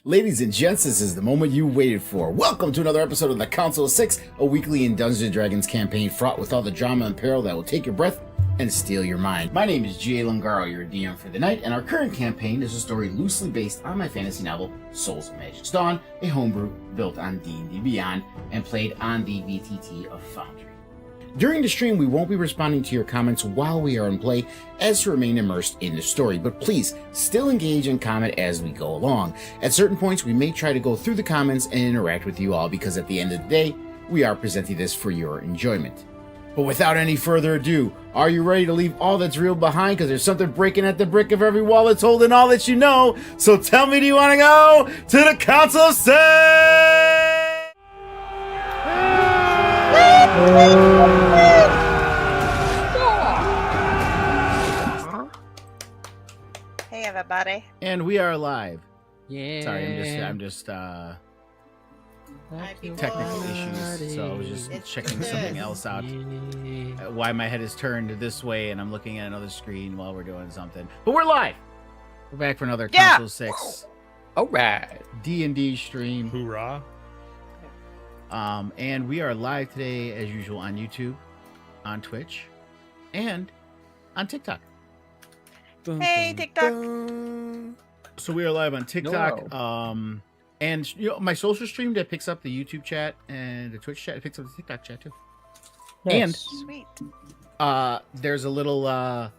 Ladies and gents, this is the moment you waited for. Welcome to another episode of the Council of Six, a weekly in Dungeons & Dragons campaign fraught with all the drama and peril that will take your breath and steal your mind. My name is G.A. Lungaro, your DM for the night, and our current campaign is a story loosely based on my fantasy novel, Souls of Magic's Dawn, a homebrew built on D&D Beyond and played on the VTT of Foundry. During the stream, we won't be responding to your comments while we are in play, as to remain immersed in the story, but please still engage and comment as we go along. At certain points, we may try to go through the comments and interact with you all, because at the end of the day, we are presenting this for your enjoyment. But without any further ado, are you ready to leave all that's real behind? Because there's something breaking at the brick of every wall that's holding all that you know. So tell me, do you want to go to the Council of Six? Hey everybody. And we are live. Yeah. Sorry, I'm just technical issues, so I was just checking something else out. Why my head is turned this way and I'm looking at another screen while we're doing something. But we're live. We're back for another Council 6. All right. D&D stream. Hoorah. And we are live today, as usual, on YouTube, on Twitch, and on TikTok. Hey TikTok. So we are live on TikTok. And you know, my social stream that picks up the YouTube chat and the Twitch chat, it picks up the TikTok chat too. And Sweet. there's a little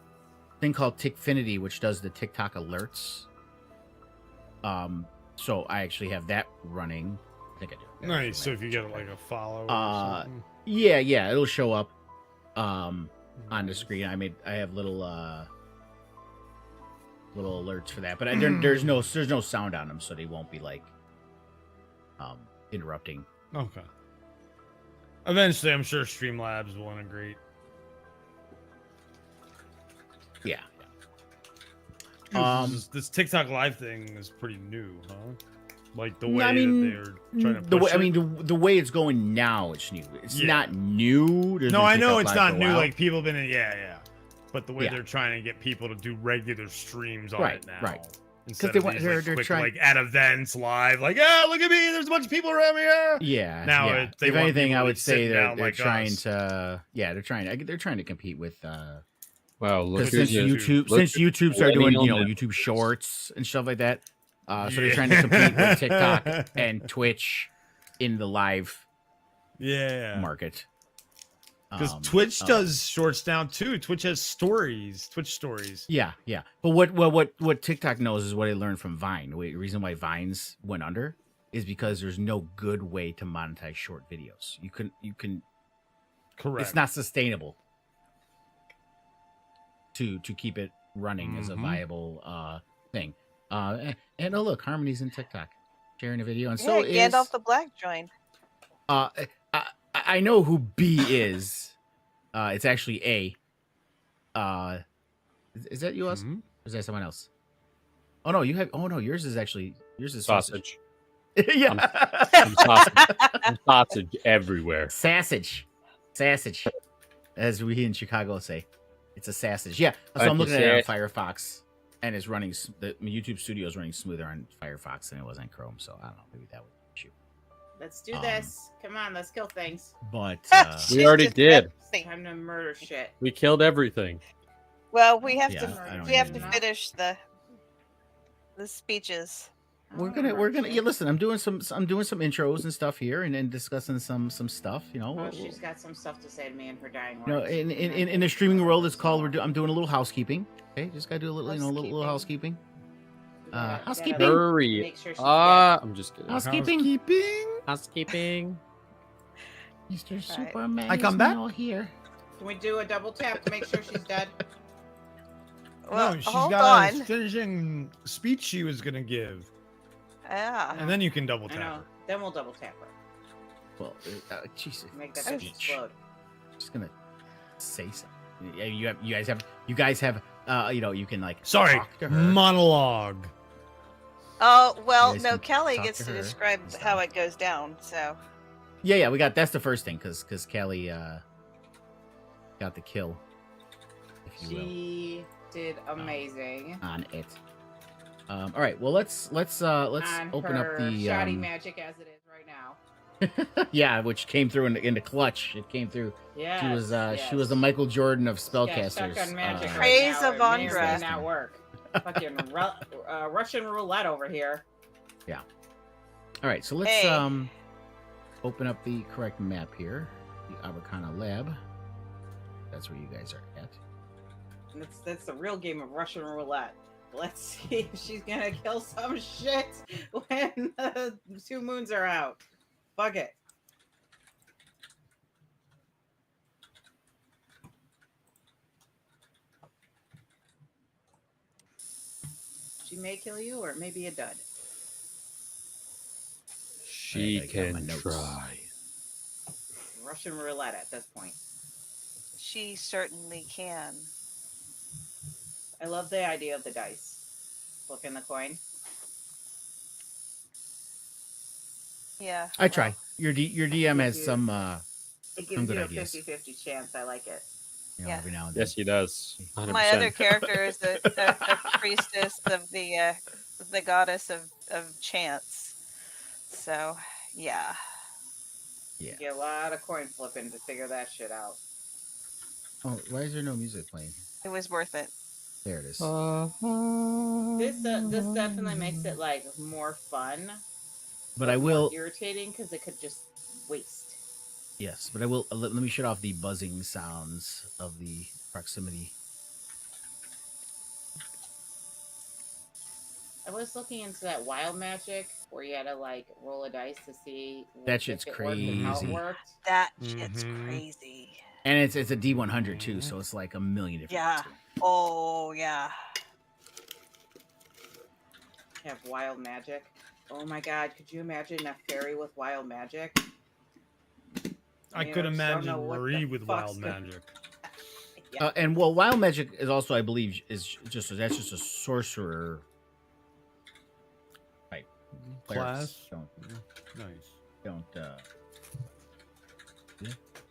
thing called Tickfinity, which does the TikTok alerts. So I actually have that running. I think I do. Nice. So if you get like a follow or something. Yeah, it'll show up on the screen. I have little alerts for that, but there's no sound on them, so they won't be like interrupting. Okay. Eventually, I'm sure Streamlabs will integrate. Yeah. This TikTok live thing is pretty new, huh? Like the way I mean, that they're trying to push it. the way it's going now, it's new. It's not new. No, I know it's not new. Like people have been, yeah. But the way they're trying to get people to do regular streams on it now, right? Instead Because of they're quick, trying like at events live, like look at me, there's a bunch of people around me here. Yeah. Now, yeah. They if want anything, I would to say sit they're down like trying us. to. Yeah, they're trying to compete with. Wow, look Since YouTube started doing YouTube Shorts and stuff like that, so they're trying to compete with TikTok and Twitch in the live market. Because Twitch does shorts now too. Twitch has stories, Twitch stories. Yeah. But what TikTok knows is what I learned from Vine. The reason why Vines went under is because there's no good way to monetize short videos. You can. Correct. It's not sustainable to keep it running as a viable thing. And oh look, Harmony's in TikTok sharing a video, and so is Gandalf the Black joined. I know who B is. It's actually A. Is that you, Or is that someone else? Oh no, you have. Oh no, yours is sausage. Yeah, I'm sausage. I'm sausage everywhere. sausage, as we in Chicago say. It's a sausage. Yeah. So I'm looking at it on Firefox, and it's running. The YouTube Studio is running smoother on Firefox than it was on Chrome. So I don't know. Maybe that would issue. Let's do this. Come on, let's kill things. But We already did. Time to murder shit. We killed everything. Well, we have I to don't even know. finish the speeches. we're gonna. Yeah, listen. I'm doing some intros and stuff here, and then discussing some stuff. You know. Oh, she's got some stuff to say to me in her dying words. No, in the streaming world, it's called. I'm doing a little housekeeping. Okay, just gotta do a little, little housekeeping. Housekeeping. Hurry. Make sure she's I'm just kidding. Housekeeping. Housekeeping. Mr. Right. Superman. I come back? Here. Can we do a double tap to make sure she's dead? Well, no, she's hold got on. a finishing speech she was gonna give, Yeah. and then you can double I tap know. her. Then we'll double tap her. Well, Jesus. Make that bitch Speech. explode. I'm just gonna say something. Yeah, you guys have. You can like. Sorry, talk to her. monologue. Oh, well, You guys no, can Kelly talk gets to to her describe and how stuff. it goes down, so. Yeah, we got. That's the first thing, because Callie got the kill, if you will, She did amazing. on it. All right. Well, let's On open up her the shoddy magic as it is right now. yeah, which came through in the clutch. It came through. Yeah. She was the Michael Jordan of Yeah, spellcasters. stuck on magic right Praise now. of It may or may Andra. not work. Fucking Russian roulette over here. All right, so let's Hey. open up the correct map here, the Abercana Lab. That's where you guys are at. That's the real game of Russian roulette. Let's see if she's gonna kill some shit when the 2 moons are out. Fuck it. She may kill you, or it may be a dud. She I got my can notes. try. Russian roulette at this point. She certainly can. I love the idea of the dice. Look in the coin. Yeah. I try. Your DM has you- some It gives good you a ideas. 50-50 chance. I like it. Yeah. every now and then. Yes, he does. 100%. My other character is a priestess of the goddess of chance. So, yeah. Yeah. You get a lot of coin flipping to figure that shit out. Oh, why is there no music playing? It was worth it. There it is. This definitely makes it like more fun. but I more will. irritating because it could just waste. Yes, but I will. Let me shut off the buzzing sounds of the proximity. I was looking into that wild magic where you had to like roll a dice to see That if shit's it worked and how it crazy. worked. That shit's Mhm. crazy. And it's a D100 too, so it's like a million different. Yeah. things. Oh, yeah. You have wild magic. Oh my god, could you imagine a fairy with wild magic? I You could just don't imagine know what Marie the with fuck's wild gonna- magic. Yeah. And well, wild magic is also, I believe, that's just a sorcerer. Right. Class. Don't Nice. yeah,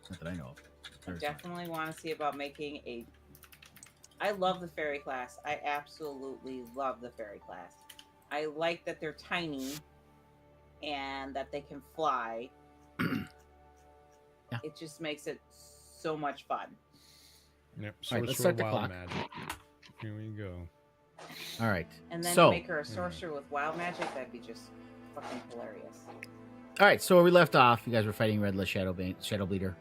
not that I know of. I There's- definitely want to see about making a. I love the fairy class. I absolutely love the fairy class. I like that they're tiny and that they can fly. Yeah. It just makes it so much fun. Yep. All right, let's Sorcerer start the wild clock. magic. Here we go. All right. And then So- to make her a sorcerer with wild magic, that'd be just fucking hilarious. All right. So where we left off, you guys were fighting Redless Shadow Bleeder.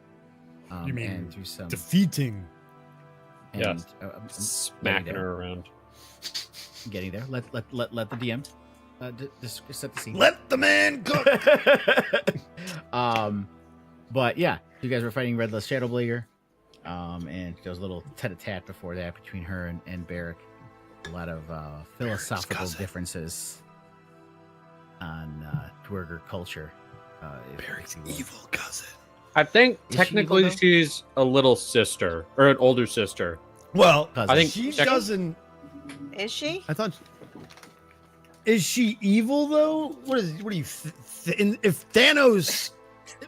You mean and through some Defeating. and, Yes. I'm Smacking getting her around. getting there. Let the DM just set the scene. Let the man cook. But yeah, you guys were fighting Redless Shadow Bleeder. And there was a little tete-a-tete before that between her and Barrick. A lot of philosophical cousin. differences on Dwerger culture. Barrick's if you will. evil cousin. I think Is she technically evil, though? she's a little sister or an older sister. Well, Cousin. I think she tech- doesn't. Is she? I thought. Is she evil though? What is? What do you? If Thanos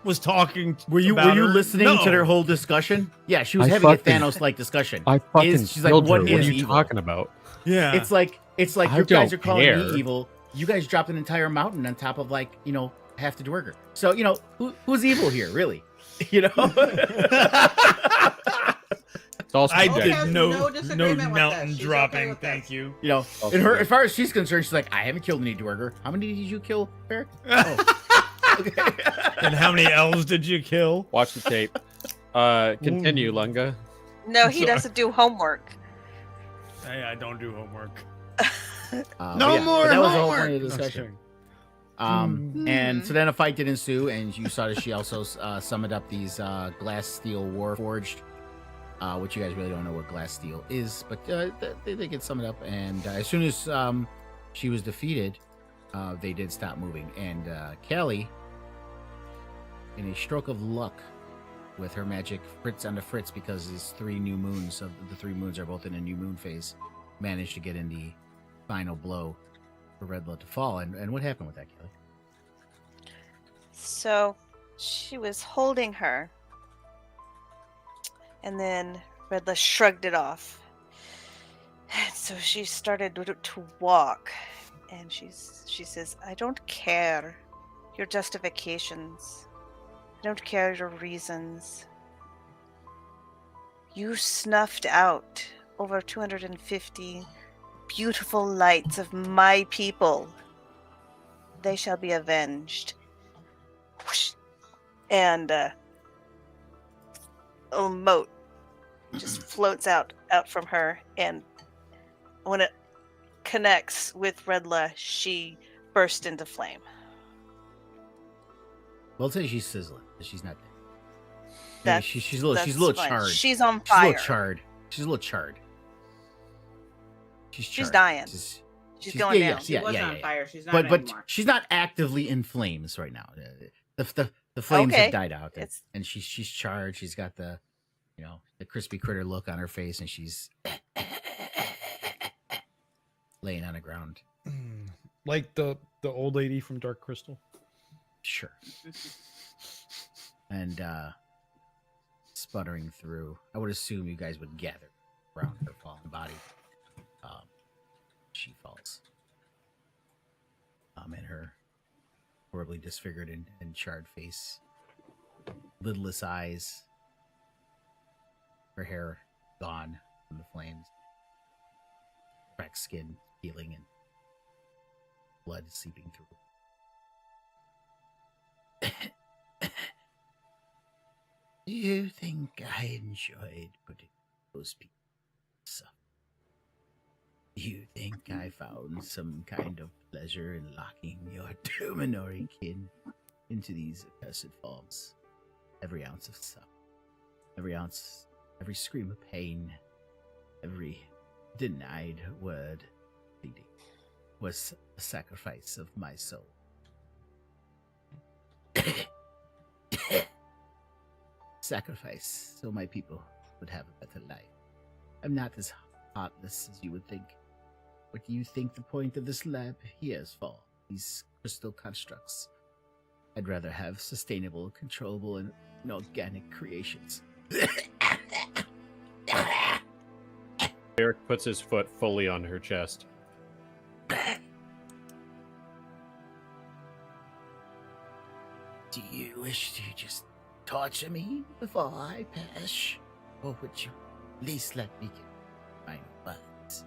was talking, Were you about her, listening no. to their whole discussion? Yeah, she was I having a fucking- Thanos like discussion. I fucking She's like, killed what her. What are is you evil? talking about? Yeah, It's like I you guys are don't calling care. me evil. You guys dropped an entire mountain on top of half the Dwerger. So who's evil here, really? It's all I Okay, did has no no disagreement with mountain that. She's okay dropping. with Thank this. you. In her, as far as she's concerned, she's like, I haven't killed any Dwerger. How many did you kill, Barrick? Okay. And how many elves did you kill? Watch the tape. Continue, Lunga. No, he Sorry. doesn't do homework. Hey, I don't do homework. But No more but that was the whole homework! point of the No, discussion. kidding. And so then a fight did ensue, and you saw that she also summoned up these glass steel warforged, which you guys really don't know what glass steel is, but they could sum it up. And as soon as she was defeated, they did stop moving. And Callie, in a stroke of luck, with her magic Fritz onto Fritz, because these 3 new moons of the 3 moons are both in a new moon phase, managed to get in the final blow for Red Blood to fall. And what happened with that, Kelly? So she was holding her, and then Redless shrugged it off. And so she started to walk, And she says, I don't care your justifications. I don't care your reasons. You snuffed out over 250 beautiful lights of my people. They shall be avenged. Whoosh. And a moat just floats out from her, and when it connects with Redla, she bursts into flame. We'll say she's sizzling. She's not dead. That's, she's a little fine. charred. She's on She's a fire. little charred. She's a little charred. She's charred. dying. She's going down. She was on fire. She's not but anymore. She's not actively in flames right now. The flames have died out, and she's charred. She's got the crispy critter look on her face, and she's laying on the ground. Like the old lady from Dark Crystal. Sure. And sputtering through, I would assume you guys would gather around her fallen body. She falls. And her horribly disfigured and charred face, lidless eyes, her hair gone from the flames, cracked skin peeling, and blood seeping through. Do you think I enjoyed putting those people to suffer? Do you think I found some kind of pleasure in locking your Dominori kin into these accursed forms? Every ounce of suffering, every scream of pain, every denied word pleading was a sacrifice of my soul. Sacrifice so my people would have a better life. I'm not as heartless as you would think. What do you think the point of this lab here is for? These crystal constructs. I'd rather have sustainable, controllable, and organic creations. Eric puts his foot fully on her chest. Do you wish to just torture me before I perish? Or would you at least let me get my words?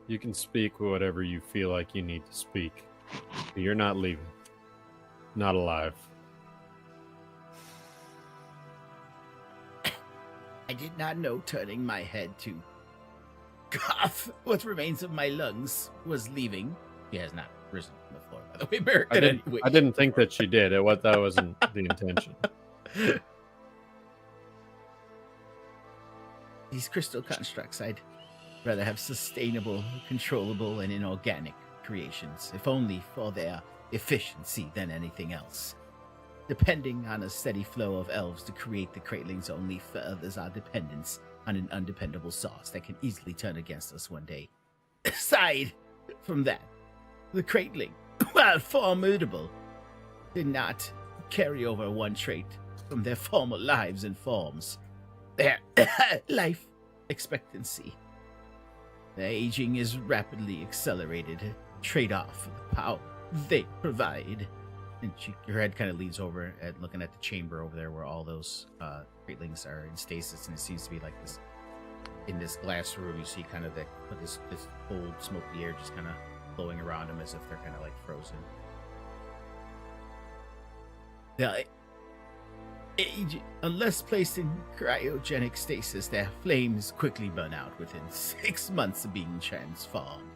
You can speak whatever you feel like you need to speak. But you're not leaving. Not alive. I did not know turning my head to cough what remains of my lungs was leaving. She has not risen from the floor, by the way, Merrick. I didn't think that she did. That wasn't the intention. These crystal constructs, I'd rather have sustainable, controllable, and inorganic creations, if only for their efficiency than anything else. Depending on a steady flow of elves to create the Cratelings only furthers our dependence on an undependable source that can easily turn against us one day. Aside from that, the Crateling, while formidable, did not carry over one trait from their former lives and forms: their life expectancy. Their aging is rapidly accelerated, trade-off for the power they provide. And her head kind of leads over at looking at the chamber over there where all those Cratelings are in stasis, and it seems to be like this. In this glass room, you see kind of this cold, smoky air just kind of blowing around them as if they're kind of like frozen. Their age, unless placed in cryogenic stasis, their flames quickly burn out within 6 months of being transformed.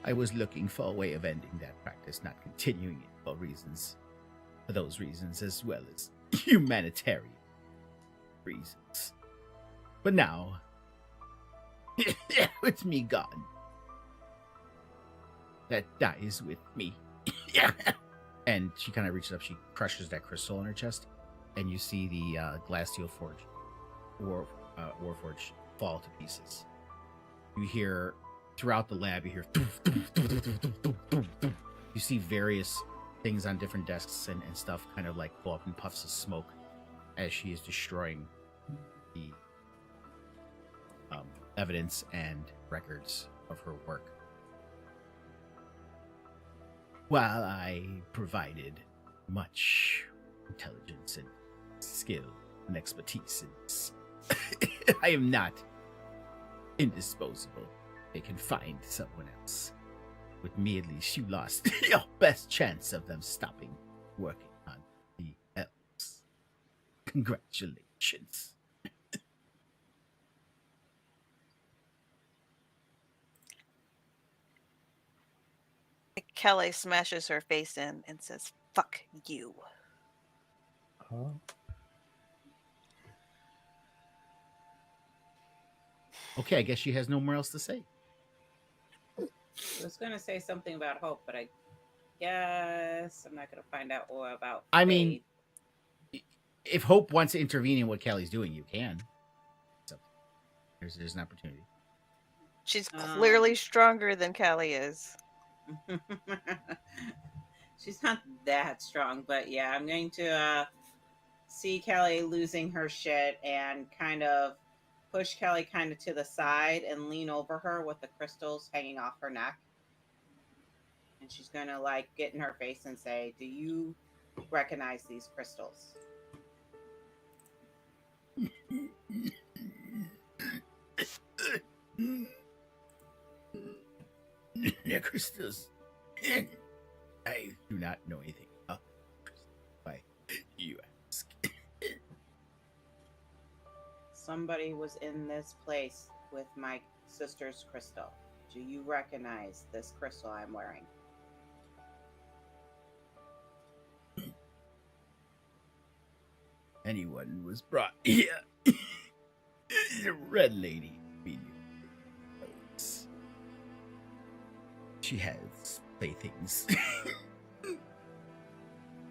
I was looking for a way of ending that practice, not continuing it for those reasons, as well as humanitarian reasons. But now, with me gone, that dies with me. And she kind of reaches up, she crushes that crystal in her chest, and you see the glacial warforge fall to pieces. You hear, throughout the lab, you hear you see various things on different desks and stuff kind of like go up in puffs of smoke as she is destroying the evidence and records of her work. While I provided much intelligence and skill and expertise in this, I am not indisposable. They can find someone else. With me, at least, you lost your best chance of them stopping working on the elves. Congratulations. Kelly smashes her face in and says, "Fuck you." Okay, I guess she has no more else to say. I was going to say something about Hope, but I guess I'm not going to find out more about I mean, Faith. if Hope wants to intervene in what Kelly's doing, you can. So there's an opportunity. She's clearly stronger than Callie is. She's not that strong, but yeah, I'm going to see Kelly losing her shit and kind of push Kelly kind of to the side and lean over her with the crystals hanging off her neck. And she's going to like get in her face and say, "Do you recognize these crystals?" The crystals. I do not know anything about crystals. Why you ask? Somebody was in this place with my sister's crystal. Do you recognize this crystal I'm wearing? Anyone was brought here. The red lady. She has playthings.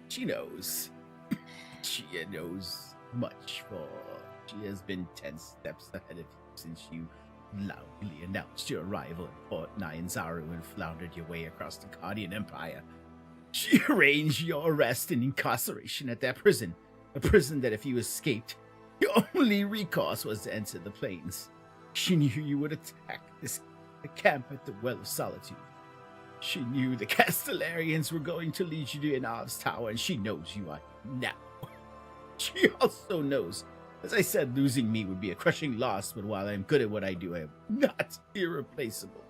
She knows. She knows much, for she has been 10 steps ahead of you since you loudly announced your arrival in Port Nyanzaru and floundered your way across the Guardian Empire. She arranged your arrest and incarceration at that prison, a prison that if you escaped, your only recourse was to enter the plains. She knew you would attack the camp at the Well of Solitude. She knew the Castellarians were going to lead you to Inav's Tower, and she knows you are now. She also knows, as I said, losing me would be a crushing loss, but while I'm good at what I do, I am not irreplaceable.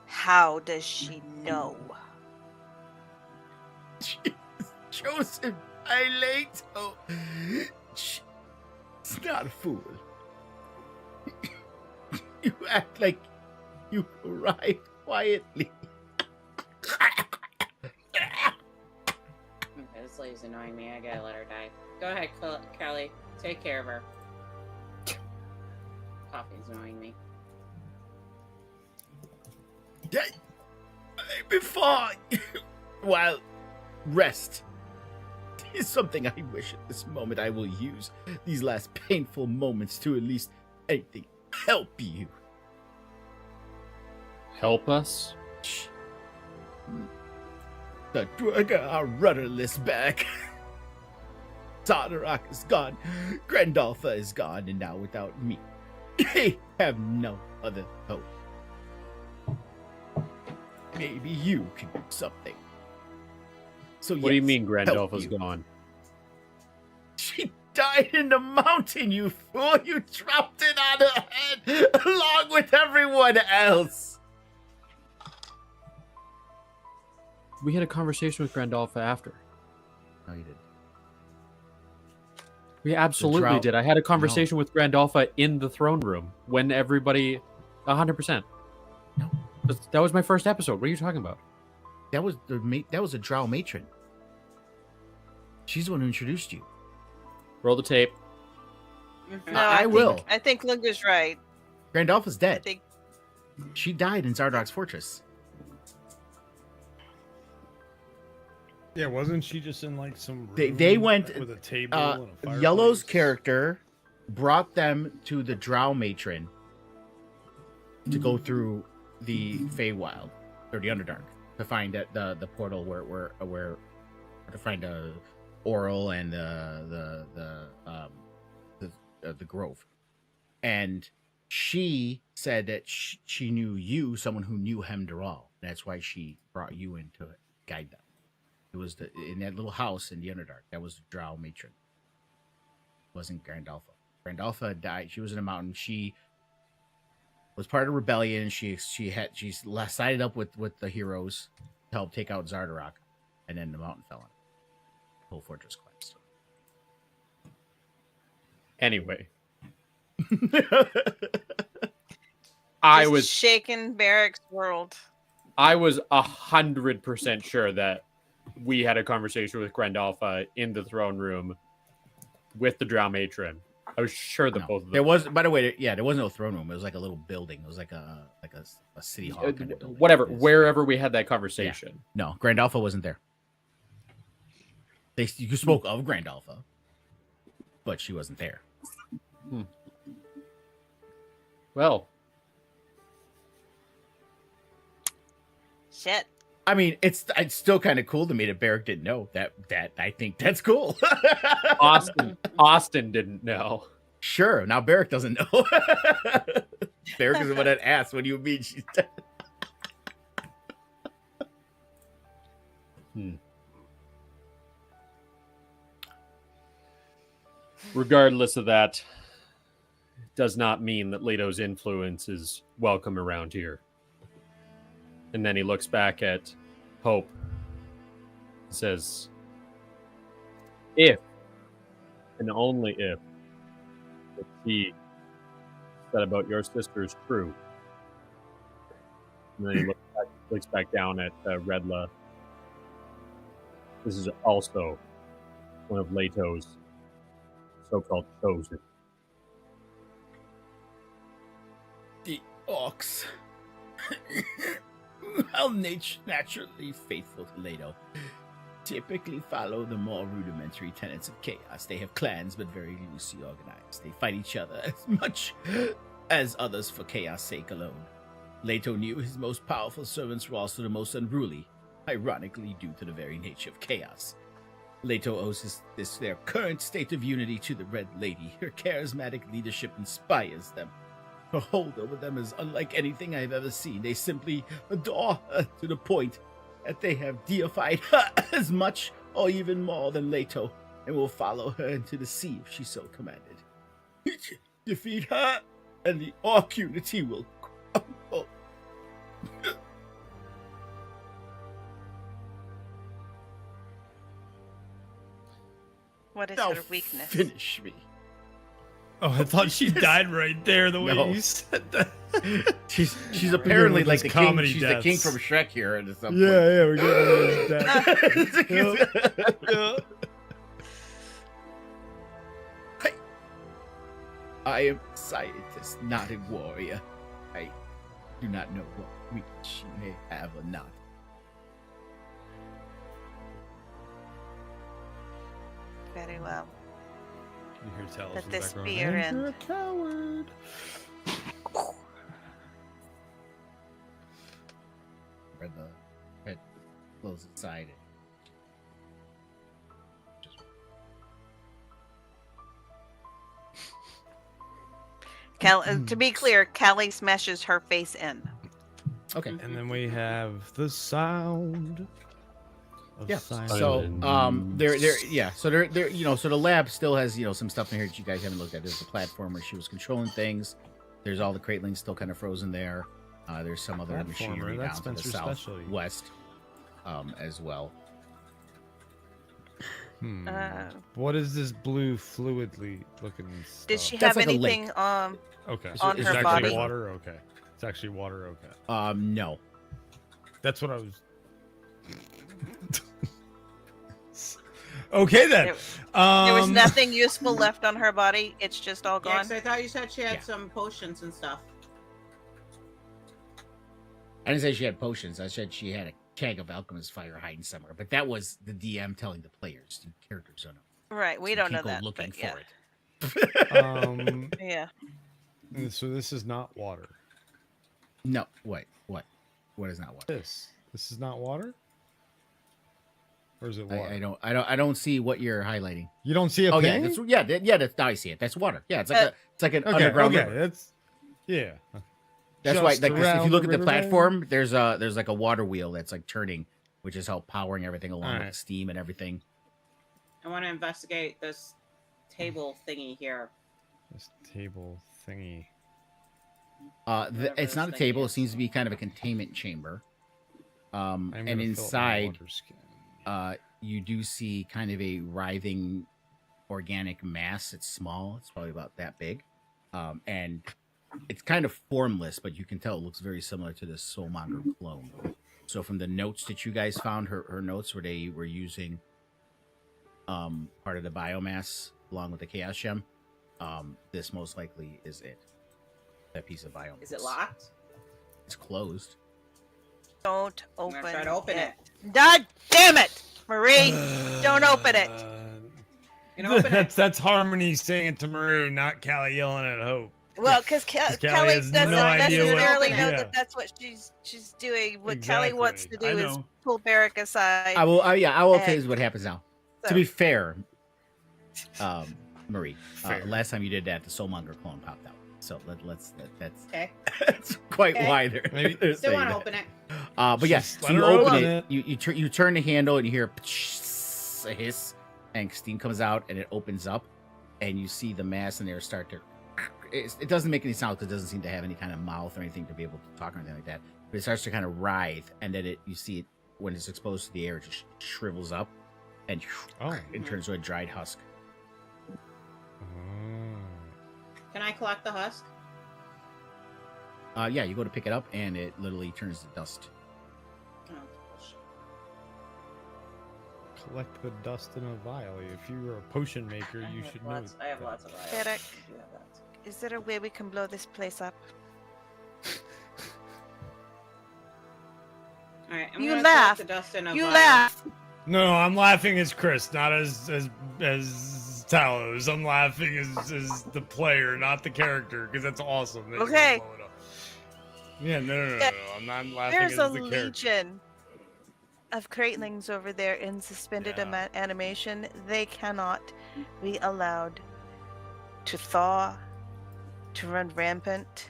How does she know? She is chosen by Leto. She's not a fool. You act like you arrived quietly. Okay, this lady's annoying me. I gotta let her die. Go ahead, Kelly. Take care of her. Coffee's annoying me. Before, while rest is something I wish at this moment I will use these last painful moments to at least anything help you. Help us? The Dwerga are rudderless back. Tartarak is gone. Grandalfa is gone, and now without me, they have no other hope. Maybe you can do something. So What do you yes, mean help Grandolpha's you. gone? She died in the mountain, you fool! You dropped it on her head along with everyone else! We had a conversation with Grandolpha after. No, you didn't. We absolutely drought- did. I had a conversation with Grandolpha in the throne room when everybody... 100%. No. That was my first episode. What are you talking about? That was a drow matron. She's the one who introduced you. Roll the tape. No, I will. I think Lunga's right. Grandolpha's I dead. think She died in Zardok's fortress. Yeah, wasn't she just in like some room They went. with a table and a fireplace? Yellow's character brought them to the drow matron to go through the Feywild or the Underdark to find the portal where to find Oral and the the grove, and she said that she knew you, someone who knew Hemdaral. That's why she brought you in to guide them. It was in that little house in the Underdark. That was the Drow matron. It wasn't Grandalfa. Grandalfa died. She was in a mountain. She was part of rebellion. She sided up with the heroes to help take out Zardarok, and then the mountain fell on her. The whole fortress collapsed. Anyway, I Just was shaking Barrack's world. 100% sure that we had a conversation with Grandalfa in the throne room with the Drow matron. I was sure that both of them. There was, by the way, there was no throne room. It was like a little building. It was like a city hall kind of building. Whatever, wherever we had that conversation. Yeah. No, Grandalfa wasn't there. You spoke of Grandalfa, but she wasn't there. Well, Shit. I mean, it's still kind of cool to me that Barrack didn't know that. I think that's cool. Austin didn't know. Sure. Now Barrack doesn't know. Barrack is the one that asked, "What do you mean she's dead?" Regardless of that, it does not mean that Leto's influence is welcome around here. And then he looks back at Hope and says, if, and only if, what she said about your sister is true. And then he looks back down at Redla. This is also one of Leto's so-called chosen. The orcs. While naturally faithful to Leto, typically follow the more rudimentary tenets of chaos. They have clans, but very loosely organized. They fight each other as much as others for chaos' sake alone. Leto knew his most powerful servants were also the most unruly, ironically due to the very nature of chaos. Leto owes their current state of unity to the Red Lady. Her charismatic leadership inspires them. Her hold over them is unlike anything I've ever seen. They simply adore her to the point that they have deified her as much or even more than Leto, and will follow her into the sea if she so commanded. Defeat her, and the orc unity will crumble. What is Now her weakness? finish me. Oh, I thought she died right there. The way No. you said that. She's apparently like the king. comedy She's deaths. the king from Shrek here at some point. Yeah, we're getting that. Yeah. I am a scientist, not a warrior. I do not know what weakness she may have or not. Very well. You hear Talos Let in the this background, be your "And end." you're a coward. Where the head closes inside it. To be clear, Callie smashes her face in. Okay. And then we have the sound of Yeah. silence. So so so the lab still has, some stuff in here that you guys haven't looked at. There's the platform where she was controlling things. There's all the cratelings still kind of frozen there. There's some other machinery down that's to the Spencer's specialty. southwest as well. What is this blue fluidly looking stuff? Did she That's have like a lake. anything Okay. on it's her actually body? water? Okay. It's actually water? Okay. No. That's what I was... Okay, then. There was nothing useful left on her body. It's just all Yeah, gone. 'cause I thought you said she had Yeah. some potions and stuff. I didn't say she had potions. I said she had a keg of alchemist fire hiding somewhere. But that was the DM telling the players. The characters don't know. Right, we So don't you know can't that. go looking But yeah. for it. Yeah. So this is not water. No, what? What is not what? This is not water? Or is it water? I don't see what you're highlighting. You don't see a Oh ping? that's I see it. That's water. Yeah, it's like an underground river. That's yeah. That's why, Just like, if around you look the at the riverbed? platform, there's like a water wheel that's like turning, which is how powering everything along with Alright. the steam and everything. I want to investigate this table thingy here. This table thingy. Whatever It's not a this table. thing It is. seems to be kind of a containment chamber. I'm And gonna fill up my inside, water skin. you do see kind of a writhing organic mass. It's small. It's probably about that big, and it's kind of formless, but you can tell it looks very similar to the Soulmonger clone. So from the notes that you guys found, her notes where they were using part of the biomass along with the chaos gem, this most likely is it. That piece of biomass. Is it locked? It's closed. Don't I'm open gonna try to open it. God damn it, Marie! Don't open it. You know, open it. That's Harmony saying it to Marie, not Callie yelling at Hope. Well, because Callie Kelly has doesn't no idea what- necessarily know yeah. that that's what she's doing. What Kelly wants to Exactly. do I is know. pull Barrick aside. I will tell And- you what happens now. So- To be fair, Marie, Fair. last time you did that, the Soulmonger clone popped out. So that's Okay. that's quite Okay. why they're, Maybe- they're Still saying want to that. open it. But yes, Just so let you her open open it, it. you turn the handle and you hear a hiss, and steam comes out and it opens up, and you see the mass in there start to. It doesn't make any sound because it doesn't seem to have any kind of mouth or anything to be able to talk or anything like that. But it starts to kind of writhe, and then you see it when it's exposed to the air, it just shrivels up, and it turns into a dried husk. Can I collect the husk? Yeah, you go to pick it up, and it literally turns to dust. Oh, bullshit. Collect the dust in a vial. If you were a potion maker, I you have should know. lots- I have lots of vials. Derek. I do have that. Is there a way we can blow this place up? All right, I'm You gonna laugh. collect the dust in a You vial. laugh. No, I'm laughing as Chris, not as Talos. I'm laughing as the player, not the character, because that's awesome. They just Okay. blow it up. Yeah, no. Yeah, I'm not laughing There's as a the character. legion of Cratelings over there in suspended Yeah. animation. They cannot be allowed to thaw, to run rampant.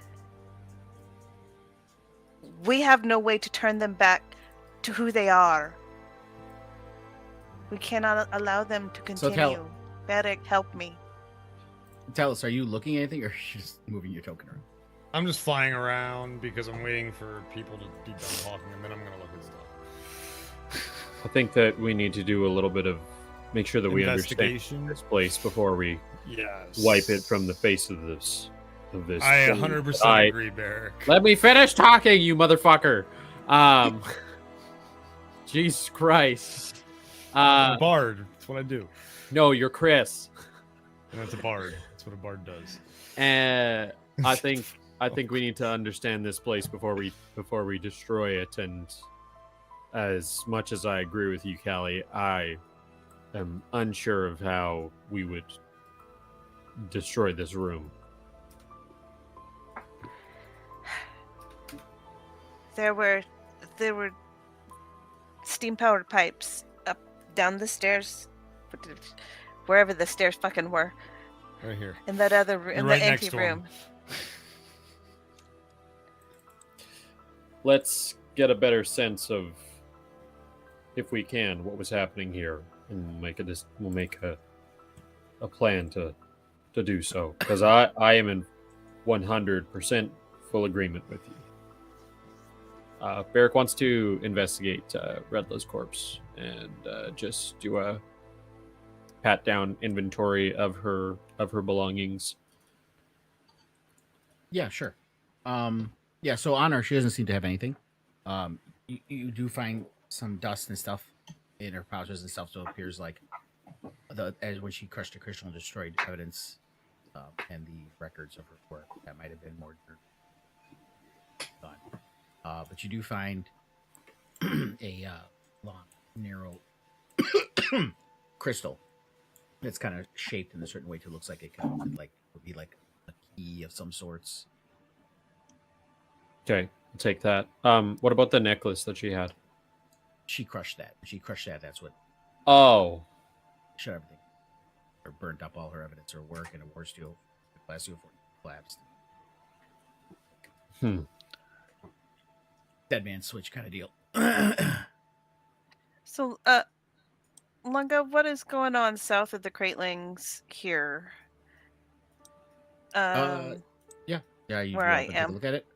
We have no way to turn them back to who they are. We cannot allow them to So continue. Beric, help me. Tell us, are you looking at anything, or are you just moving your token around? I'm just flying around because I'm waiting for people to be done talking, and then I'm gonna look at stuff. I think that we need to do a little bit of make sure that we understand Investigation. this place before we Yes. wipe it from the face of this. I thing. 100% I- agree, Barrick. Let me finish talking, you motherfucker. Jesus Christ. I'm a bard. That's what I do. No, you're Chris. And that's a bard. That's what a bard does. And I think we need to understand this place before we destroy it. And as much as I agree with you, Callie, I am unsure of how we would destroy this room. There were steam powered pipes up down the stairs, wherever the stairs fucking were, Right here. in that other You're in right the next empty to 'em. room. Let's get a better sense of, if we can, what was happening here, and we'll make a plan to do so. Because I am in 100% full agreement with you. Barrick wants to investigate Redla's corpse and just do a pat down inventory of her belongings. Yeah, sure. Yeah, so on her, she doesn't seem to have anything. You do find some dust and stuff in her pouches and stuff, so it appears like as when she crushed the crystal and destroyed evidence and the records of her work. That might have been more done. But you do find a long, narrow crystal that's kind of shaped in a certain way to looks like it would be like a key of some sorts. Okay, I'll take that. What about the necklace that she had? She crushed that. That's what Oh, Shut everything. Or burnt up all her evidence, her work, and a war steel glass uniform collapsed. Dead man switch kind of deal. So, Lunga, what is going on south of the Cratelings here? Yeah, you where want I to take a am. look at it?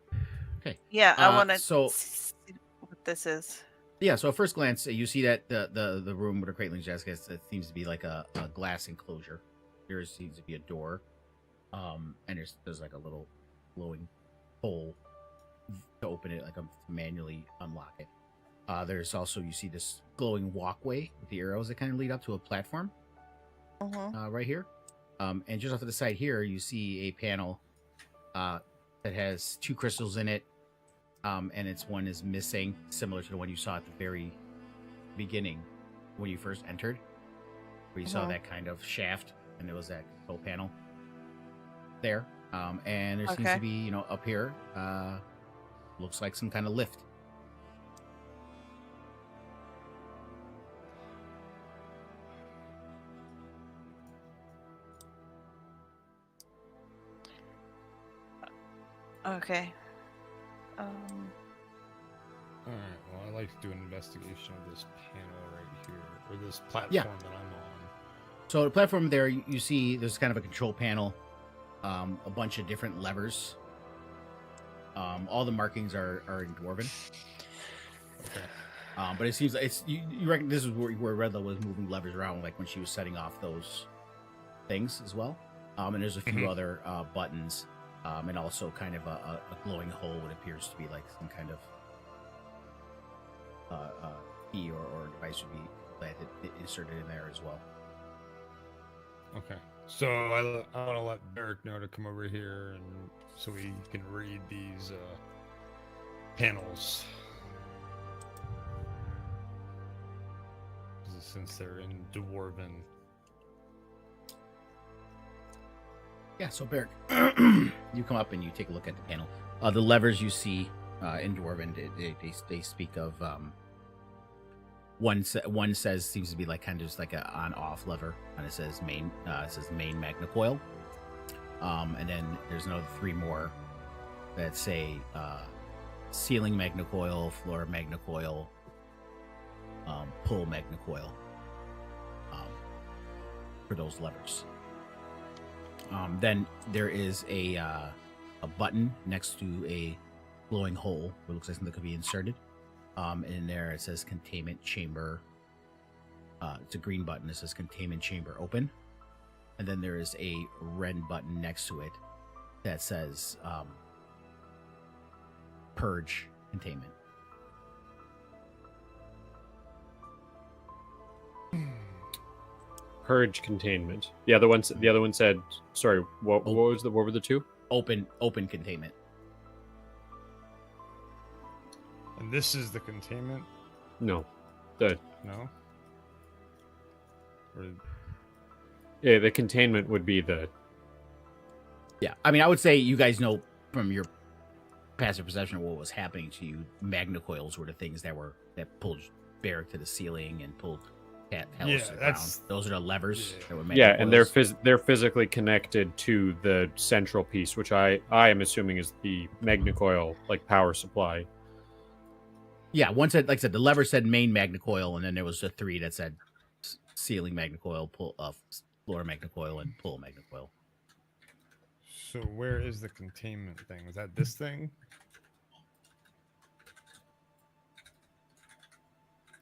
Okay. Yeah, I want to so- see what this is. Yeah, so at first glance, you see that the room where the Crateling's desk is, it seems to be like a glass enclosure. There seems to be a door, and there's like a little glowing hole to open it, like to manually unlock it. There's also, you see this glowing walkway with the arrows that kind of lead up to a platform right here. And just off to the side here, you see a panel that has 2 crystals in it. And its one is missing, similar to the one you saw at the very beginning when you first entered, where you saw that kind of shaft, and there was that control panel there. And there seems to be, up here, looks like some kind of lift. Okay. All right. Well, I'd like to do an investigation of this panel right here, or this platform that I'm on. So the platform there, you see there's kind of a control panel, a bunch of different levers. All the markings are in Dwarven. Okay. But it seems like you reckon this is where Redla was moving levers around, like when she was setting off those things as well. And there's a few other buttons, and also kind of a glowing hole. What appears to be like some kind of key or device would be planted, inserted in there as well. Okay. So I want to let Derek know to come over here, and so we can read these panels. Since they're in Dwarven. Yeah, so Beric, you come up and you take a look at the panel. The levers you see in Dwarven, they speak of one says seems to be like kind of just like a on-off lever, and it says main magna coil. And then there's another 3 more that say ceiling magna coil, floor magna coil, pull magna coil for those levers. Then there is a button next to a glowing hole where it looks like something could be inserted. In there it says containment chamber. It's a green button that says containment chamber open. And then there is a red button next to it that says purge containment. Purge containment. The other one said, sorry, what were the 2? Open containment. And this is the containment? No. No? Yeah, the containment would be the... Yeah, I mean, I would say you guys know from your passive perception of what was happening to you, magna coils were the things that pulled Beric to the ceiling and pulled Talos to the ground. Those are the levers that were magna coils. And they're physically connected to the central piece, which I am assuming is the magna coil, like power supply. Yeah, one said, like I said, the lever said main magna coil, and then there was a 3 that said ceiling magna coil, pull floor magna coil, and pull magna coil. So where is the containment thing? Is that this thing?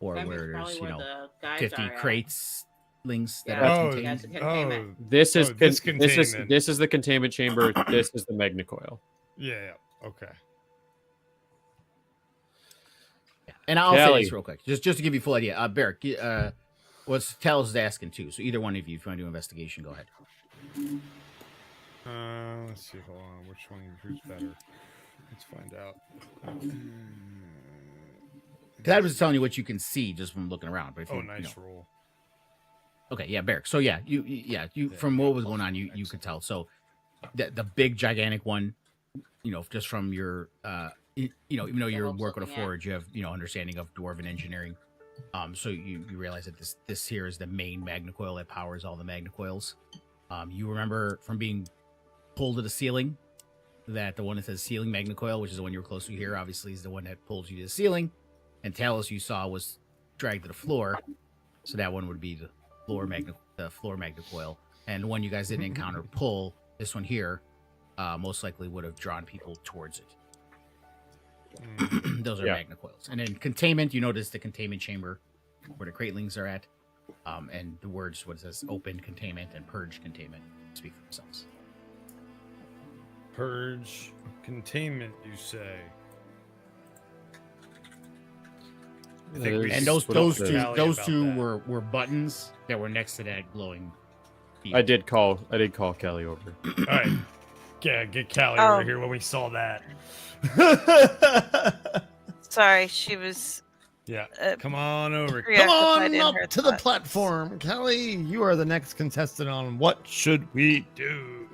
Or That means where there's, probably where the guides 50 are at. crates things that Yeah. are Oh, contained. That's the containment. This is this this containment. this is the containment chamber. This is the magna coil. Yeah. Okay. And I'll say Kelly. this real quick, just to give you a full idea. Beric, what's Talos is asking too. So either one of you, if you want to do investigation, go ahead. Let's see. Hold on. Who's better? Let's find out. Because I was telling you what you can see just from looking around. But if you, Nice roll. Okay, yeah, Beric. So yeah, you from what was going on, you could tell. So the big gigantic one, just from your even though you work with a forge, you have understanding of dwarven engineering. So you realize that this here is the main magna coil that powers all the magna coils. You remember from being pulled to the ceiling that the one that says ceiling magna coil, which is the one you were close to here, obviously is the one that pulls you to the ceiling. And Talos you saw was dragged to the floor, so that one would be the floor magna coil. And the one you guys didn't encounter pull, this one here, most likely would have drawn people towards it. Those are magna coils. And then containment, you notice the containment chamber where the cratelings are at, and the words what it says open containment and purge containment speak for themselves. Purge containment, you say? And those two were buttons that were next to that glowing field. I did call Callie over. All right, get Callie Oh. over here when we saw that. Sorry, she was. Yeah, come on over. preoccupied Come on in up her to the thoughts. platform. Kelly, you are the next contestant on What Should We Do?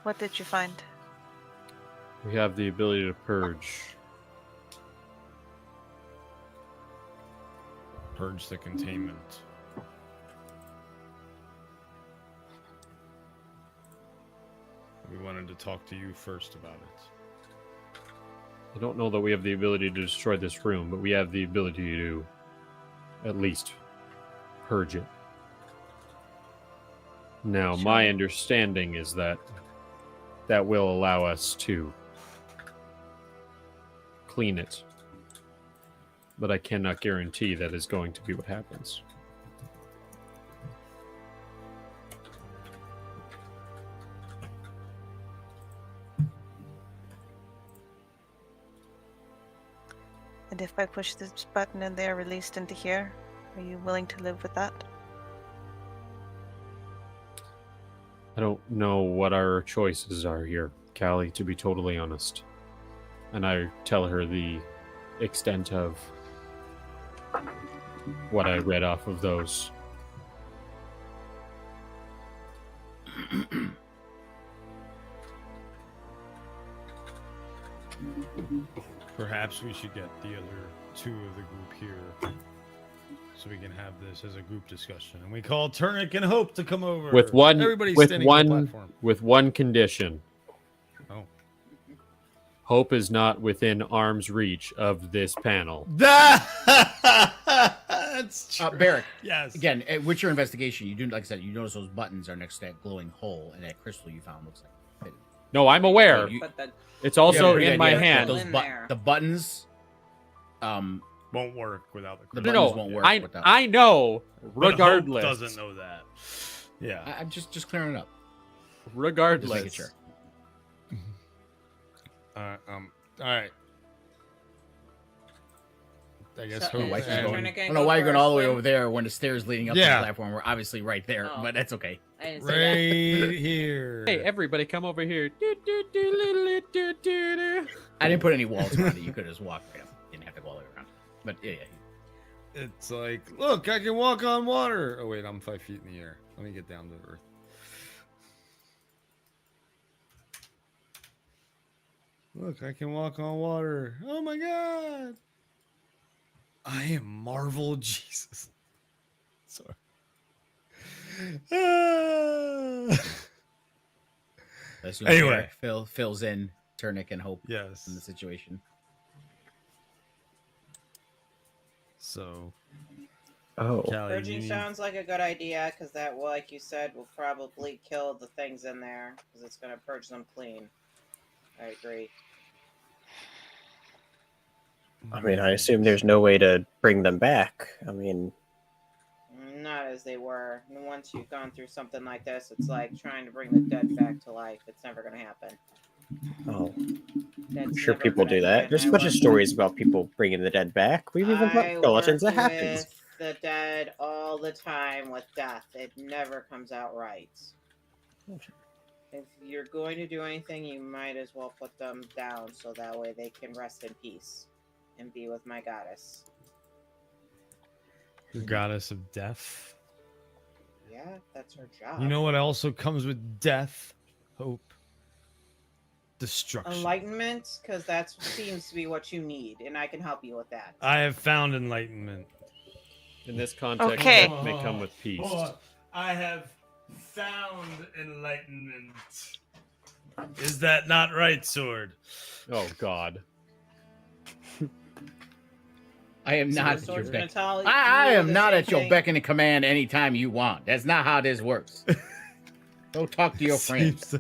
What did you find? We have the ability to purge. Purge the containment. We wanted to talk to you first about it. I don't know that we have the ability to destroy this room, but we have the ability to at least purge it. Now, my understanding is that that will allow us to clean it. But I cannot guarantee that is going to be what happens. And if I push this button and they are released into here, are you willing to live with that? I don't know what our choices are here, Callie, to be totally honest. And I tell her the extent of what I read off of those. Perhaps we should get the other two of the group here so we can have this as a group discussion. And we call Turnick and Hope to come over. With one Everybody's with standing on the one platform. with one condition. Oh. Hope is not within arm's reach of this panel. That's true. Barrick, Yes. again, with your investigation, you do, like I said, you notice those buttons are next to that glowing hole, and that crystal you found looks like. No, I'm aware. You- But the It's also Yeah, in my yeah, hand. Those In there. the buttons, Won't work without the The crystal. No, buttons won't work I without- I know. But Hope Regardless, doesn't know that. Yeah. I'm just clearing it up. regardless. Just making sure. All right. I guess So, Hope Why she's and- going- Turnick I and don't know go why you're going all the way first, over there when the stairs leading up to Yeah. the platform were obviously right there, Oh. but that's okay. I didn't say right here. Hey, everybody, come over here. I didn't put any walls around it. You could have just walked right up. You didn't have to go all the way around. But yeah. It's like, look, I can walk on water. Oh wait, I'm 5 feet in the air. Let me get down to earth. Look, I can walk on water. Oh my god. I am Marvel Jesus. Sorry. That's who Anyway. Phil fills in Turnick and Hope Yes. in the situation. So, Oh, Callie, you Purging need- sounds like a good idea because that, like you said, will probably kill the things in there because it's going to purge them clean. I agree. I mean, I assume there's no way to bring them back. I mean, Not as they were. And once you've gone through something like this, it's like trying to bring the dead back to life. It's never going to happen. oh, That's I'm sure never people gonna do that. happen. There's a I bunch of work stories about people bringing the dead back. We've even got I skeletons. That work happens. with the dead all the time with death. It never comes out right. If you're going to do anything, you might as well put them down so that way they can rest in peace and be with my goddess. The goddess of death. Yeah, that's her job. You know what also comes with death? Hope. destruction. Enlightenment, because that seems to be what you need, and I can help you with that. I have found enlightenment. In this context, Okay. death may come with peace. I have found enlightenment. Is that not right, Sword? Oh God. I am So not the at your sword's gonna beck. tell I you am the not same at your thing. beck and command anytime you want. That's not how this works. Go talk to your friends.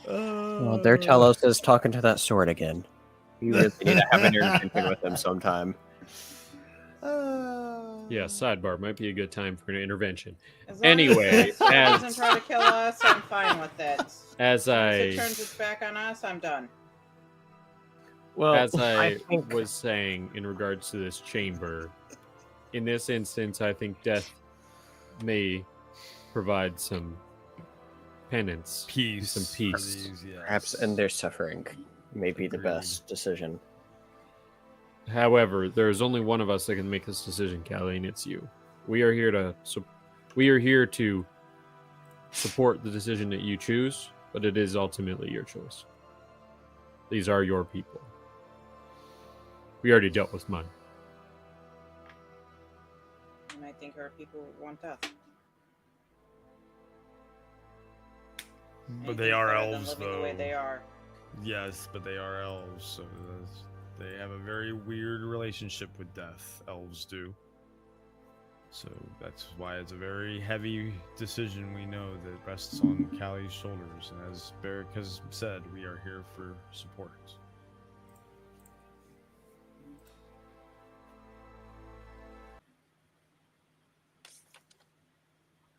Well, there Telos is talking to that sword again. You really need to have an intervention with him sometime. Yeah, sidebar might be a good time for an intervention. As long Anyway, as the sword as- doesn't try to kill us, I'm fine with it. As Once it I turns its back on us, I'm done. Well, as I think was saying in regards to this chamber, in this instance, I think death may provide some penance, Peace. some for peace. these, yes. perhaps in their suffering may be the Agreed. best decision. However, there is only one of us that can make this decision, Callie, and it's you. We are here to support the decision that you choose, but it is ultimately your choice. These are your people. We already dealt with mine. And I think our people want death. But they Anything's are better than elves, living the way though. they are. Yes, but they are elves, so they have a very weird relationship with death. Elves do. So that's why it's a very heavy decision we know that rests on Callie's shoulders. And as Barrick has said, we are here for support.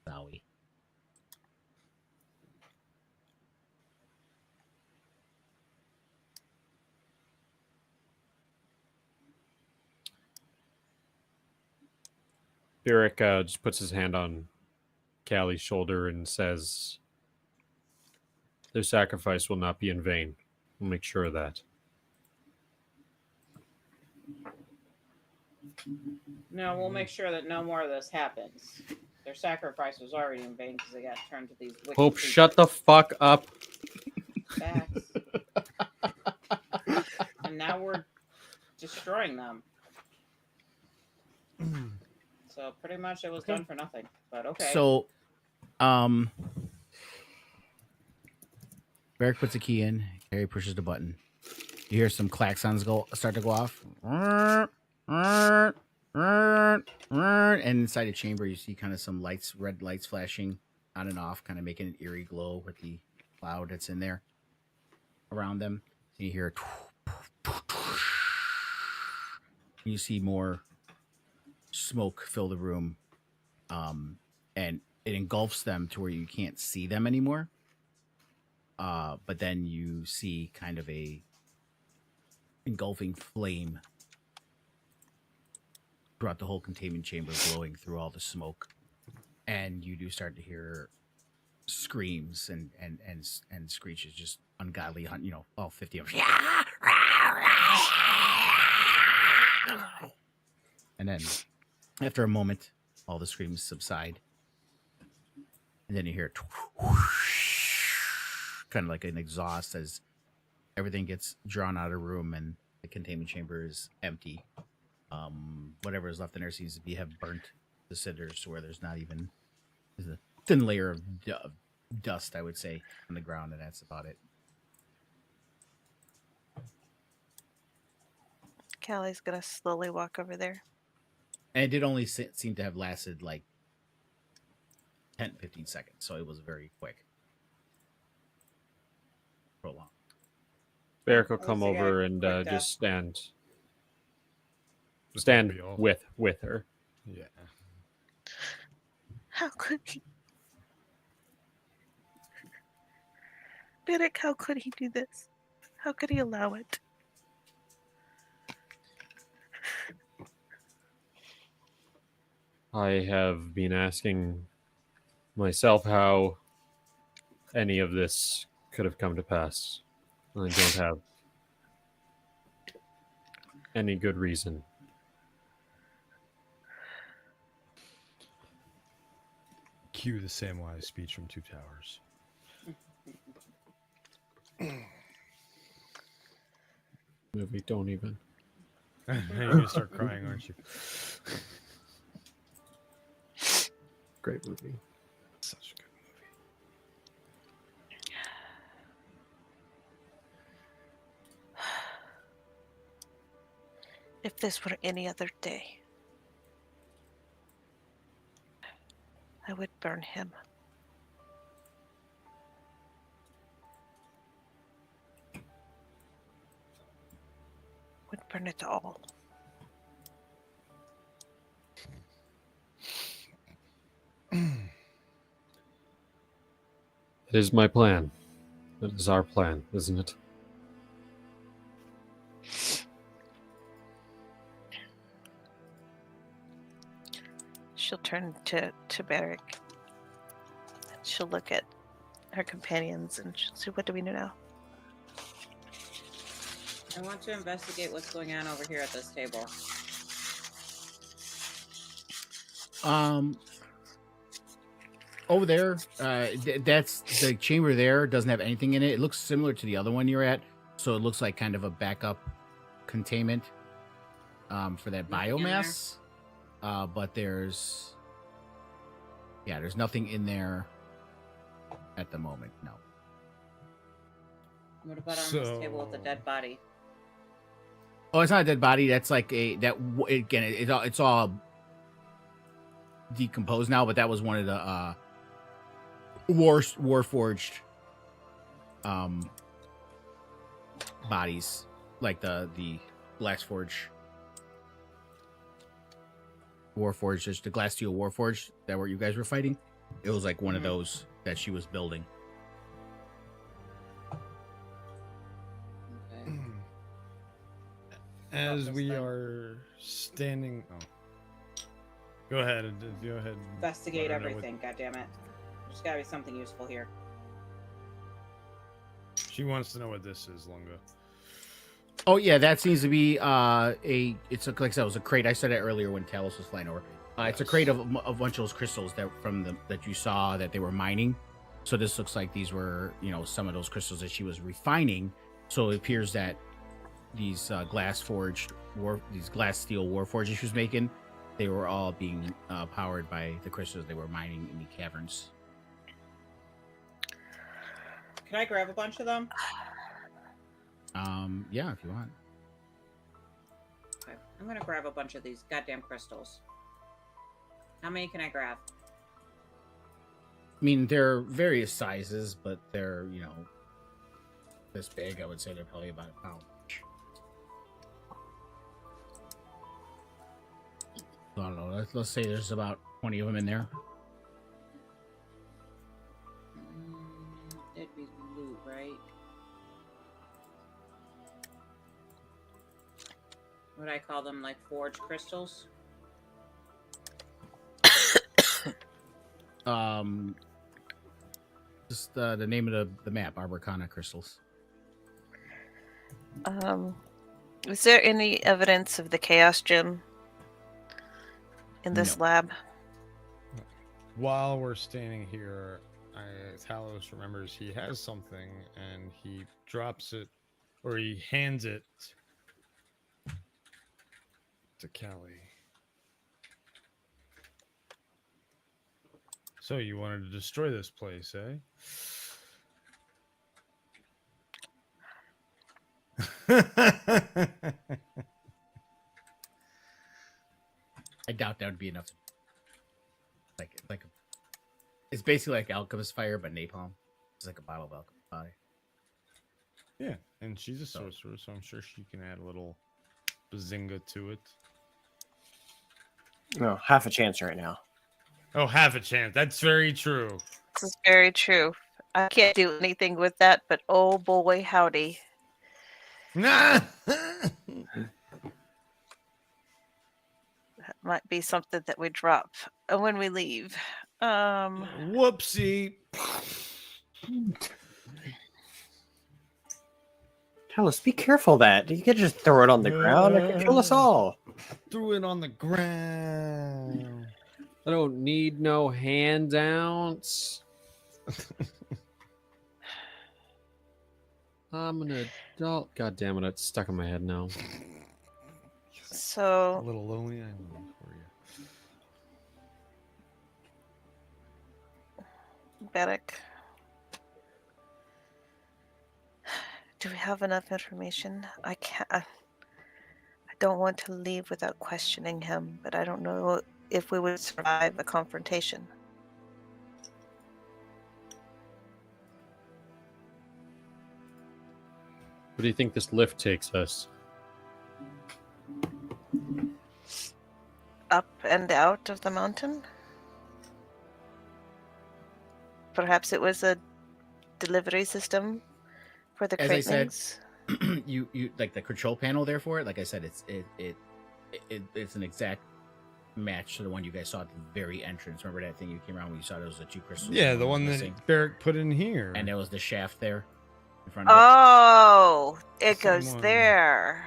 Zowie. Beric just puts his hand on Callie's shoulder and says, "Their sacrifice will not be in vain. We'll make sure of that." No, we'll make sure that no more of this happens. Their sacrifice was already in vain because they got turned to these wicked Hope, creatures. shut the fuck up. Facts. And now we're destroying them. So pretty much it was done for nothing. But okay. So, Barrick puts a key in. Harry pushes the button. You hear some klaxons start to go off. And inside the chamber, you see kind of some lights, red lights flashing on and off, kind of making an eerie glow with the cloud that's in there around them. You hear, you see more smoke fill the room, and it engulfs them to where you can't see them anymore. But then you see kind of a engulfing flame throughout the whole containment chamber, glowing through all the smoke, and you do start to hear screams and screeches, just ungodly, all 50 of them. And then after a moment, all the screams subside, and then you hear kind of like an exhaust as everything gets drawn out of the room and the containment chamber is empty. Whatever is left in there seems to have burnt the cinders to where there's a thin layer of dust, I would say, on the ground, and that's about it. Callie's gonna slowly walk over there. And it did only seem to have lasted like 10-15 seconds, so it was very quick. Prolonged. Beric will At come least I got over and quick just stand We all- with her. Yeah. How could he? Beric, how could he do this? How could he allow it? I have been asking myself how any of this could have come to pass. I don't have any good reason. Cue the Samwise speech from Two Towers. Movie, don't even. You're gonna start crying, aren't you? Great movie. Such a good movie. If this were any other day, I would burn him. Would burn it all. It is my plan. It is our plan, isn't it? She'll turn to Beric. She'll look at her companions and she'll say, what do we do now? I want to investigate what's going on over here at this table. Over there, that's the chamber there doesn't have anything in it. It looks similar to the other one you're at, so it looks like kind of a backup containment for that Nothing in biomass. But there's nothing in there at the moment. No. What about on this table with the dead body? Oh, it's not a dead body. That's like it's all decomposed now. But that was one of the Warforged bodies, like the Glassforge Warforged, just the glass steel Warforged that were you guys were fighting. It was like one of those that she was building. Okay. As we are standing, go ahead. Go ahead. Investigate Let her know everything, goddammit. There's gotta be something useful here. She wants to know what this is, Lunga. Oh yeah, that seems to be it's like I said, it was a crate. I said it earlier when Talos was flying over. It's a crate of a bunch of those crystals that you saw that they were mining. So this looks like these were, some of those crystals that she was refining. So it appears that these glass steel warforges she was making, they were all being powered by the crystals they were mining in the caverns. Can I grab a bunch of them? Yeah, if you want. Okay. I'm gonna grab a bunch of these goddamn crystals. How many can I grab? I mean, they're various sizes, but they're, this big. I would say they're probably about a pound. I don't know. Let's say there's about 20 of them in there. It'd be loot, right? Would I call them like forged crystals? Just the name of the map, Arborcana crystals. Is there any evidence of the chaos gem in this No. lab? While we're standing here, Talos remembers he has something, and he drops it, or he hands it to Callie. So you wanted to destroy this place, eh? I doubt that would be enough. It's basically like alchemist fire, but napalm. It's like a bottle of alchemist fire. Yeah, and she's a sorcerer, so I'm sure she can add a little bazinga to it. No, half a chance right now. Oh, half a chance. That's very true. This is very true. I can't do anything with that, but oh boy, howdy. Nah. That might be something that we drop when we leave. Whoopsie. Tell us, be careful of that. You could just throw it on the ground. It could kill us all. Threw it on the ground. I don't need no handouts. I'm an adult. God damn it! It's stuck in my head now. A So little lonely island for you. Beric, do we have enough information? I can't. I don't want to leave without questioning him, but I don't know if we would survive a confrontation. Where do you think this lift takes us? Up and out of the mountain? Perhaps it was a delivery system for the As I said, Cratenings? you like the control panel there for it. Like I said, it's an exact match to the one you guys saw at the very entrance. Remember that thing you came around when you saw those the two crystals? Yeah, the was one missing? that Barrick put in here. And there was the shaft there in front of Oh, it goes Someone- there.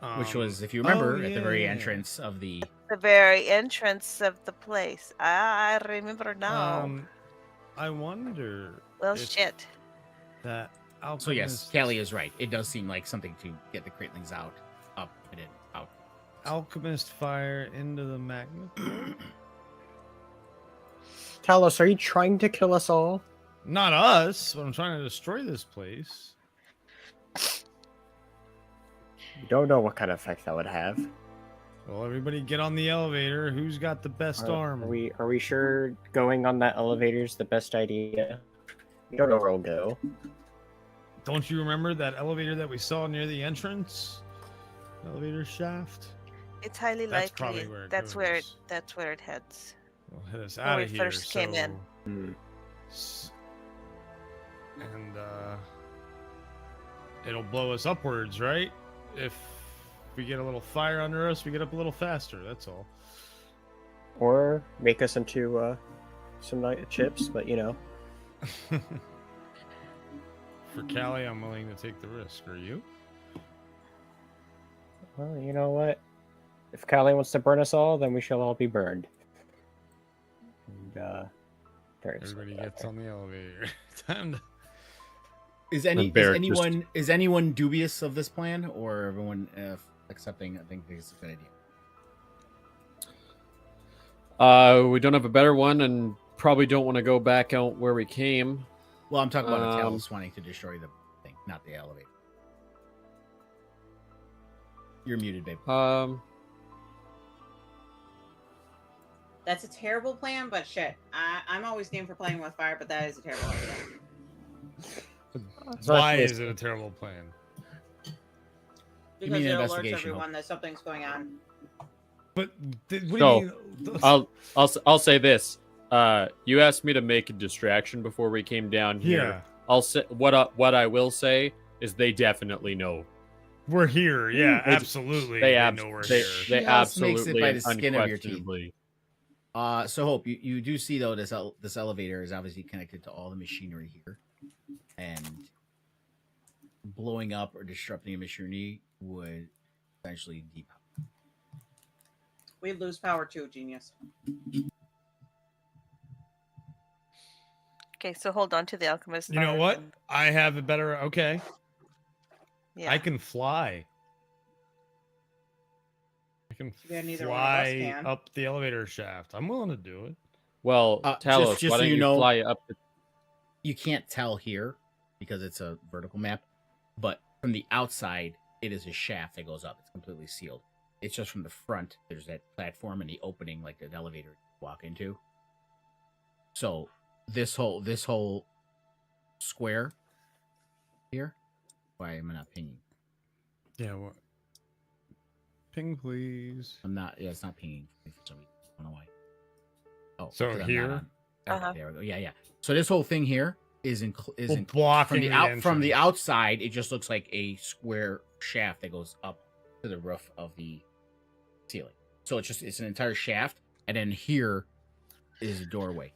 it, which was, if you remember, oh, at the very yeah. entrance of the. The very entrance of the place. I remember now. I wonder Well, if shit. that alchemist... So yes, Callie is right. It does seem like something to get the Cratenings out, up and in, out. Alchemist fire into the magnet. Talos, are you trying to kill us all? Not us, but I'm trying to destroy this place. You don't know what kind of effect that would have. Well, everybody get on the elevator. Who's got the best arm? Are we sure going on that elevator is the best idea? You don't know where we'll go. Don't you remember that elevator that we saw near the entrance? Elevator shaft? It's highly That's likely probably where it that's where goes. it heads. Well, hit us When out we of here. first came in. And it'll blow us upwards, right? If we get a little fire under us, we get up a little faster. That's all. Or make us into some chips, but you know. For Callie, I'm willing to take the risk. Are you? Well, you know what? If Callie wants to burn us all, then we shall all be burned. And, Everybody gets on the elevator. Time to... Is anyone dubious of this plan, or everyone accepting? I think it's a good idea. We don't have a better one, and probably don't want to go back out where we came. Well, I'm talking about Talos wanting to destroy the thing, not the elevator. You're muted, babe. That's a terrible plan, but shit. I'm always game for playing with fire, but that is a terrible idea. Why is it a terrible plan? You Because mean it alerts investigation, everyone that something's going on. But what So, do you mean? I'll say this. You asked me to make a distraction before we came down here. Yeah. I'll say what I will say is they definitely know. We're here. Yeah, They- absolutely. They know we're here. they Just makes it absolutely by and the skin of your teeth. unquestionably. So Hope, you do see though this elevator is obviously connected to all the machinery here, and blowing up or disrupting the machinery would essentially depower. We lose power too, genius. Okay, so hold on to the alchemist. You know fire what? then. I have a better. Okay, Yeah. I can fly. I can Yeah, neither one of us fly can. up the elevator shaft. I'm willing to do it. Well, Talos, just why so don't you you know- fly up? You can't tell here because it's a vertical map, but from the outside, it is a shaft that goes up. It's completely sealed. It's just from the front. There's that platform and the opening, like an elevator you walk into. So this whole square here. Why am I not pinging? Yeah. What? Ping, please. I'm not. Yeah, it's not pinging for some reason. I don't know why. Oh, So 'cause I'm not here? on. Okay, Uh-huh. there we go. Yeah. So this whole thing here is Well, blocking from the entrance. outside. It just looks like a square shaft that goes up to the roof of the ceiling. So it's an entire shaft, and then here is a doorway.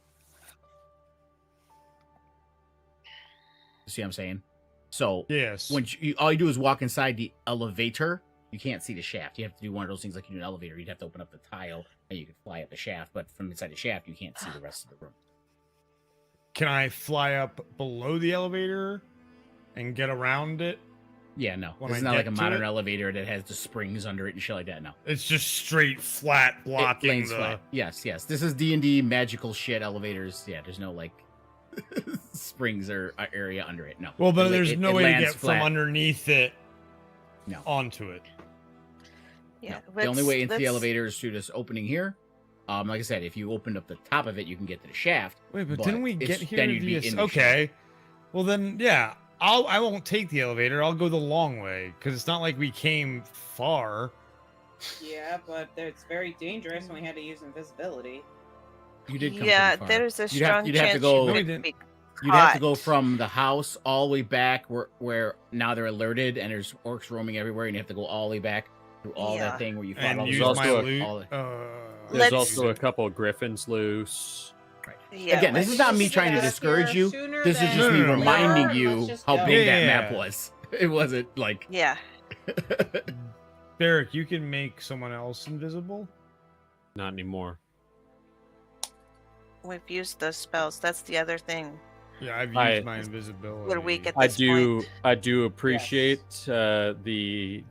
See what I'm saying? So Yes. when all you do is walk inside the elevator, you can't see the shaft. You have to do one of those things like you do in an elevator. You'd have to open up the tile and you can fly up the shaft, but from inside the shaft, you can't see the rest of the room. Can I fly up below the elevator and get around it. Yeah, no. When This is I not like get a to modern it? elevator that has the springs under it and shit like that. No. It's just straight flat blocking Lanes the. flat. Yes, yes. This is D&D magical shit elevators. Yeah, there's no like springs or area under it. No. Well, but It- there's it- no it way to lands get flat. from underneath it No. onto it. Yeah. No. The only way into the let's- elevator is through this opening here. Like I said, if you opened up the top of it, you can get to the shaft. Wait, but But didn't we it's- get here then you'd be via? in the Okay. Well then, yeah. I won't take the elevator. I'll go the long way because it's not like we came far. Yeah, but it's very dangerous when we had to use invisibility. You did come Yeah, pretty far. there's a You'd have- strong you'd have to chance go- you No, we could didn't. be You'd have to go caught. from the house all the way back where now they're alerted and there's orcs roaming everywhere, and you have to go all the way back through all Yeah. that thing where you fought And all use the also my a- loot. all the- There's Let's- also a couple of griffins loose. Yeah, Again, this let's is not me just- trying to get out discourage here you. sooner This is than just me No, no, no, no. reminding later. you Let's just how go. big that Yeah. map was. It wasn't like Yeah. Barrick, you can make someone else invisible. Not anymore. We've used those spells. That's the other thing. Yeah, I've used I- my invisibility. We're weak at I this do. point. I do appreciate the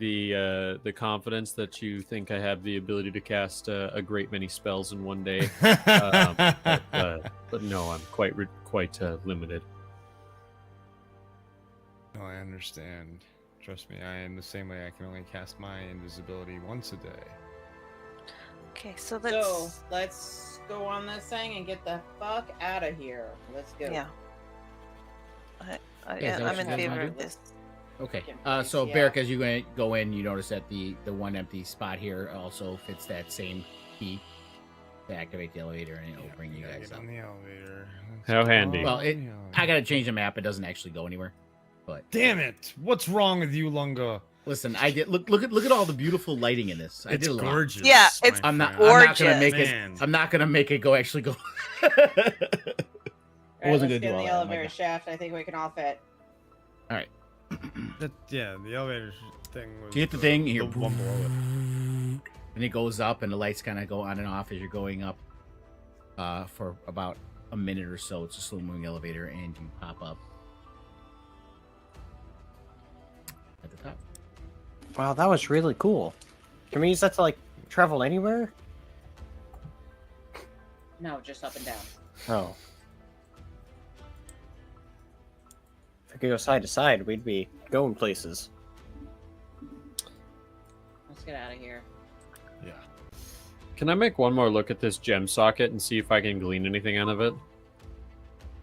confidence that you think I have the ability to cast a great many spells in one day. But no, I'm quite limited. No, I understand. Trust me, I am the same way. I can only cast my invisibility once a day. Okay, so let's. So let's go on this thing and get the fuck out of here. Let's go. Yeah. Yeah, is that what I'm you in guys favor wanna of do? this. okay. Yeah. So Barrick, as you go in, you notice that the one empty spot here also fits that same key to activate the elevator, and it'll bring you Gotta guys get up. on the elevator. How handy. Well, on it- the elevator. I gotta change the map. It doesn't actually go anywhere. But Damn it! What's wrong with you, Lunga? listen, I did look at all the beautiful lighting in this. I It's did a lot. gorgeous. Yeah, my it's I'm not friend. gonna make it. Man. I'm not gonna make it go actually go. All I right, wasn't let's gonna do get in all the that. Oh my elevator God. shaft. I think we can all fit. Yeah, the elevator thing was. You hit the thing, you hear the one below it. and it goes up, and the lights kind of go on and off as you're going up. For about a minute or so, it's a slow moving elevator, and you pop up at the top. Wow, that was really cool. Can we use that to like travel anywhere? No, just up and down. Oh. If we could go side to side, we'd be going places. Let's get out of here. Yeah. Can I make one more look at this gem socket and see if I can glean anything out of it?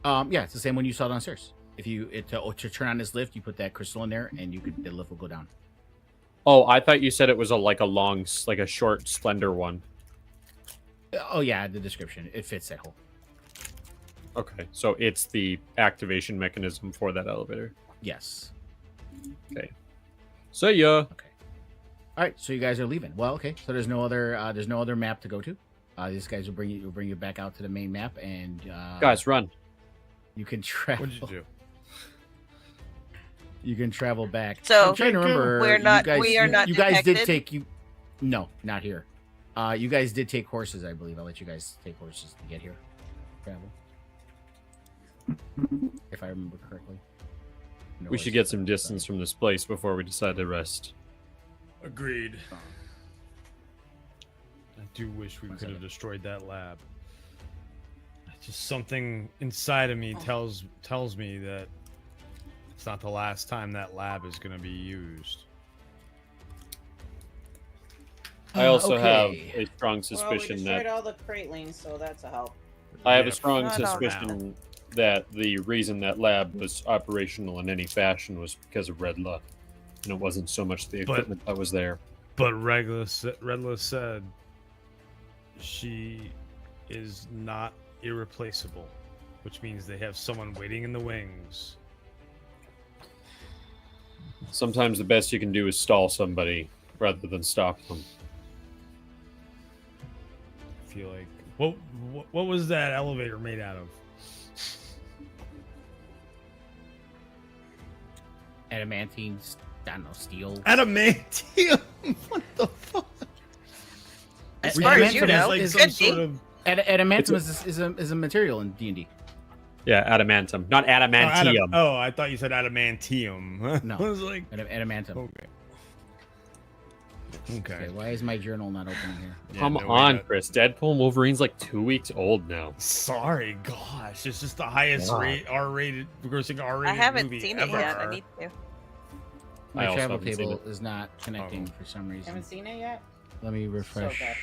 Yeah, it's the same one you saw downstairs. If you to turn on this lift, you put that crystal in there, and the lift will go down. Oh, I thought you said it was a short, slender one. Oh yeah, the description it fits that hole. Okay, so it's the activation mechanism for that elevator. Yes. So yeah. Okay. All right, so you guys are leaving. Well, okay. So there's no other map to go to. These guys will bring you back out to the main map, and Guys, run. you can travel. What'd you do? You can travel back. So, I'm trying to remember. we're not- You guys, we are not You guys did detected? take you. No, not here. You guys did take horses, I believe. I'll let you guys take horses to get here. Travel. If I remember correctly. No We should worries. get some distance from this place before we decide to rest. Agreed. I do wish we One could have second. destroyed that lab. Just something inside of me tells me that it's not the last time that lab is going to be used. I also Okay. have a strong Well, we suspicion destroyed that all the cratelings, so that's a help. I have Yeah. a strong Not all suspicion that the reason that lab was operational in any fashion was because of Red Luck, and it wasn't so much the But- equipment that was there. But Redla said she is not irreplaceable, which means they have someone waiting in the wings. Sometimes the best you can do is stall somebody rather than stop them. I feel like what was that elevator made out of? Adamantine, I don't know, steel. Adamantium. What the fuck? As We far meant as you to be know, like it some could sort be. of Adamantium is a material in D&D. Yeah, adamantum, not adamantium. I thought you said adamantium. No. I was like, Adamantum. okay. Okay, why is my journal not opening here? Yeah, Come no, on, Chris. Deadpool and Wolverine's like 2 weeks old now. Sorry, gosh, it's just the highest R-rated, grossing R-rated I haven't movie seen ever. it yet. I need to. My I also travel haven't seen table is not connecting for some reason. Haven't seen it yet? Let me So refresh. good.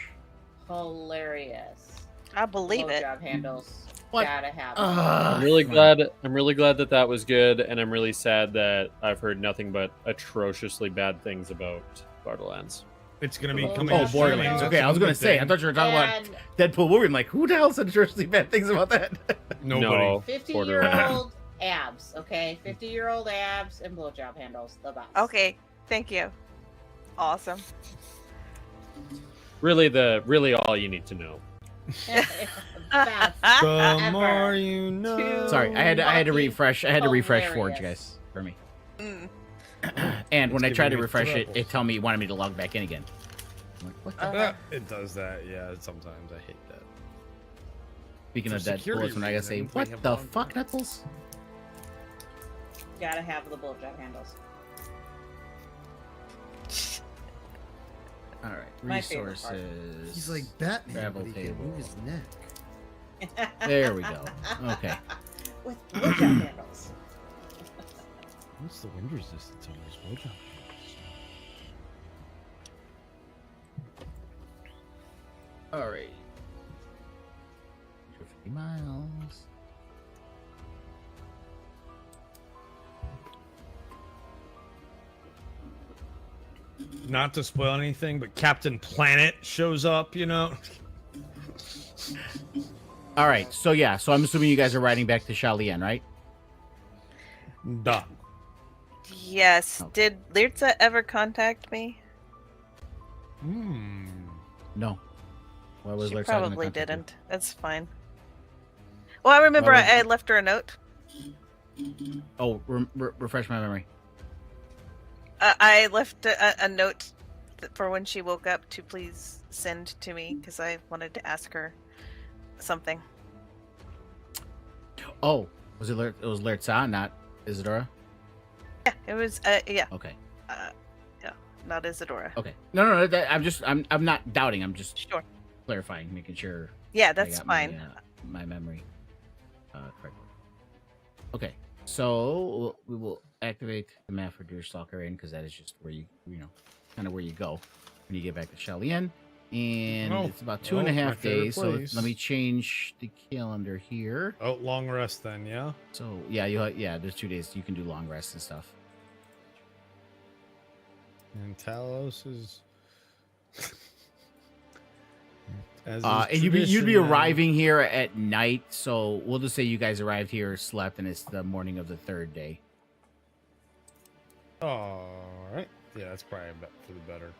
Hilarious. I believe it. Blowjob handles. What? Gotta have I'm it. really glad. I'm really glad that that was good, and I'm really sad that I've heard nothing but atrociously bad things about Borderlands. It's gonna be Oh, coming. Oh, to Borderlands. streaming. Okay, I was gonna say. I thought you were talking And about Deadpool Wolverine. Like, who the hell said atrociously bad things about that? Nobody. No, 50-year-old abs, okay? 50-year-old abs and blowjob handles. The best. Okay, thank you. Awesome. Really all you need to know. Best. The Ever. more you know. Sorry, I had to Fucking refresh. I had to refresh Forge, hilarious. guys, for me. Mm. And when I It's tried to giving me refresh it, troubles. it told me it wanted me to log back in again. I'm like, what the? It does that, yeah. Sometimes I hate that. Speaking For of Deadpool, security that's when I gotta say, reasons, we what have the long fuck, term. Knuckles? Gotta have the blowjob handles. All right, My favorite part. resources. He's like Batman, Travel but he can table. move his neck. There we go. Okay. With blowjob handles. What's the wind resistance on this blowjob? All right. 50 miles. Not to spoil anything, but Captain Planet shows up, you know? All right. So yeah. So I'm assuming you guys are riding back to Shalien, right? Duh. Yes. Oh. Did Lirza ever contact me? Hmm. No. Why was She Lurtz not gonna probably contact you? didn't. That's fine. Well, I remember Why was- I left her a note. Oh, refresh my memory. I left a note for when she woke up to please send to me because I wanted to ask her something. Oh, was it It was Lurtza, not Isadora? Yeah, it was. Yeah, Okay. yeah, not Isadora. Okay. No. I'm not doubting. I'm just Sure. clarifying, making sure. Yeah, I that's got fine. My memory correctly. Okay, so we will activate the map for Deerstalker in because that is just where you kind of where you go when you get back to Shalien, and Oh, it's about 2.5 my favorite days. So place. let me change the calendar here. Oh, long rest then, yeah? So yeah, there's 2 days you can do long rests and stuff. And Talos is... As is And you'd be tradition, arriving here at night, so we'll just say you guys arrived here, slept, and it's the morning of the 3rd day. Alright. Yeah, that's probably for the better.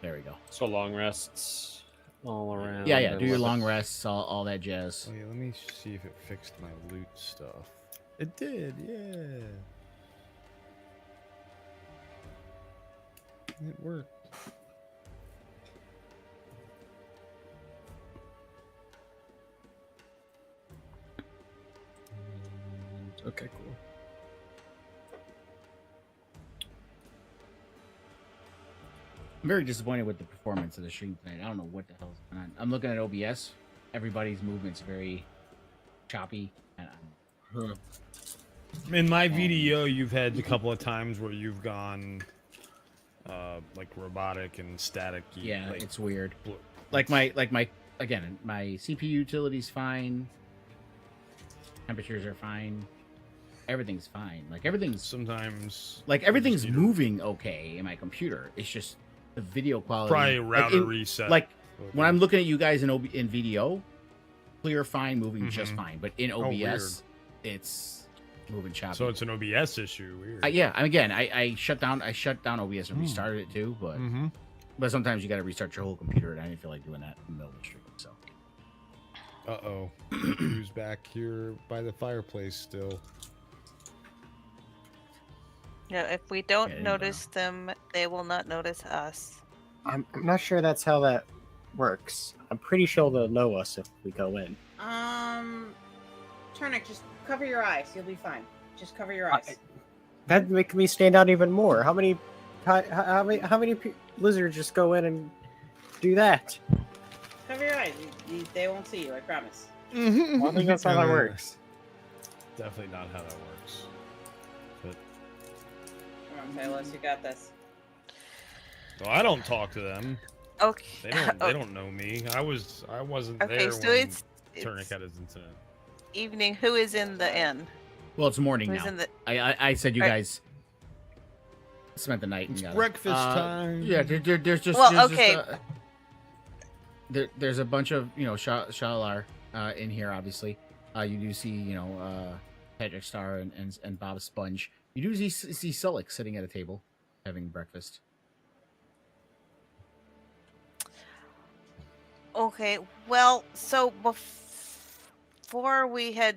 There we go. So long rests all around. Yeah, I do your love it. long rests, all that jazz. Oh, yeah, let me see if it fixed my loot stuff. It did, yeah. It worked. Okay, cool. I'm very disappointed with the performance of the stream tonight. I don't know what the hell's going on. I'm looking at OBS. Everybody's movement's very choppy. And In my VDO, you've had a couple of times where you've gone like robotic and static. yeah, like, it's weird. bl- Like my again, my CPU utility's fine. Temperatures are fine. Everything's fine. Like everything's sometimes everything's you just need moving okay in my computer. It's just the video quality. probably like, router in- reset. Like Okay. when I'm looking at you guys in in VDO, clear, fine, moving just Mhm. fine. But in Oh, OBS, it's moving choppy. So it's an OBS issue. Weird. Yeah. Again, I shut down OBS and Hmm. restarted it too. But Mm-hmm. but sometimes you got to restart your whole computer, and I didn't feel like doing that in the middle of the stream. So Uh-oh. Who's back here by the fireplace still? Yeah, if we don't Yeah, notice them, they will not notice us. I'm not sure that's how that works. I'm pretty sure they'll know us if we go in. Turnic, just cover your eyes. You'll be fine. Just cover your eyes. That'd make me stand out even more. How many lizards just go in and do that? Cover your eyes. They won't see you, I promise. I don't think that's how that works. Definitely not how that works. But Come on, Silas, you got this. well, I don't talk to them. Okay. They don't know me. I wasn't Okay, there so when it's Turnic had his incident. evening. Who is in the inn? Well, it's morning Who's now. in the? I said you Right. guys spent the night. It's and breakfast time. Yeah, there's just Well, there's okay. Just, there's a bunch of Shalar in here. Obviously, you do see Patrick Star and Bob Sponge. You do see Sullick sitting at a table having breakfast. Okay. Well, so before we had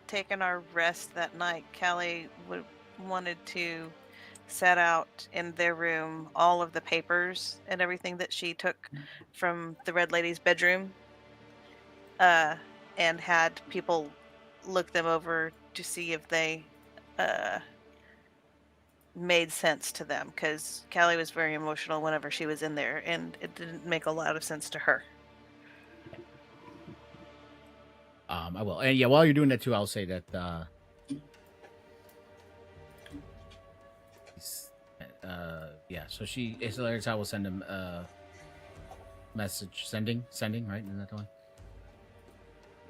taken our rest that night, Callie wanted to set out in their room all of the papers and everything that she took from the Red Lady's bedroom, and had people look them over to see if they made sense to them, because Callie was very emotional whenever she was in there, and it didn't make a lot of sense to her. I will. And yeah, while you're doing that too, I'll say that so I will send him message sending, right? Isn't that the one?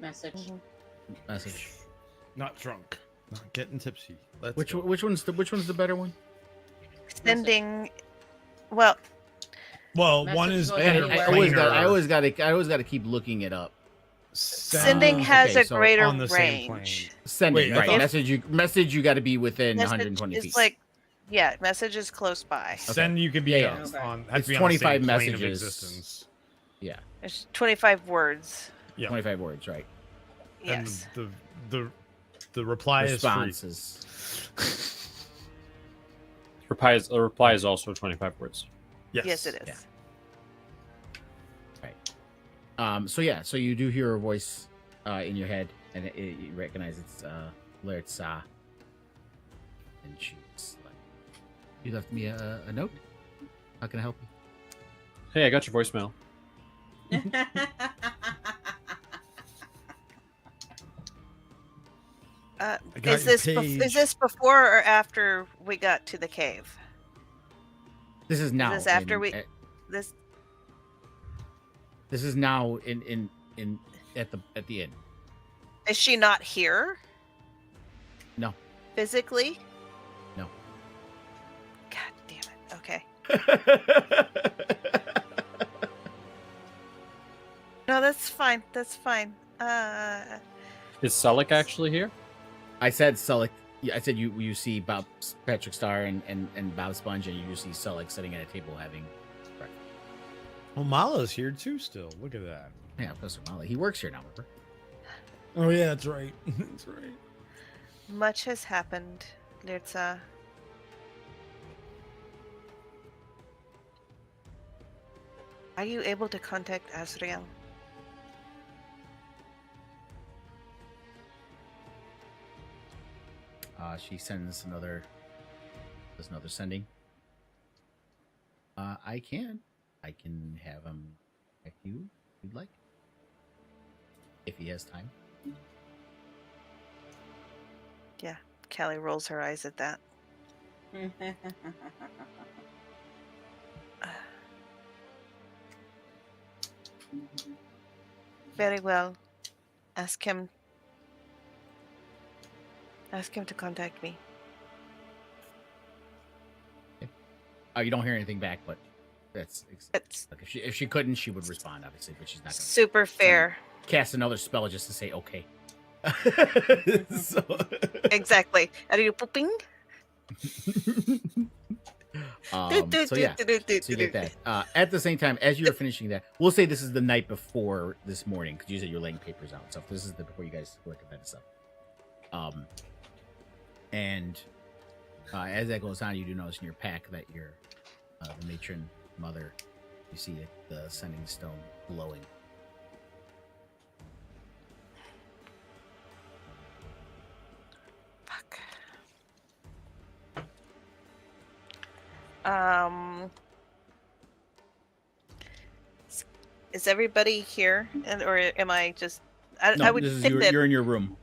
Message. Message. Not drunk. Not getting tipsy. Which one's the better one? Sending, well, Well, Message one is goes better. anywhere. I always got to keep looking it up. sending has okay, a so greater on the same range. Sending, Wait, I right? thought- Message you got to be within Message 120 is feet. like, yeah, message is close by. Send you can be Yeah, yeah. on. It's Have to be 25 on the same plane of messages. existence. There's 25 words. Yeah. 25 words, right? Yes. And the reply Responses. is free. A reply is also 25 words. Yes, it is. Yeah. So you do hear a voice in your head, and you recognize it's Laird Sa. And she's like, "You left me a note. How can I help you?" Hey, I got your voicemail. got Is your this page. is this before or after we got to the cave? This is now. Is this after in- this? This is now in at the inn. Is she not here? No. Physically? No. God damn it. Okay. No, that's fine. That's fine. Is Sullick actually here? I said Sullick. Yeah, I said you see Bob Patrick Star and Bob Sponge, and you see Sullick sitting at a table having breakfast. Well, Mala's here too. Still, look at that. Yeah, Professor Molly. He works here now. Remember? Oh yeah, that's right. That's right. Much has happened, Lirza. Are you able to contact Azrael? She sends another sending. I can have him at you if you'd like, if he has time. Yeah. Callie rolls her eyes at that. Very well. Ask him to contact me. You don't hear anything back, but that's It's like if she couldn't, she would respond, obviously, but she's not gonna super fair. cast another spell just to say okay. So- Exactly. Are you pooping? so yeah, so you get that. At the same time, as you're finishing that, we'll say this is the night before this morning, because you said you're laying papers out. So this is the before you guys work at that stuff. And as that goes on, you do notice in your pack that your the matron mother You see the sending stone glowing. Fuck. Is everybody here, or am I just? No, I would this is think that you're in your room.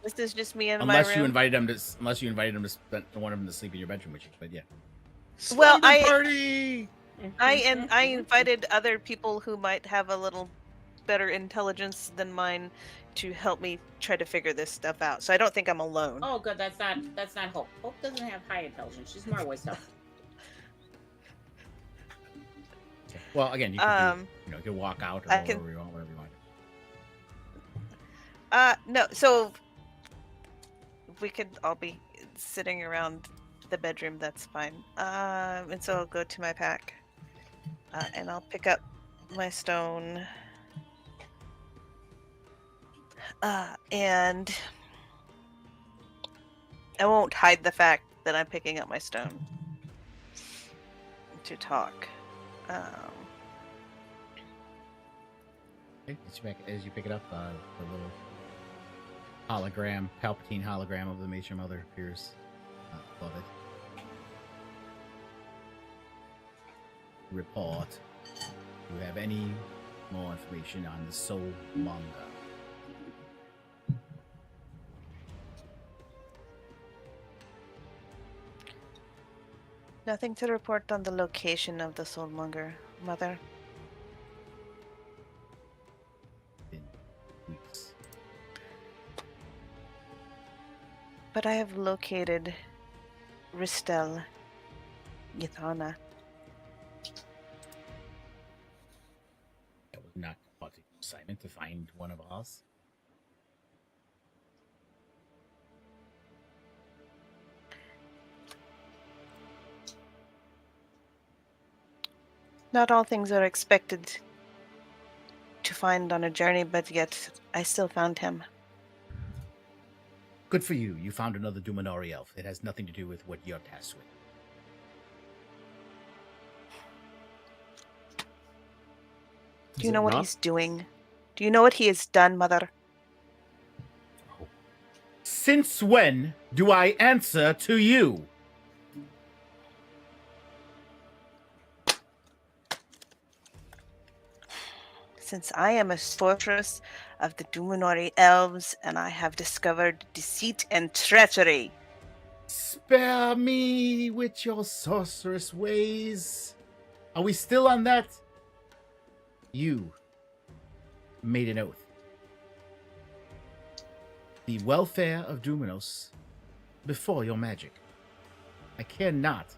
this is just me in my Unless room. you invited him to want him to sleep in your bedroom with you. But yeah. Well, Slumber party. I invited other people who might have a little better intelligence than mine to help me try to figure this stuff out. So I don't think I'm alone. Oh, good. That's not Hope. Hope doesn't have high intelligence. She's more wisdom. Okay. Well, again, you can you can walk out or I go can- wherever you want, whatever you want. No. So we could all be sitting around the bedroom. That's fine. And so I'll go to my pack, and I'll pick up my stone. And I won't hide the fact that I'm picking up my stone to talk. Okay, as you pick it up, the little hologram, Palpatine hologram of the Major Mother appears above it. Report. Do you have any more information on the Soul Manga? Nothing to report on the location of the soulmonger, Mother. In weeks. But I have located Ristel Yithana. That was not part of the assignment to find one of us. Not all things are expected to find on a journey, but yet I still found him. Good for you. You found another Duminari elf. It has nothing to do with what you're tasked with. Do you know what he's doing? Do you know what he has done, Mother? Since when do I answer to you? Since I am a sorceress of the Duminori elves, and I have discovered deceit and treachery. Spare me with your sorceress ways. Are we still on that? You made an oath. The welfare of Duminos before your magic. I care not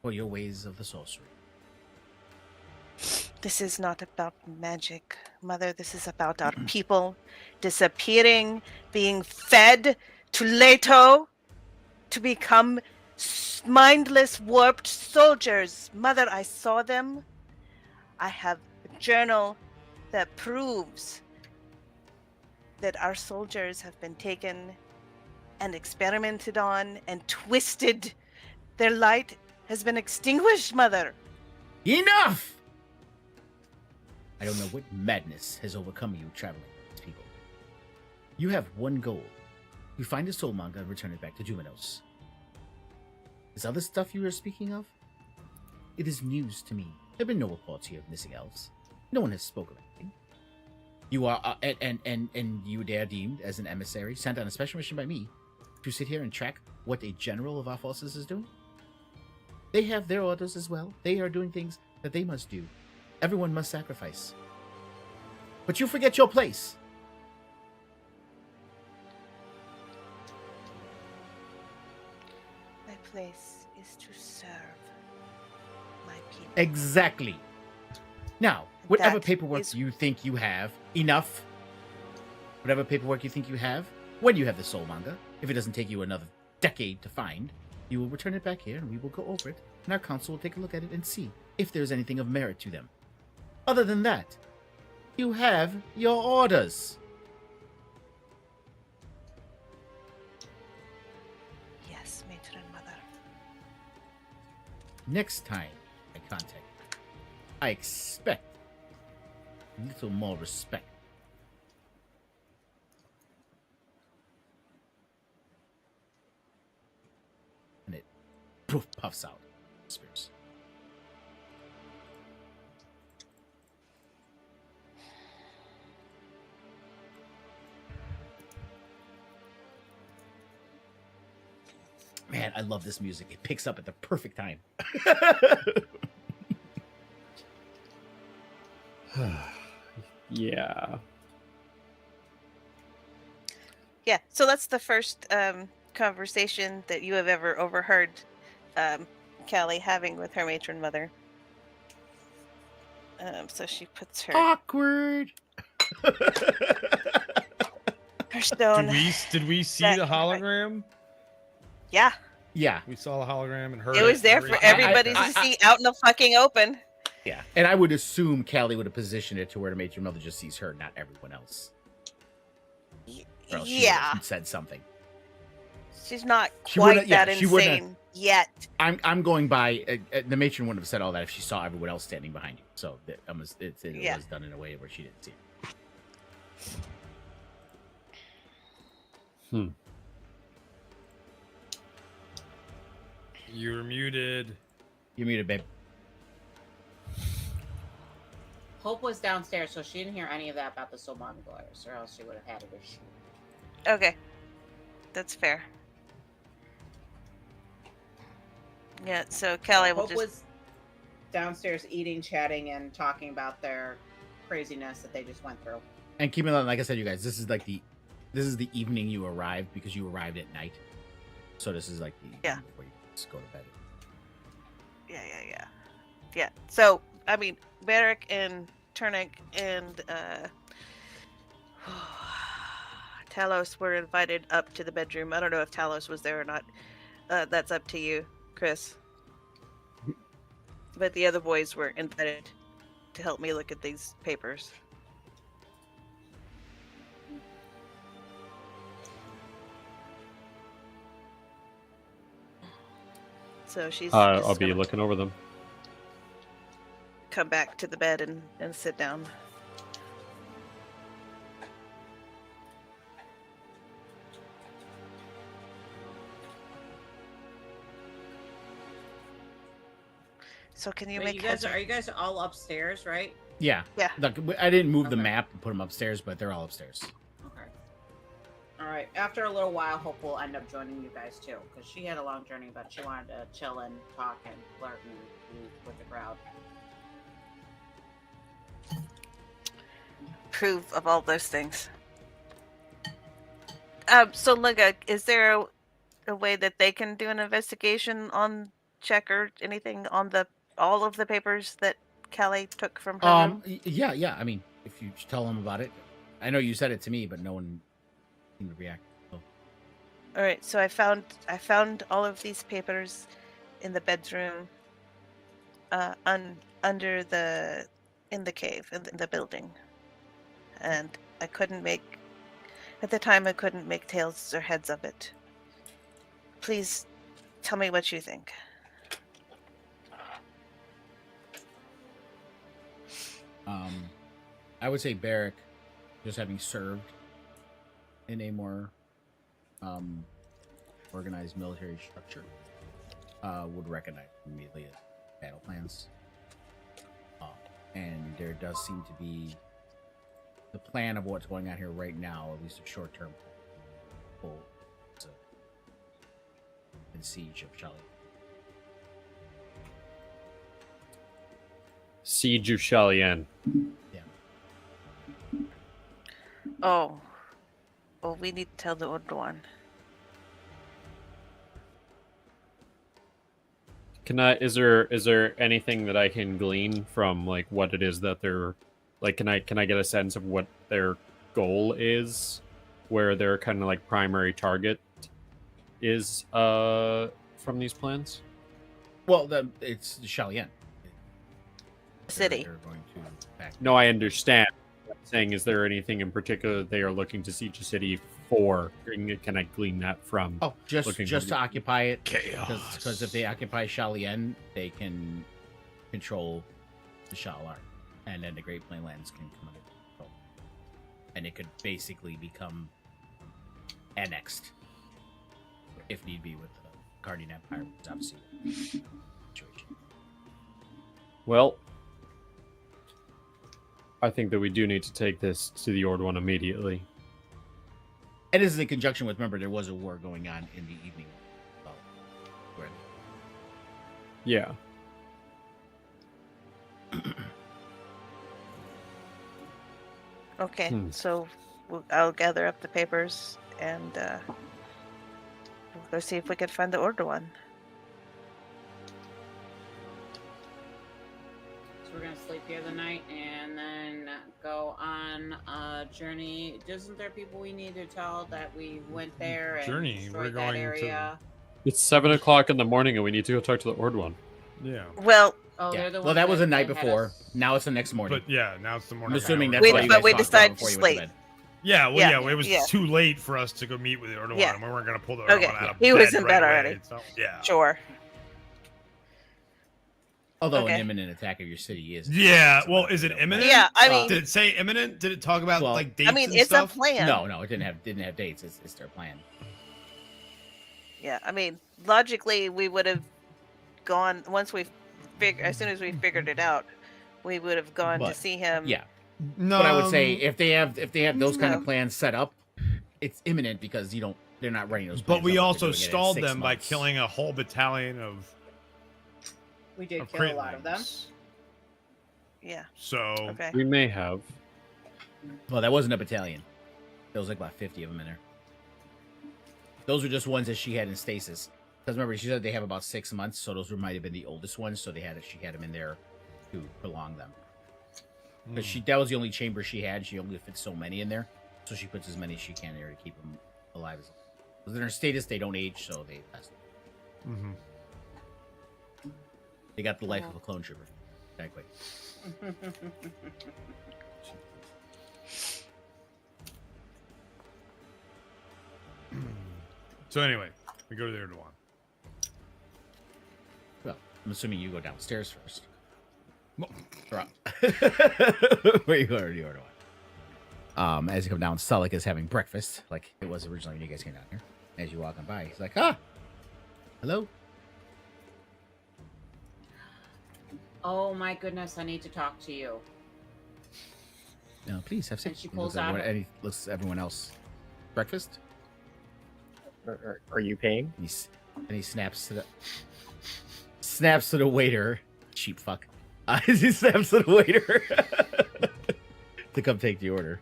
for your ways of the sorcery. This is not about magic, Mother. This is about our people disappearing, being fed to Leto, to become mindless, warped soldiers. Mother, I saw them. I have a journal that proves that our soldiers have been taken and experimented on and twisted. Their light has been extinguished, Mother. Enough! I don't know what madness has overcome you traveling with these people. You have one goal. You find the soul manga and return it back to Juminos. This other stuff you are speaking of? It is news to me. There have been no reports here of missing elves. No one has spoken of anything. You are, and you are deemed as an emissary sent on a special mission by me to sit here and track what a general of our forces is doing? They have their orders as well. They are doing things that they must do. Everyone must sacrifice. But you forget your place. My place is to serve my people. Exactly. Now, whatever That paperwork is- you think you have, enough. Whatever paperwork you think you have, when you have the soul manga, if it doesn't take you another decade to find, you will return it back here and we will go over it, and our council will take a look at it and see if there's anything of merit to them. Other than that, you have your orders. Yes, matron mother. Next time eye contact. I expect a little more respect. And it poof, puffs out. Spears. Man, I love this music. It picks up at the perfect time. Yeah. Yeah, so that's the first conversation that you have ever overheard Callie having with her matron mother. So she puts her, Awkward. her stone. Did we see back the in her bag. hologram? Yeah, Yeah, We saw the hologram and heard it was there for everybody to see out in the fucking open. yeah. And I would assume Callie would have positioned it to where to make your mother just sees her, not everyone else. Or else she would Yeah, have said something. she's not She quite wouldn't- yeah, that she wouldn't- insane yet. I'm going by the matron wouldn't have said all that if she saw everyone else standing behind you. So it Yeah. was done in a way where she didn't see it. You're muted. You muted, babe. Hope was downstairs, so she didn't hear any of that about the Soman glares, or else she would have had an issue. Okay, that's fair. Yeah, so Callie will Hope just. was downstairs eating, chatting, and talking about their craziness that they just went through. And keep in mind, like I said, you guys, this is the evening you arrived because you arrived at night. So this is like the evening before you just go to bed. Yeah. So I mean, Barrick and Turnick and Talos were invited up to the bedroom. I don't know if Talos was there or not. That's up to you, Chris. But the other boys were invited to help me look at these papers. So she's. I'll just be gonna looking over them. come back to the bed and sit down. So can you Wait, make you guys heads are you guys all upstairs, right? Yeah. Yeah. Look, I didn't move the Okay. map and put them upstairs, but they're all upstairs. Okay. All right. After a little while, Hope will end up joining you guys too, because she had a long journey, but she wanted to chill and talk and flirt and be with the crowd. prove of all those things? So Liga, is there a way that they can do an investigation on check or anything on all of the papers that Callie took from her room? Yeah. I mean, if you tell them about it, I know you said it to me, but no one seemed to react. So. All right, so I found all of these papers in the bedroom, under in the cave in the building, and I couldn't make tails or heads of it. Please tell me what you think. I would say Barrick, just having served in a more organized military structure, would recognize immediately as battle plans. And there does seem to be the plan of what's going on here right now, at least a short-term goal, and siege of Charlie. Siege of Shalien. Oh, well, we need to tell the old one. Is there anything that I can glean from like what it is that they're like? Can I get a sense of what their goal is, where their kind of like primary target is from these plans? Well, it's Shalien. City. They're going to back. No, I understand. What I'm saying, is there anything in particular they are looking to siege a city for? Can I glean that from? Oh, just looking to for- occupy it. Chaos. Because if they occupy Shalien, they can control the Shalar, and then the Great Plainlands can come under control, and it could basically become annexed if need be with the Guardian Empire, which is obviously the situation. Well, I think that we do need to take this to the Ord One immediately. And this is in conjunction with, remember, there was a war going on in the evening. Well, where Yeah. Okay, Hmm. so I'll gather up the papers and we'll go see if we can find the Order One. So we're gonna sleep here the night and then go on a journey. Isn't there people we need to tell that we went there and Journey, we're destroyed that going to- area? It's 7 o'clock in the morning, and we need to go talk to the Ord One. Yeah. Well, Oh, yeah. they're the Well, ones that was the night had before. us- Now it's the next morning. But yeah, now it's the morning. I'm assuming hour. that's We- why you but guys we talked about decided before to you went to sleep. bed. Yeah, well, Yeah, it was yeah. too late for us to go meet with the Order Yeah. One. We weren't gonna pull the Okay, Order One out of he bed was in right bed away, already. So, yeah. sure. Although Okay. an imminent attack of your city is. Yeah. Well, is it imminent? Yeah, I mean, Did it say imminent? Did it talk about Well, like dates I mean, and it's stuff? a plan. No, it didn't have dates. It's their plan. Yeah, I mean, logically, we would have gone once we as soon as we figured it out, we would have gone to But, see him. Yeah, No. but I would say if they have those kind of No. plans set up, it's imminent because they're not running those. But plans we up if also they're doing it in stalled 6 them by months. killing a whole battalion We did of kill a lot of them. Kraytlings. Yeah. So Okay. We may have. Well, that wasn't a battalion. There was like about 50 of them in there. Those were just ones that she had in stasis. Because remember, she said they have about 6 months, so those might have been the oldest ones. So she had them in there to prolong them. Because that was the only chamber she had. She only fit so many in there, so she puts as many as she can in there to keep them alive. Because in her status, they don't age, so they last. Mhm. They got the life of a clone trooper. Exactly. So anyway, we go to the Order One. Well, I'm assuming you go downstairs first. Well, Or up. Where you go to the Order One. As you come down, Sulik is having breakfast, like it was originally when you guys came down here. As you walk on by, he's like, hello. Oh my goodness, I need to talk to you. No, please have And seat. she He pulls looks at out everyone- and he looks at everyone else. Breakfast? Are you paying? And he snaps to the waiter. Cheap fuck. He snaps to the waiter to come take the order.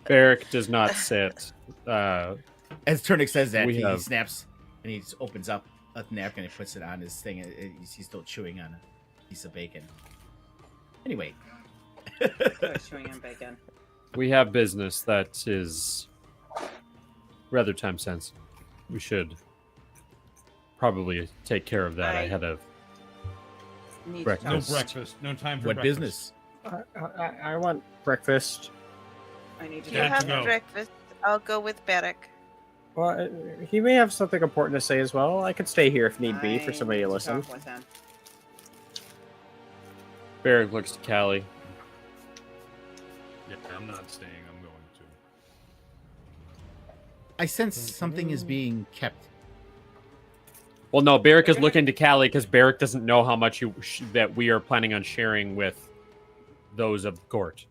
Barrick does not sit. As Turnick says that, We he have- snaps and he just opens up a napkin and puts it on his thing. And he's still chewing on a piece of bacon. Anyway, Chewing on bacon. We have business that is rather time sensitive. We should probably take care of that Right. ahead of. Need to Breakfast. No talk. breakfast. No time for what breakfast. business? I want breakfast. I need to You Yeah, talk have to to him. go. breakfast. I'll go with Barrick. Well, he may have something important to say as well. I could stay here if need be for I somebody need to listen. talk with him. Barrick looks to Callie. Yeah, I'm not staying. I'm going to. I sense something is being kept. Well, no, Barrick is looking to Callie because Barrick doesn't know how much that we are planning on sharing with those of court.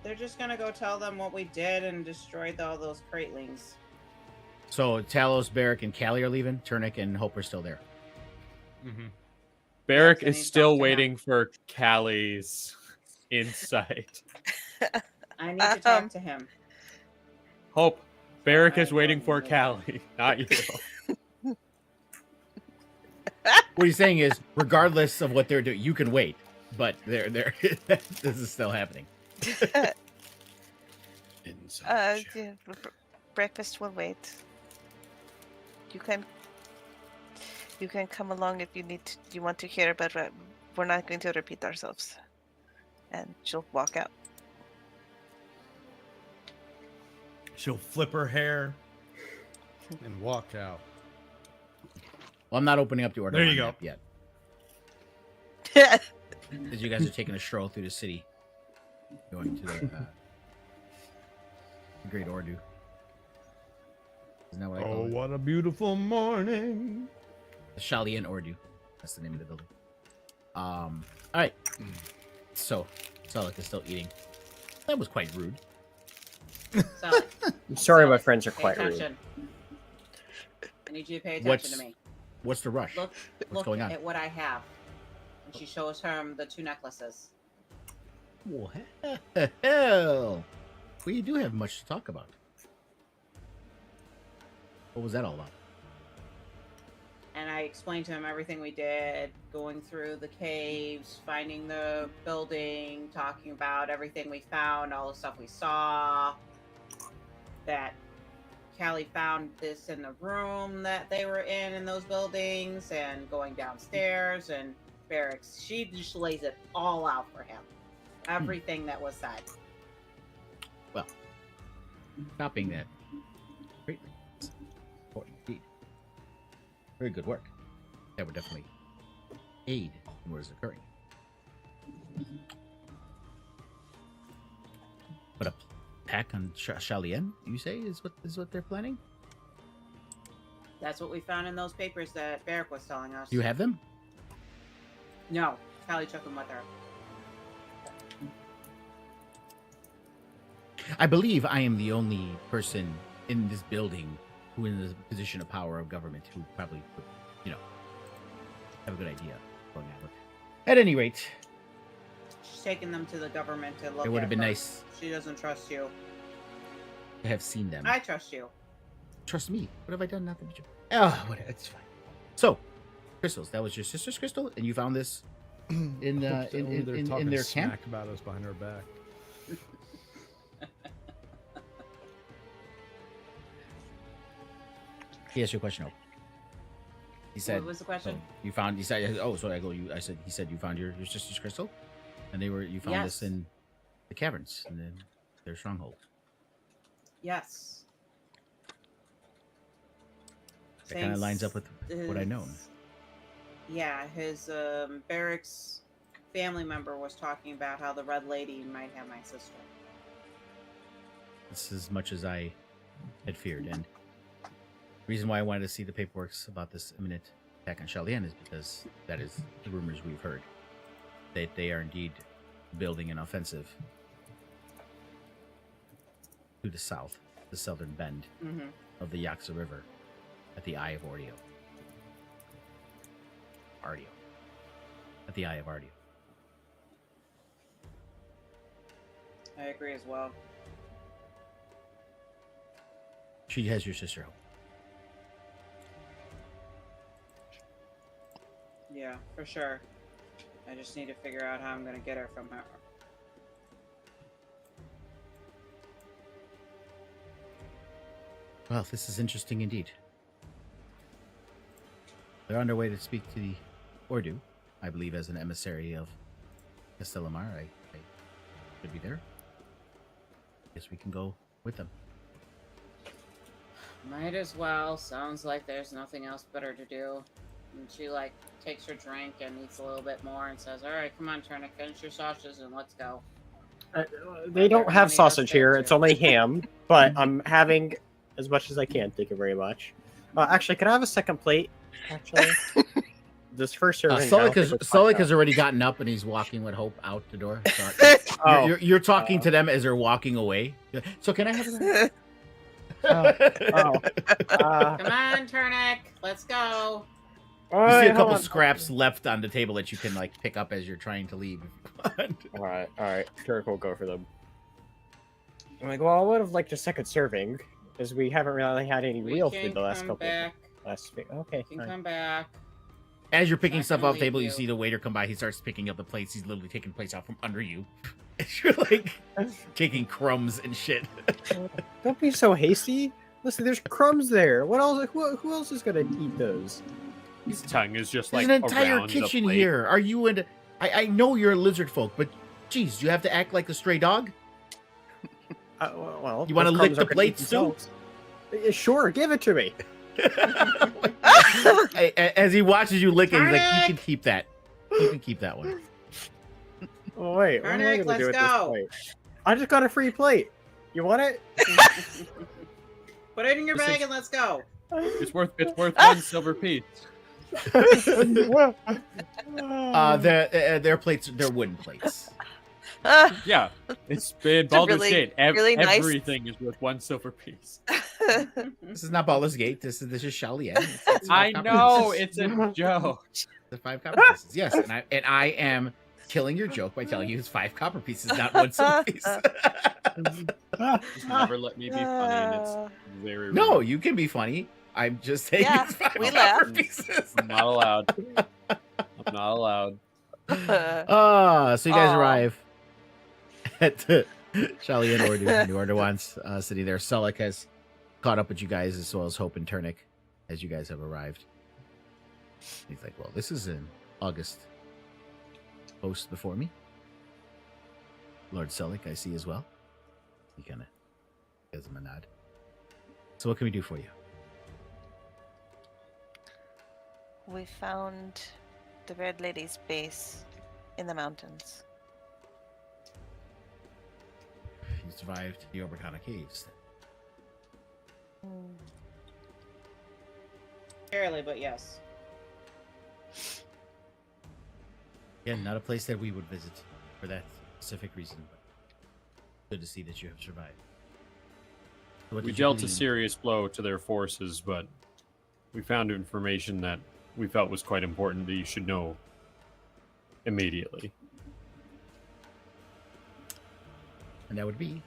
They're just gonna go tell them what we did and destroyed all those Kraytlings. So Talos, Barrick, and Callie are leaving. Turnick and Hope are still there. Mm-hmm. Barrick Yes, I is need to still talk to him. waiting for Callie's insight. I need to talk to him. Hope, Barrick is Alright, waiting well, for yeah. Callie, not you. What he's saying is, regardless of what they're doing, you can wait. But they're this is still happening. Inside. Yeah, breakfast will wait. You can come along if you need to, you want to hear, but we're not going to repeat ourselves. And she'll walk out. She'll flip her hair and walk out. Well, I'm not opening up the order There you go. map yet. As you guys are taking a stroll through the city, going to the Great Ordu. Isn't that what I call Oh, it? what a beautiful morning. The Shalien Ordu. That's the name of the building. All right. So, Solak is still eating. That was quite rude. So, I'm sorry, my so, friends are pay quite rude. attention. I need you to pay attention What's to me. What's the rush? Look going on? at what I have. And she shows him the 2 necklaces. What the hell? Well, you do have much to talk about. What was that all about? And I explained to him everything we did, going through the caves, finding the building, talking about everything we found, all the stuff we saw. That Callie found this in the room that they were in those buildings, and going downstairs and barracks. She just lays it all out for him. Everything that was said. Well, copying that greatly. Important indeed. Very good work. That would definitely aid in what is occurring. But a attack on Shalien, you say, is what they're planning? That's what we found in those papers that Barrick was telling us. Do you have them? No, Callie took them with her. I believe I am the only person in this building who is in a position of power of government who probably would, have a good idea going on. At any rate, She's taking them to the government to look. it would have been first. nice She doesn't trust you. to have seen them. I trust you. Trust me. What have I done? Nothing. Oh, whatever. It's fine. So, crystals. That was your sister's crystal, and you found this in They're talking their smack camp. about us behind our back. He asked you a question. He said, What was the question? so you found. He said, "Oh, sorry." I go. I said. He said you found your sister's crystal, and you found this Yes. in the caverns and then their stronghold. Yes. That kind of lines up with what I know. Yeah, his Barrick's family member was talking about how the Red Lady might have my sister. This is as much as I had feared, and the reason why I wanted to see the paperwork about this imminent attack on Shalien is because that is the rumors we've heard, that they are indeed building an offensive to the south, the southern bend Mm-hmm. of the Yaxha River, at the Eye of Ardio. At the Eye of Ardio. I agree as well. She has your sister Hope. Yeah, for sure. I just need to figure out how I'm going to get her from her. Well, this is interesting indeed. They're on their way to speak to the Ordu, I believe, as an emissary of Castellamar. I should be there. Guess we can go with them. Might as well. Sounds like there's nothing else better to do. And she, takes her drink and eats a little bit more and says, "Alright, come on, Turner, finish your sausages and let's go." They don't Everybody have does sausage that here. too. It's only ham, but I'm having as much as I can. Thank you very much. Actually, can I have a second plate? Actually, this first serving. I don't think was Sulik fucked has up. already gotten up and he's walking with Hope out the door. Sorry. Oh. You're talking to them as they're walking away. So can I have a Oh. Come on, Turnick, let's go. You see a couple scraps left on the table that you can pick up as you're trying to leave. All right. Turk will go for them. I'm like, well, I would have liked a second serving because we haven't really had any We real can food the last come couple. back. Last week. Okay. We can fine. come back. As you're picking Not stuff gonna off the table, leave you you. see the waiter come by. He starts picking up the plates. He's literally taking plates out from under you. You're taking crumbs and shit. Don't be so hasty. Listen, there's crumbs there. What else? Who else is gonna eat those? His tongue is just There's like an entire around the kitchen plate. here. Are you in? I know you're a lizard folk, but geez, do you have to act like a stray dog? Well, You wanna those lick crumbs the are gonna eat plates too? themselves. Sure, give it to me. As he watches you lick it, he's like, "You can keep that. You can keep that one." Oh wait, what am I Karnak, gonna let's do with go. this plate? I just got a free plate. You want it? Put it in your This bag is- and let's go. It's worth one silver piece. Their plates, they're wooden plates. Yeah, it's in Baldur's really- Gate. really nice- Everything is worth one silver piece. This is not Baldur's Gate. This is Shalien. It's I 5 copper know pieces. it's a joke. The 5 copper pieces. Yes, and I am killing your joke by telling you it's 5 copper pieces, not 1 silver piece. Just never let me be funny, and it's very No, rude. you can be funny. I'm just saying Yeah, it's 5 we copper laugh. pieces. I'm not allowed. I'm not allowed. So you guys Aw. arrive at Shalien Ordu, New Orderwan's city there. Sulik has caught up with you guys, as well as Hope and Turnic, as you guys have arrived. He's like, well, this is an August post before me. Lord Sulik, I see as well. He kind of gives him a nod. So what can we do for you? We found the Red Lady's base in the mountains. You survived the Oberkana Caves. Barely, but yes. Again, not a place that we would visit for that specific reason, but good to see that you have survived. So what We did you dealt a glean? serious blow to their forces, but we found information that we felt was quite important that you should know immediately. And that would be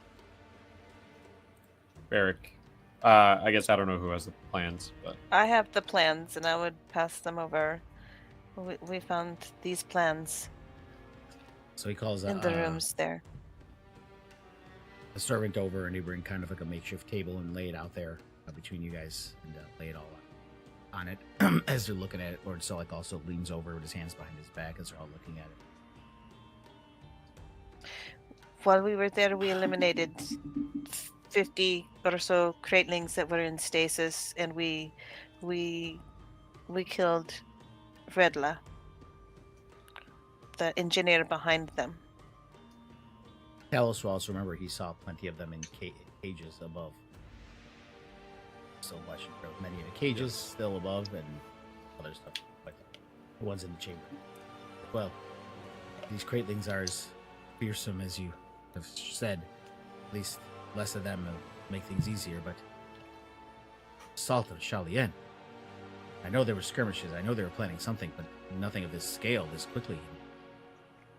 Barrick, I guess I don't know who has the plans, but I have the plans, and I would pass them over. We found these plans so he calls in the rooms there. a servant over, and they bring kind of like a makeshift table and lay it out there between you guys and lay it all on it. As they're looking at it, Lord Sulik also leans over with his hands behind his back as they're all looking at it. While we were there, we eliminated 50 or so cratelings that were in stasis, and we killed Redla, the engineer behind them. Talos will also remember he saw plenty of them in cages above. So much, many in the cages still above, and other stuff like that. The ones in the chamber. Well, these cratelings are as fearsome as you have said. At least less of them will make things easier, but assault of Shalien. I know there were skirmishes, I know they were planning something, but nothing of this scale this quickly.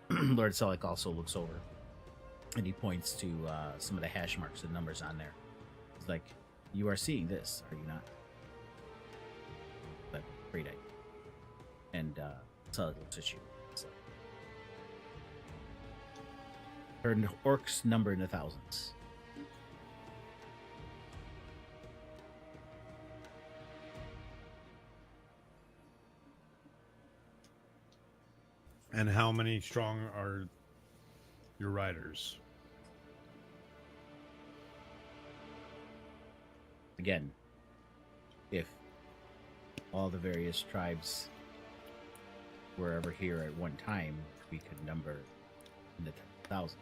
Lord Sulik also looks over and he points to some of the hash marks and numbers on there. He's like, you are seeing this, are you not? But great idea. And Sulik looks at you. So, her orcs number in the thousands. And how many strong are your riders? Again, if all the various tribes were ever here at one time, we could number in the thousands.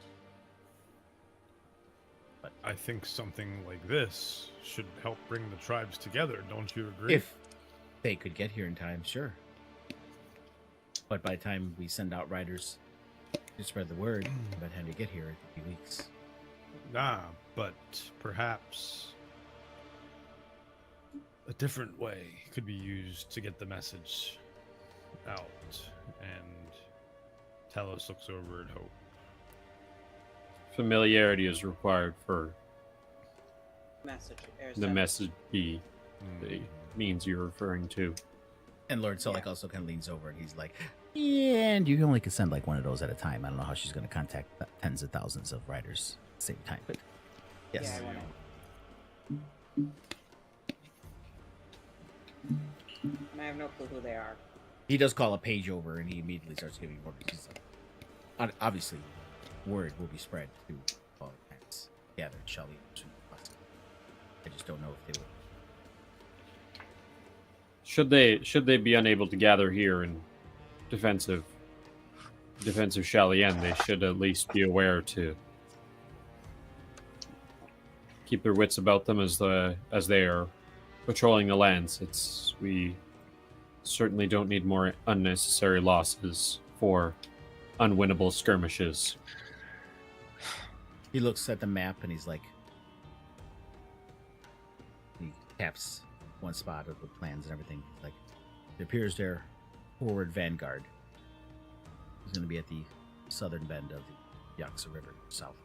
But I think something like this should help bring the tribes together. Don't you agree? if they could get here in time, sure. But by the time we send out riders to spread the word, by the time they get here, it could be weeks. But perhaps a different way could be used to get the message out. And Talos looks over at Hope. familiarity is required for Message. the message be the means you're referring to. And Lord Sulik also kind of leans over and he's like, yeah, and you only can send like one of those at a time. I don't know how she's going to contact tens of thousands of riders at the same time, but yes. Yeah, I wanna... And I have no clue who they are. He does call a page over and he immediately starts giving orders. He's like, obviously, word will be spread to all the hands gathered, shall we? I just don't know if they will. Should they be unable to gather here in defensive Shalien, they should at least be aware to keep their wits about them as they are patrolling the lands. We certainly don't need more unnecessary losses for unwinnable skirmishes. He looks at the map and he's like, he taps one spot of the plans and everything. He's like, it appears their forward vanguard is going to be at the southern bend of the Yaksa River, south.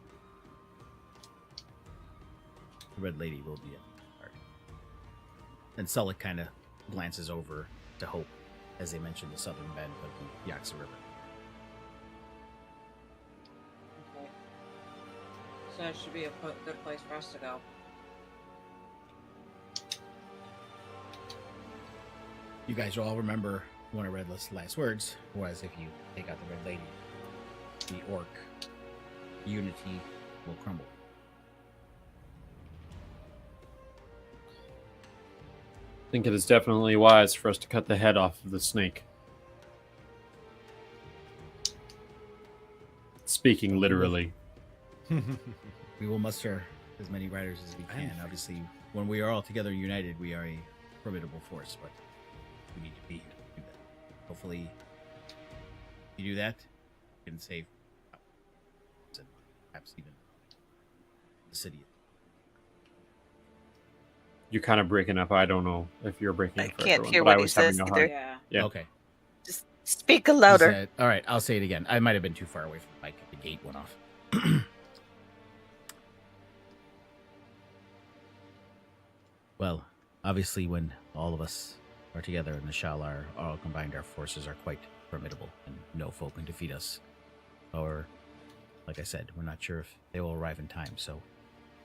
The Red Lady will be at the vanguard. And Sullick kind of glances over to Hope as they mention the southern bend of the Yaksa River. Okay. So it should be a good place for us to go. You guys all remember one of Redless' last words was, if you take out the Red Lady, the orc unity will crumble. I think it is definitely wise for us to cut the head off of the snake. Speaking literally. We will muster as many riders as we can. Obviously, when we are all together united, we are a formidable force, but we need to be here to do that. Hopefully, if you do that, you can save and perhaps even the city. You're kind of breaking up. I don't know if you're breaking I up. For can't everyone, hear but I what he was having says a either. hard- Yeah. Yeah. Okay. Just speak louder. Said, all right, I'll say it again. I might have been too far away from the mic. The gate went off. Well, obviously, when all of us are together and the Shalar all combined, our forces are quite formidable, and no foe can defeat us. Or, like I said, we're not sure if they will arrive in time. So,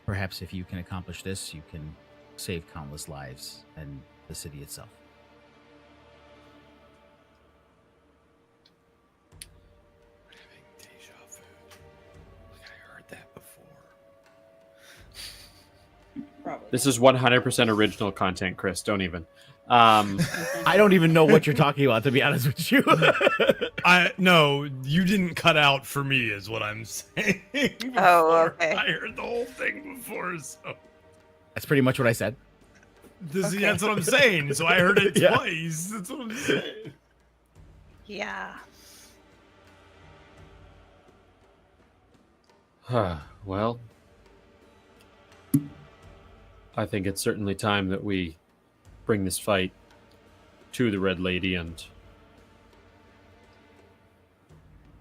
perhaps if you can accomplish this, you can save countless lives and the city itself. Having deja vu. Like I heard that before. Probably. This is 100% original content, Chris. Don't even. I don't even know what you're talking about, to be honest with you. No, you didn't cut out for me, is what I'm saying. Oh, before. okay. I heard the whole thing before, so That's pretty much what I said. Okay. that's what I'm saying. So I heard it Yeah. twice. That's what I'm saying. Yeah. Well, I think it's certainly time that we bring this fight to the Red Lady and,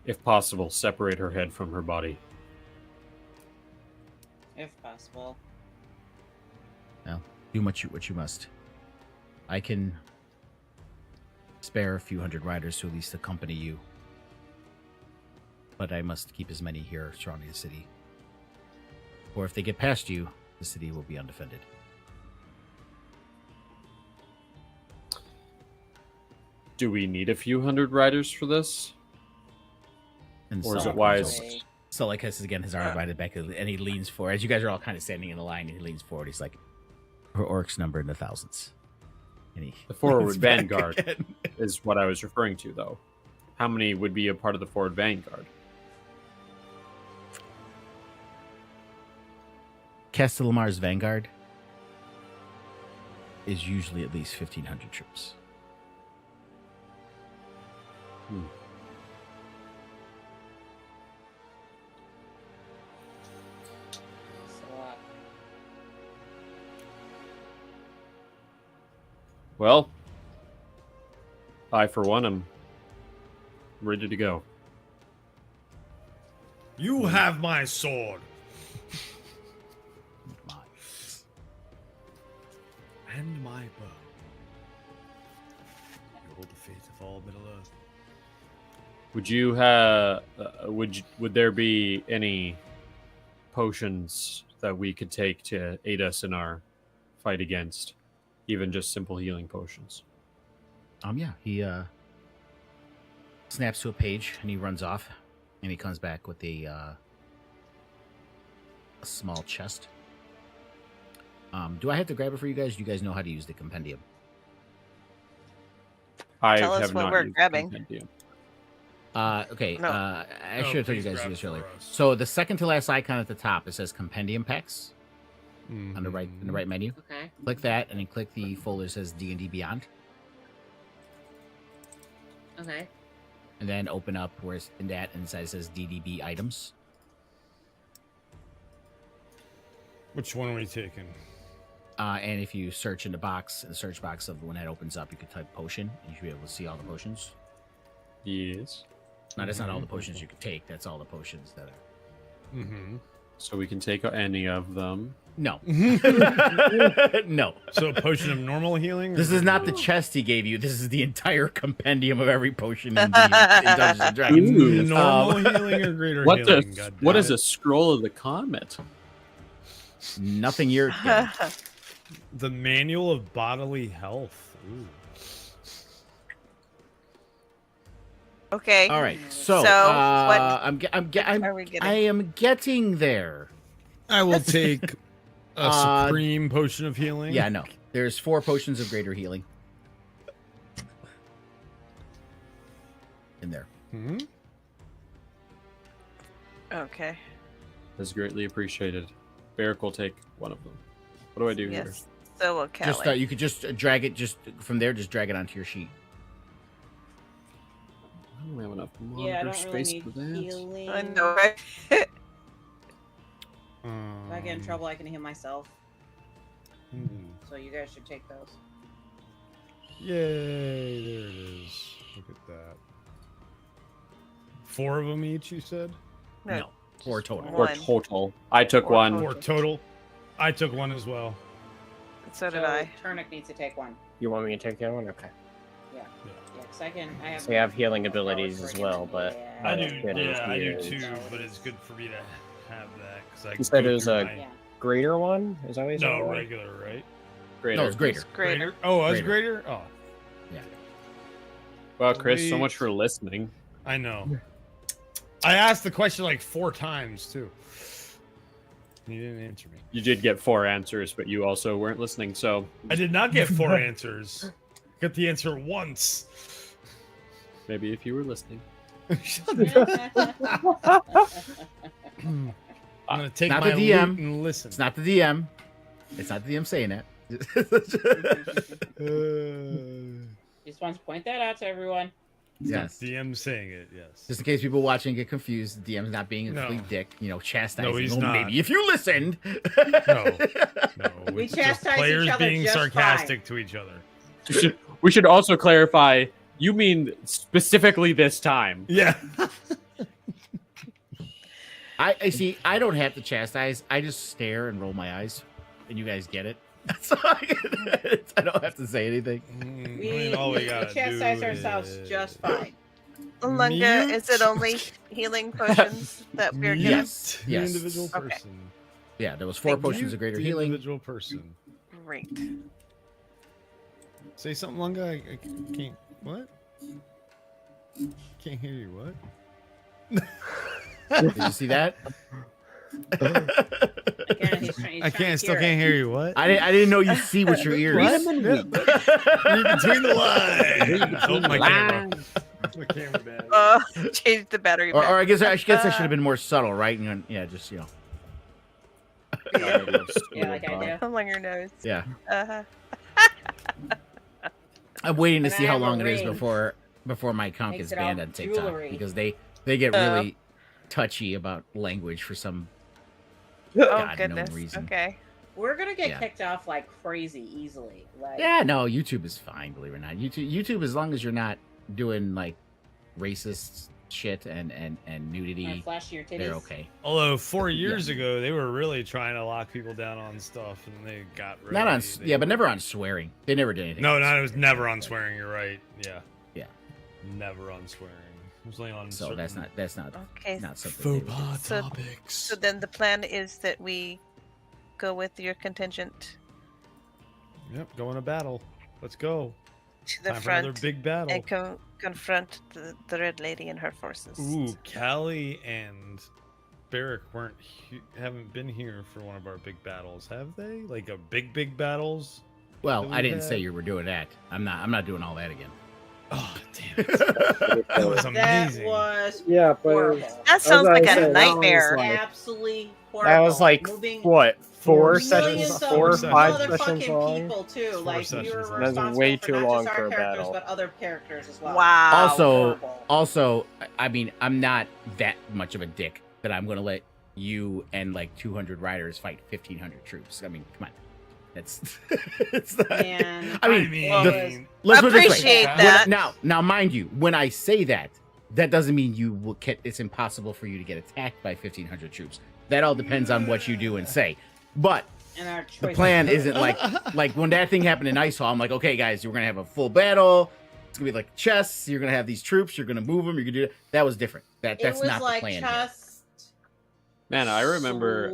if possible, separate her head from her body. If possible. Now, do what you must. I can spare a few hundred riders to at least accompany you, but I must keep as many here surrounding the city. Or if they get past you, the city will be undefended. Do we need a few hundred riders for this? And Or is Sullick it wise? comes over. Sullick has again his arm divided back, and he leans forward. As you guys are all kind of standing in the line, and he leans forward. He's like, "Her orcs number in the thousands." And he The forward leans back vanguard again. is what I was referring to, though. How many would be a part of the forward vanguard? Castellamar's vanguard is usually at least 1,500 troops. So, Well, I, for one, am ready to go. You have my sword and my bow. You hold the fate of all Middle Earth. Would you have? Would there be any potions that we could take to aid us in our fight against, even just simple healing potions? Yeah, he snaps to a page and he runs off, and he comes back with a small chest. Do I have to grab it for you guys? Do you guys know how to use the compendium? I Tell us have what not we're used grabbing. compendium. Okay. No. I should have told you please guys grab this it earlier. for us. So the second to last icon at the top, it says Compendium Packs on the right in the Mhm. right menu. Okay. Click that, and then click the folder that says D&D Beyond, Okay. and then open up where it's in that inside it says DDB items. Which one are we taking? And if you search in the box, in the search box of when that opens up, you can type potion, and you should be able to see all the potions. Yes. Now, that's not all the potions you can take. That's all the potions that are. Mm-hmm. So we can take any of them. No. No. So a potion of normal healing? This or- is not the chest he gave you. This is the entire compendium of every potion in Dungeons and Dragons. Ooh. Normal healing or greater What healing? the? God What damn is it. a scroll of the comet? Nothing you're getting. The Manual of Bodily Health. Ooh. Okay. All right. So, So, what I'm are we getting? I am getting there. I will take a Uh, supreme potion of healing. Yeah, no. There's 4 potions of greater healing in there. Hmm? Okay. That's greatly appreciated. Barrick will take one of them. What do I do here? Yes. So will Callie. Just you could just drag it just from there. Just drag it onto your sheet. I don't have enough Yeah, I monitor don't really space need for that. healing. I know, right? If I get in trouble, I can heal myself. Hmm. So you guys should take those. Yay, there it is. Look at that. 4 of them each, you said? No, 4 total. Or One. total. I took Or one. total. 4 total. I took one as well. So did so I. Turnic needs to take one. You want me to take the other one? Okay. Yeah, because I have. So you have healing powers abilities for as him. well, but Yeah. I I do, don't get it yeah, I do here. too, but it's good for me to have that. Cause I You said go it was through a- my- Yeah. Greater one? Is that what you said? No, regular, right? Greater. No, it's greater. Greater. Oh, I was Greater. greater? Oh, Well, Chris, so much Sweet. for listening. I know. I asked the question like 4 times too. He didn't answer me. You did get 4 answers, but you also weren't listening. So I did not get 4 answers. Got the answer once. maybe if you were listening. Shut up. I'm gonna take Not my the DM. loot and listen. It's not the DM. It's not the DM saying that. Just want to point that out to everyone. Yes. DM saying it, yes. Just in case people watching get confused, the DM's not being a No. complete dick, chastising. No, he's "Oh, not. maybe if you listened. No. No, We it's just chastise each players other being just sarcastic to each other. We should also clarify. You mean specifically this time? Yeah. I see. I don't have to chastise. I just stare and roll my eyes, and you guys get it. So I don't have to say anything. All we We gotta chastise do ourselves is- just fine. Lunga, is it Mute. only healing potions that we're Mute getting? Yes. the Yes. individual Okay. person. Yeah, there was 4 Thank potions Mute of greater the healing. Individual person. Great. Say something, Lunga. I can't. What? Can't hear you. What? Did you see that? Again, he's trying I can't. Still can't hear you. What? I didn't know you see with your ears. Read between the lines. Oh, my camera. My camera bad. Change the battery Or back. I guess I should have been more subtle, right? Yeah, just Yeah, like I do. Along your nose. yeah. Uh-huh. I'm waiting to And see I how have a long it is ring. before my account Makes gets it all banned on TikTok jewelry. because they get really touchy about language for some Oh, God known goodness. reason. Okay. We're gonna get Yeah. kicked off like crazy easily. Like, Yeah, no, YouTube is fine, believe it or not. YouTube, as long as you're not doing like racist shit and wanna nudity, flash your titties. they're okay. Although 4 years ago they were really trying to lock people down on stuff, and they got really, Not on, they- yeah, but never on swearing. They never did anything. No, on no, it swearing. was never on swearing. You're right. Yeah. Yeah. Never on swearing. It was only on. So certain that's not Okay. not something. they would do. So- topics. So then the plan is that we go with your contingent Yep, going to battle. Let's go. to the Time for another front big battle. and confront the Red Lady and her forces. Ooh, Callie and Barrick haven't been here for one of our big battles, have they? Like a big battles? Well, that I we've didn't say had? you were doing that. I'm not doing all that again. Oh, damn it. That was amazing. That was Yeah, but horrible. That sounds like said, a that was nightmare. like- Absolutely horrible. That was like Moving what, four Millions sessions, of 4 or 5 other sessions fucking long. people too. Four Like we sessions were long. That's responsible way for too not long just for our a characters, battle. but other characters as well. Wow. Also, Horrible. I mean, I'm not that much of a dick that I'm going to let you and like 200 riders fight 1,500 troops. I mean, come on. That's it's not, Man, I mean, it let's put it this way. Appreciate When- that. now, mind you, when I say that, that doesn't mean you will get. It's impossible for you to get attacked by 1,500 troops. That all depends on what you do and say. But and our the choices. plan isn't like when that thing happened in Ice Hall. I'm like, okay, guys, we're gonna have a full battle. It's gonna be like chess. You're gonna have these troops. You're gonna move them. You're gonna do that. That was different. That's It was not like the plan. chess. Man, I remember.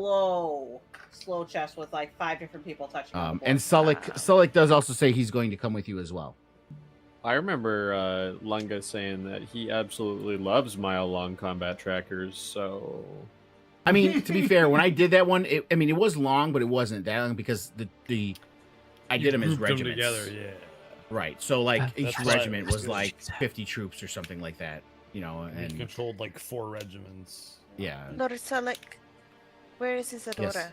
Slow chess with like 5 different people touching. on the board. And Sulik does also say he's going to come with you as well. I remember Lunga saying that he absolutely loves mile-long combat trackers. So I mean, to be fair, when I did that one, it was long, but it wasn't that long because I did them as Grouped them regiments. together, yeah. Right. So like each That's why it regiment was was good. like 50 troops or something like that, you know, We and controlled like 4 regiments. yeah. Lord Sulik, where is Isadora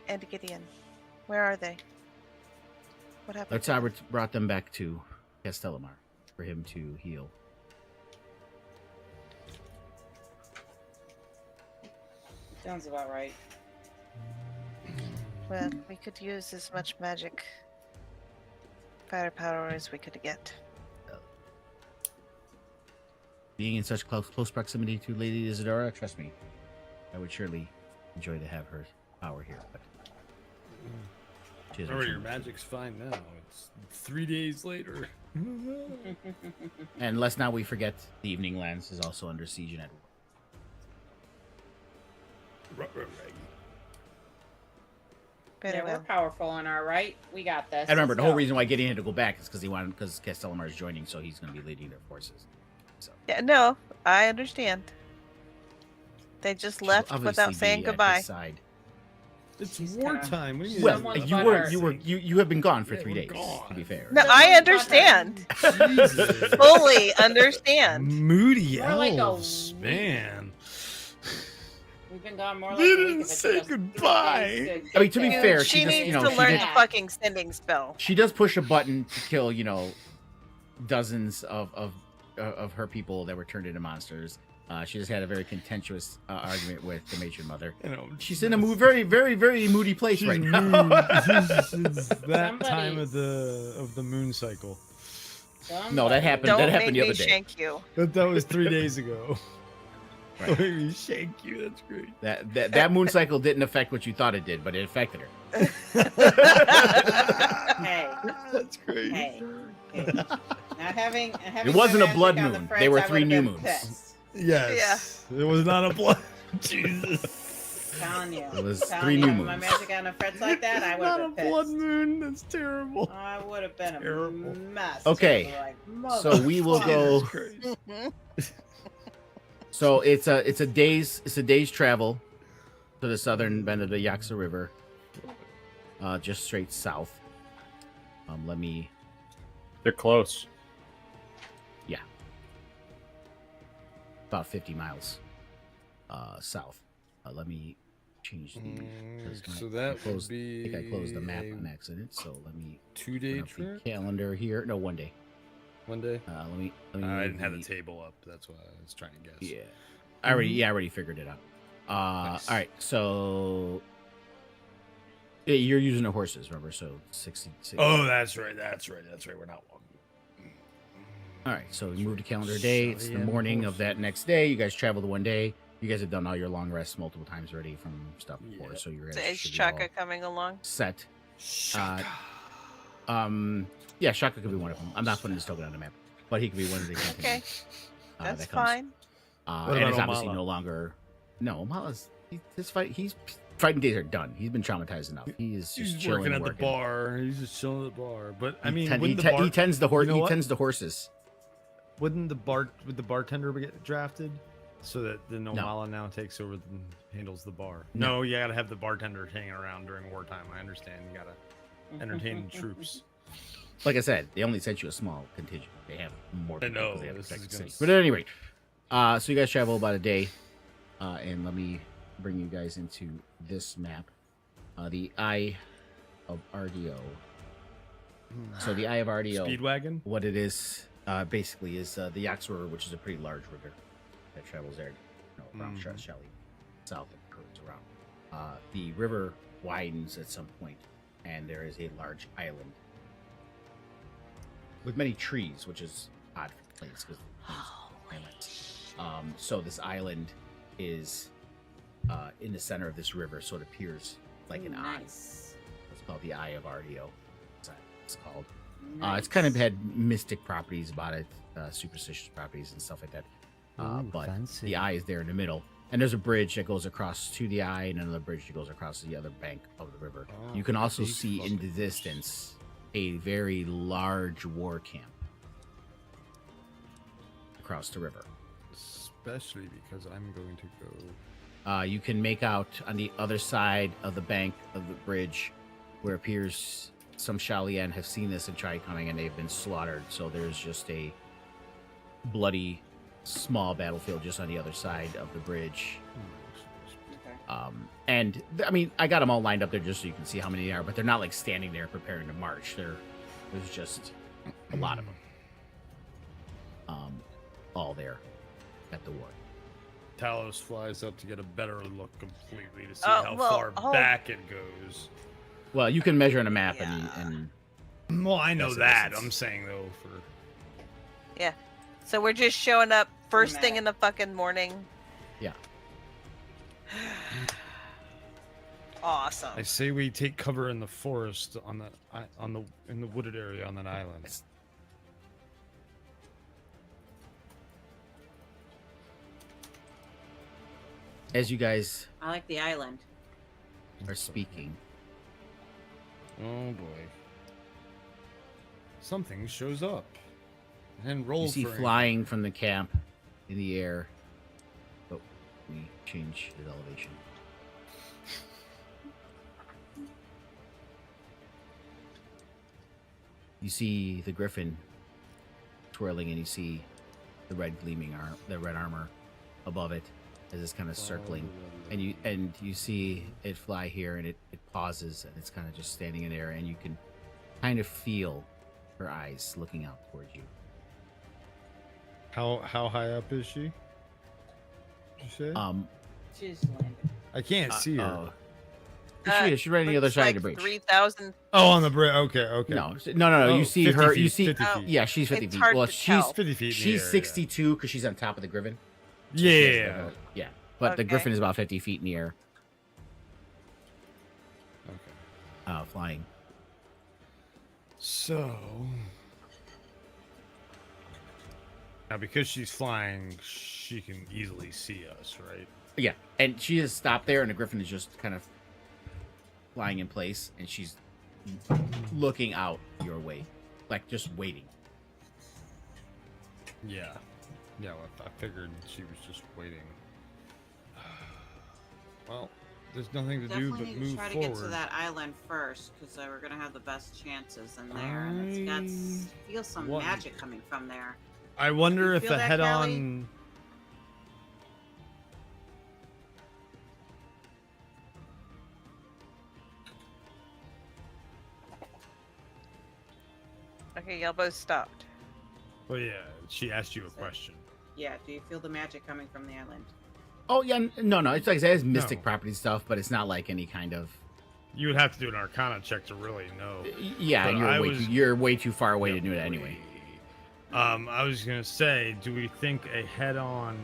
and Gideon? Where are they? What happened? Lord Sabert brought them back to Castellamar for him to heal. Sounds about right. Well, we could use as much magic firepower as we could get. Being in such close proximity to Lady Isadora, trust me, I would surely enjoy to have her power here. But she hasn't Remember, your shown- magic's fine now. It's 3 days later. And let's not we forget the Evening Lands is also under siege and at war. Very Yeah, we're well. powerful in our right. We got this. I remember Let's the whole go. reason why Gideon had to go back is because Castellamar is joining, so he's going to be leading their forces. So Yeah, no, I understand. They just she'll left obviously without be saying at his goodbye. side. It's He's wartime. What do you mean? Well, Someone's you have been gone for Yeah, 3 we're days. gone. To be fair, No, No, I no, understand. Jesus. Fully understand. Moody More like a elves, week. man. We've been gone more like They a week. didn't if it say took us 3 goodbye. days I mean, to be get fair, there. she just, needs you know, to she learn did- the fucking sending spell. she does push a button to kill, you know, dozens of her people that were turned into monsters. She just had a very contentious argument with the matron mother. You know, She's in a very, very, very moody place she's right mood. now. It's that time of the moon cycle. No, that happened. Don't that make happened the me other day. shank you. That was 3 days ago. Right. Make me shake you. That's great. That moon cycle didn't affect what you thought it did, but it affected her. Hey, That's great. hey. Not having It wasn't my a blood magic on the moon. Freds, They were I 3 would've new been moons. pissed. Yes. It was not a blood. Jesus. Telling you. It was Telling 3 you, new having my moons. magic on the Freds like that, I would Not a have been blood pissed. moon. That's terrible. I would have been a Terrible. mess. Okay, Like, so we will go. Jesus Christ. So it's a day's travel to the southern bend of the Yaksa River, just straight south. Let me. They're close. About 50 miles south. Let me change the. So that would closed, I be. think I closed the map a on accident. So let me 2-day open up the trip. calendar here. No, 1 day. 1 day. Let me. I move didn't have the the- table up. That's why I was trying to guess. Yeah, I already figured it out. Nice. All right, so yeah, you're using the horses, remember? So 60. Oh, that's right. We're not walking. All right, so we moved to calendar day. It's the Sorry, morning of that next day. You guys traveled 1 day. You guys have done all your long rests multiple times already from stuff before, Yeah. so you're Is should be Chaka all coming along? set. Shaka. Yeah, Shaka could be one of them. I'm not putting this token on the map, but he could be one of the Okay, companions, that's that comes. fine. What And about it's obviously Omala? no longer. No, Omala's he's fighting days are done. He's been traumatized enough. He is just He's chilling working and at the bar. He's just chilling at the bar. But I mean, he wouldn't the bar, tends the horse. you know He what? tends the horses. Would the bartender get drafted so that the Nomala now takes over and handles the bar? No, you gotta have the bartender hanging around during wartime. I understand. You gotta entertain the troops. like I said, they only sent you a small contingent. They have more. I know, because they have to this protect is the gonna city. But at any rate, so you guys travel about a day, and let me bring you guys into this map, the Eye of RDO. So the Eye of RDO, Speedwagon? what it is basically is the Yax River, which is a pretty large river that travels there, around Shelly, south and curves around. The river widens at some point, and there is a large island with many trees, which is odd for the plains because islands. So this island is in the center of this river, so it appears like an eye. Nice. It's called the Eye of RDO. It's called. Nice. It's kind of had mystic properties about it, superstitious properties and stuff like that. But fancy. the eye is there in the middle, and there's a bridge that goes across to the eye, and another bridge that goes across to the other bank of the river. Oh, You can also big see in the fucking distance a very large war camp across the river. Especially because I'm going to go. You can make out on the other side of the bank of the bridge where it appears some Shalian have seen this and tried coming, and they've been slaughtered. So there's just a bloody small battlefield just on the other side of the bridge. Okay. And I mean, I got them all lined up there just so you can see how many there are, but they're not like standing there preparing to march. There's just a lot of them, all there at the war. Talos flies up to get a better look completely to see Oh, how well, far oh. back it goes. Well, you can measure on a map, Yeah. Well, I know That's a that. distance. I'm saying though, for Yeah. So we're just showing up first thing in the fucking morning. Yeah. Awesome. I say we take cover in the forest in the wooded area on that island. As you guys I like the island. are speaking, Oh boy. Something shows up and you rolls. see for flying from the camp in the air. Oh, let me change his elevation. You see the griffin twirling, and you see the red gleaming the red armor above it as it's kind of circling. And you see it fly here, and it pauses, and it's kind of just standing in there, and you can kind of feel her eyes looking out towards you. How high up is she? Did you say? She just landed. I can't see her. She's right on the other looks side like of the bridge. 3,000. Oh, on the bridge. Okay, okay. No. Oh, You see 50 her. feet, You see. 50 Oh. feet. Yeah, she's 50 It's feet. hard Well, to she's tell. 50 feet. in the she's air, 62 because she's on top of the griffin. Yeah. Yeah, but the Okay. griffin is about 50 feet in the air, Okay. flying. So now, because she's flying, she can easily see us, right? Yeah, and she has stopped there, and the griffin is just kind of flying in place, and she's looking out your way, like just waiting. Yeah. Yeah. Well, I figured she was just waiting. Well, there's nothing to do Definitely but need to move try to forward. get to that island first, because we're gonna have the best chances in there, and it's got feel some What- magic coming from there. I wonder You if feel a that, head-on. Okay, y'all both stopped. Well, yeah, she asked you a question. Yeah. Do you feel the magic coming from the island? Oh yeah, no, it's like it has mystic No. property stuff, but it's not like any kind of. You would have to do an Arcana check to really know. Yeah, But and I you're way too far away Yeah, to do it anyway. I was gonna say, do we think a head-on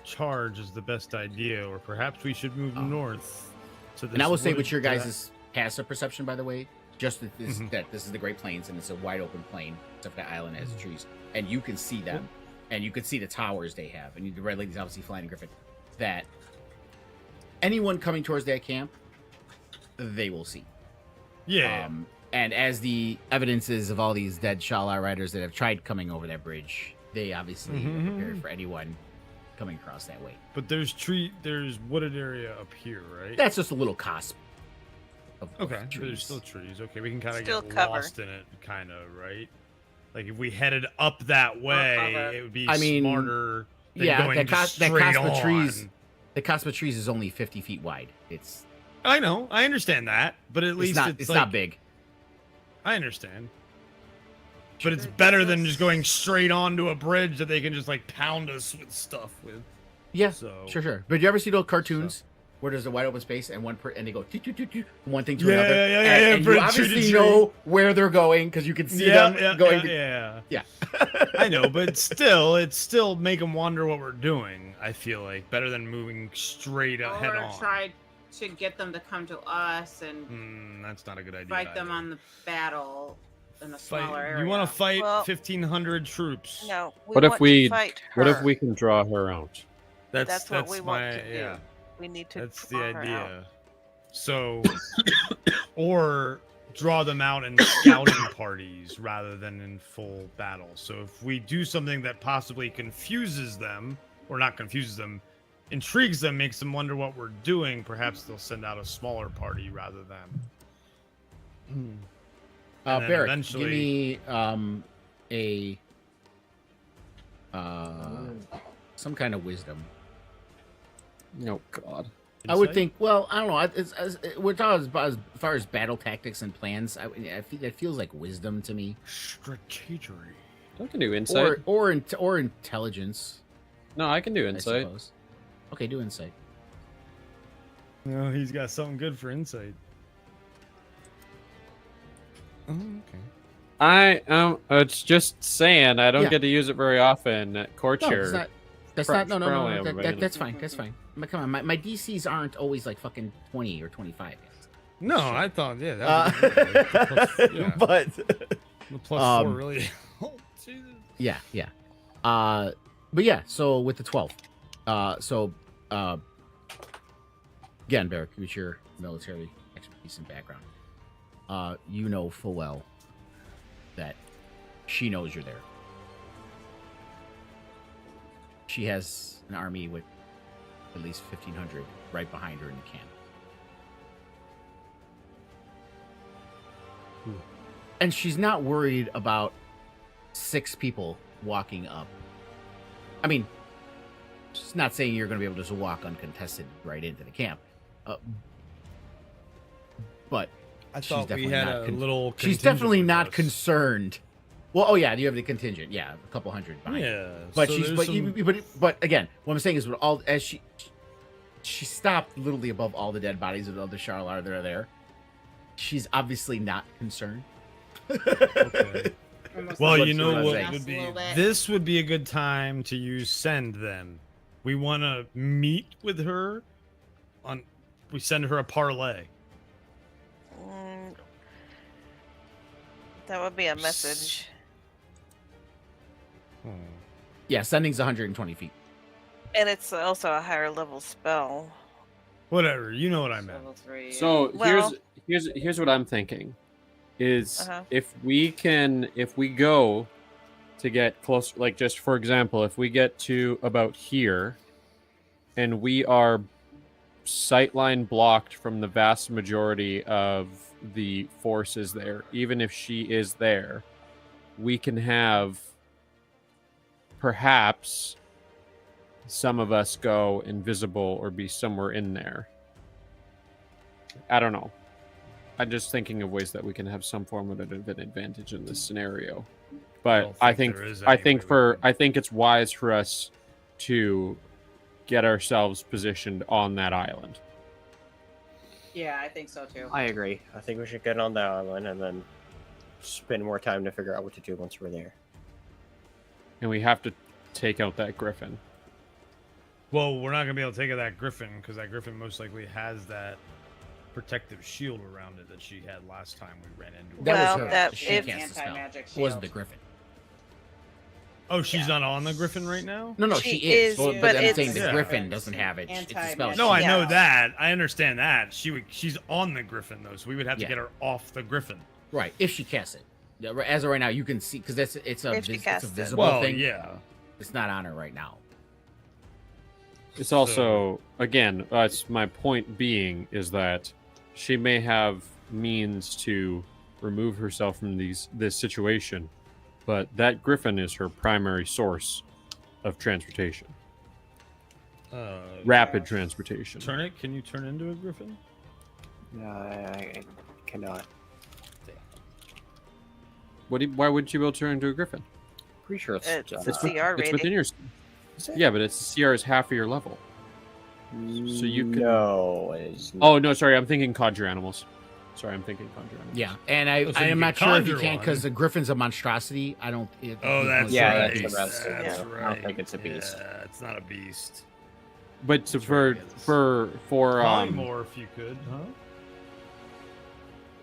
charge is the best idea, or perhaps we should move north to this? And I will say, with wooded your guys' passive perception, by the way, just that this is the Great Plains, and it's a wide open plain, except for the island has trees, and you can see them, and you can see the towers they have, and the red lady's obviously flying a griffin. That anyone coming towards that camp, they will see. Yeah. And as the evidences of all these dead Shala riders that have tried coming over that bridge, they obviously are prepared for anyone coming across that way. But there's wooded area up here, right? That's just a little cusp. Okay, there's trees. still trees. Okay, we can kind of Still get cover. lost in it, kind of, right? Like if we headed up that way, cover. it would be I mean, smarter than Yeah, going that just Cosmo straight on. trees. The Cosmo trees is only 50 feet wide. It's I know, I understand that, but at least it's like, not big. I understand. But it's better than just going straight onto a bridge that they can just like pound us with stuff with. Yeah, So sure. But you ever see those cartoons where there's a wide open space and and they go toot, toot, toot, toot, from one thing to Yeah, another? yeah, and for you a obviously tree to know where they're going because you can see them going. Yeah. Yeah. I know, but it's still make them wonder what we're doing. I feel like better than moving straight head Or on. try to get them to come to us and That's not a good idea. fight them either. on the battle in a smaller Fight. area. You want to fight Well- 1,500 troops? No. What if want to we? fight her. What if we can draw her out? That's what we want to do. Yeah, We need to. that's the draw her out. idea. So, or draw them out in scouting parties rather than in full battle. So if we do something that possibly confuses them, or not confuses them, intrigues them, makes them wonder what we're doing, perhaps they'll send out a smaller party rather than. And then Barrett, eventually- give me some kind of wisdom. Oh God. I would Insight? think. Well, I don't know. We're talking about as far as battle tactics and plans. I feel that feels like wisdom to me, Strategery. I can do insight. or intelligence. No, I can do I insight. suppose. Okay, do insight. No, he's got something good for insight. Oh, okay. It's just saying I don't Yeah. get to use it very often at court No, chair. it's not. That's Pro- not. No. probably everybody That's fine. That's fine. But come on, my DCs aren't always like fucking 20 or 25. No, I thought, yeah, that was yeah. But The plus 4 really. Oh, Jesus. yeah. But yeah. So with the 12, again, Barrick, with your military expertise and background, you know full well that she knows you're there. She has an army with at least 1,500 right behind her in the camp. And she's not worried about 6 people walking up. I mean, she's not saying you're going to be able to just walk uncontested right into the camp. But I she's thought we definitely had not a little. she's contingent definitely with not us. concerned. Well, oh yeah, you have the contingent. Yeah, a couple hundred behind. Yeah, But so she's there's but, some- but again, what I'm saying is, with all as she stopped literally above all the dead bodies of the other Charlar that are there. She's obviously not concerned. Okay. Almost Well, like you know what what I'm would a be? little bit. This would be a good time to use send. Then we want to meet with her. We send her a parlay. That would be a message. Yeah, sending's 120 feet. And it's also a higher level spell. Whatever, you know what I meant. Level 3, yeah. So Well- here's what I'm thinking is Uh-huh. if we go to get close, like just for example, if we get to about here and we are sightline blocked from the vast majority of the forces there, even if she is there, we can have perhaps some of us go invisible or be somewhere in there. I don't know. I'm just thinking of ways that we can have some form of an advantage in this scenario. But don't I think think there is I any think way we for can. I think it's wise for us to get ourselves positioned on that island. Yeah, I think so too. I agree. I think we should get on that island and then spend more time to figure out what to do once we're there. And we have to take out that griffin. Well, we're not gonna be able to take out that griffin because that griffin most likely has that protective shield around it that she had last time we ran into her. That Well, was her. that- She if- cast the spell. Anti-magic It wasn't the shield. Griffin. Oh, she's not on the griffin right now? No, She she is. is, But, but I'm it's- saying the Yeah. Griffin doesn't have it. It's a spell. Anti-magic No, I know Yeah. that. I understand that. She's on the griffin though, so we would have to Yeah. get her off the griffin. Right, if she casts it. Yeah, as of right now, you can see because it's a If she it's a casts it. visible Well, thing. yeah. It's not on her right now. It's also again, that's my point being is that she may have means to remove herself from this situation, but that griffin is her primary source of transportation. Rapid transportation. Turn it. Can you turn into a griffin? No, I cannot. Why wouldn't you be able to turn into a griffin? Pretty sure it's It's just- a CR It's within rating. your. Yeah, but it's CR is half of your level. So you could. No, it's not. Oh no, sorry, I'm thinking conjure animals. Sorry, I'm thinking conjure animals. Yeah, and I So I you am can not sure if you conjure can because one. the griffin's a monstrosity. I don't. Oh, that's Yeah, right. that's the rest of That's it. right. I don't think it's a beast. Yeah, it's not a beast. But so That's right, for Polymorph, you could, huh?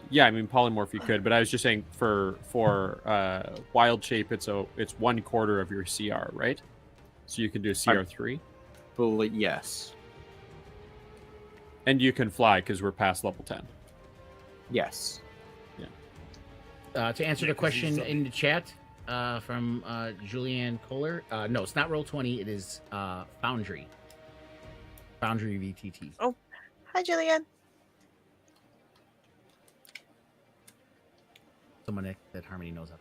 yeah, I mean polymorph you could, but I was just saying for wild shape, it's 1/4 of your CR, right? So you can do CR3, Yes. and you can fly because we're past level 10. Yes. To answer Yeah, the 'cause he's question up. in the chat from Julianne Kohler, no, it's not Roll20. It is Foundry. Foundry VTT. Hi, Julian. Someone that Harmony knows of.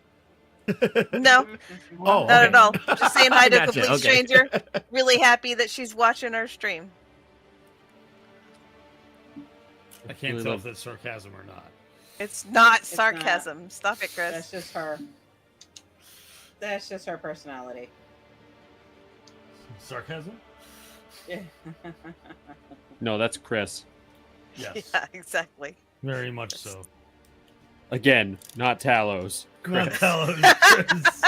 No, Oh, not okay. at all. Just saying hi to a Gotcha, complete okay. stranger. Really happy that she's watching our stream. I can't Really tell love- if that's sarcasm or not. It's not It's sarcasm. Stop it, Chris. That's just her. That's just her personality. Sarcasm? Yeah. No, that's Chris. Yes. Yeah, exactly. Very much so. Again, not Talos. Not Chris. Chris.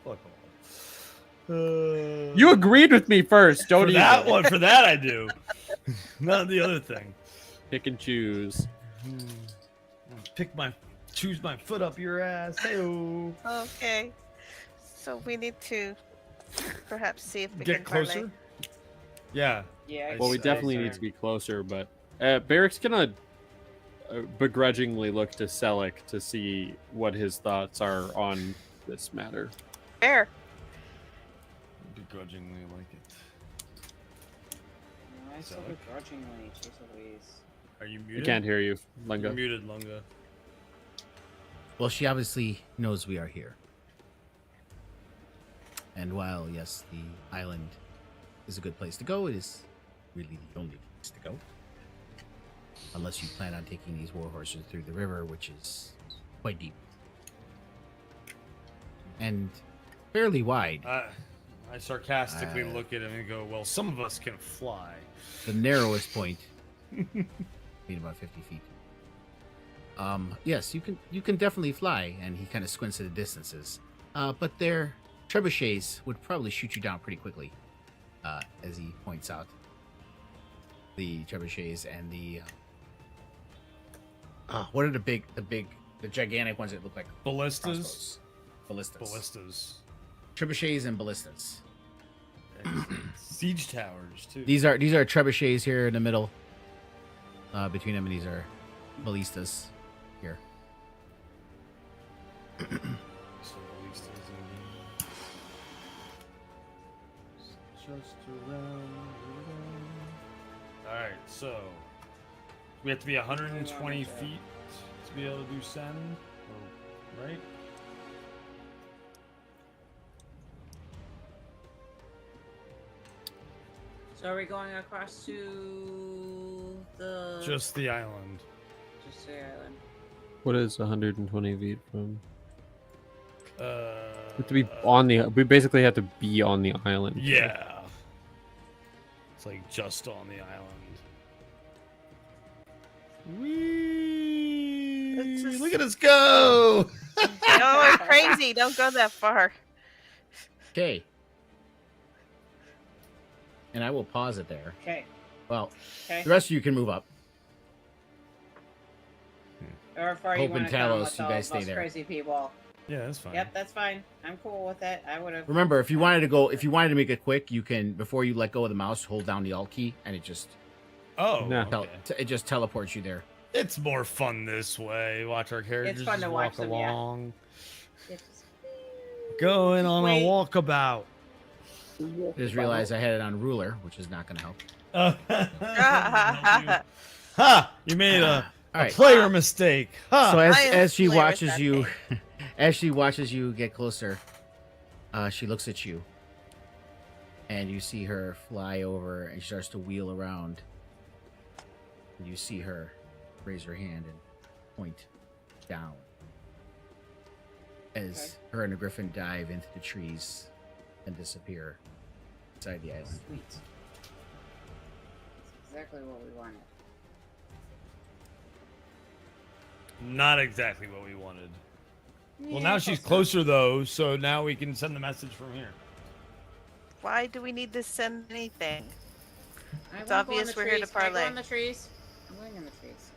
Fuck off. You agreed with me first. Don't for even that one. For that I do. Not the other thing. pick and choose. Choose my foot up your ass. Hey-o. Okay. So we need to perhaps see if we Get can parlay. closer. Yeah. Yeah. Well, we I'd definitely say- need to be closer, but Barrick's gonna begrudgingly look to Selleck to see what his thoughts are on this matter. Fair. Begrudgingly like it. I so Suck. begrudgingly, jeez Louise. Are you I muted? can't hear you, You're Lunga. muted, Lunga. Well, she obviously knows we are here. And while, yes, the island is a good place to go, it is really the only place to go. Unless you plan on taking these war horses through the river, which is quite deep. And fairly wide. I sarcastically Uh, look at him and go, well, some of us can fly. The narrowest point being about 50 feet. Yes, you can definitely fly, and he kind of squints at the distances. But their trebuchets would probably shoot you down pretty quickly, as he points out. The trebuchets and the what are the gigantic ones that look like Ballistas? crossbows? Ballistas. Trebuchets and ballistas. Siege towers, too. These are trebuchets here in the middle. Between them, and these are ballistas here. So ballistas and- Just around. Alright, so we have to be 120 feet to be able to do send, right? So are we going across to the Just the island. just the island? What is 120 feet from? We have to be Uh, on the. We basically have to be on the island. Yeah. It's like just on the island. Whee! It's just- Look at us go! No, we're crazy. Don't go that far. Okay. And I will pause it there. Okay. Well, Okay. the rest of you can move up. Or far you Hope and want to come Talos, with you all guys of us stay there. crazy people. Yeah, that's fine. Yep, that's fine. I'm cool with it. I would have. Remember, if you wanted to make it quick, you can, before you let go of the mouse, hold down the Alt key, and it just Oh, Nah. okay. it just teleports you there. It's more fun this way. Watch our characters fun to just watch walk them, yeah. along. Going on Wait. a walkabout. Just realized I had it on ruler, which is not going to help. Ha! You made a All A right. player mistake. Huh. So I as she play with watches that you, thing. as she watches you get closer, she looks at you, and you see her fly over, and she starts to wheel around. And you see her raise her hand and point down as her and the griffin dive into the trees and disappear inside the island. Sweet. That's exactly what we wanted. Not exactly what we wanted. Well, Yeah, now she's close closer though, so now we can send the message from here. Why do we need to send anything? enough. I It's wanna go in obvious the we're here to trees. Can I go parlay. in the trees? I'm going in the trees.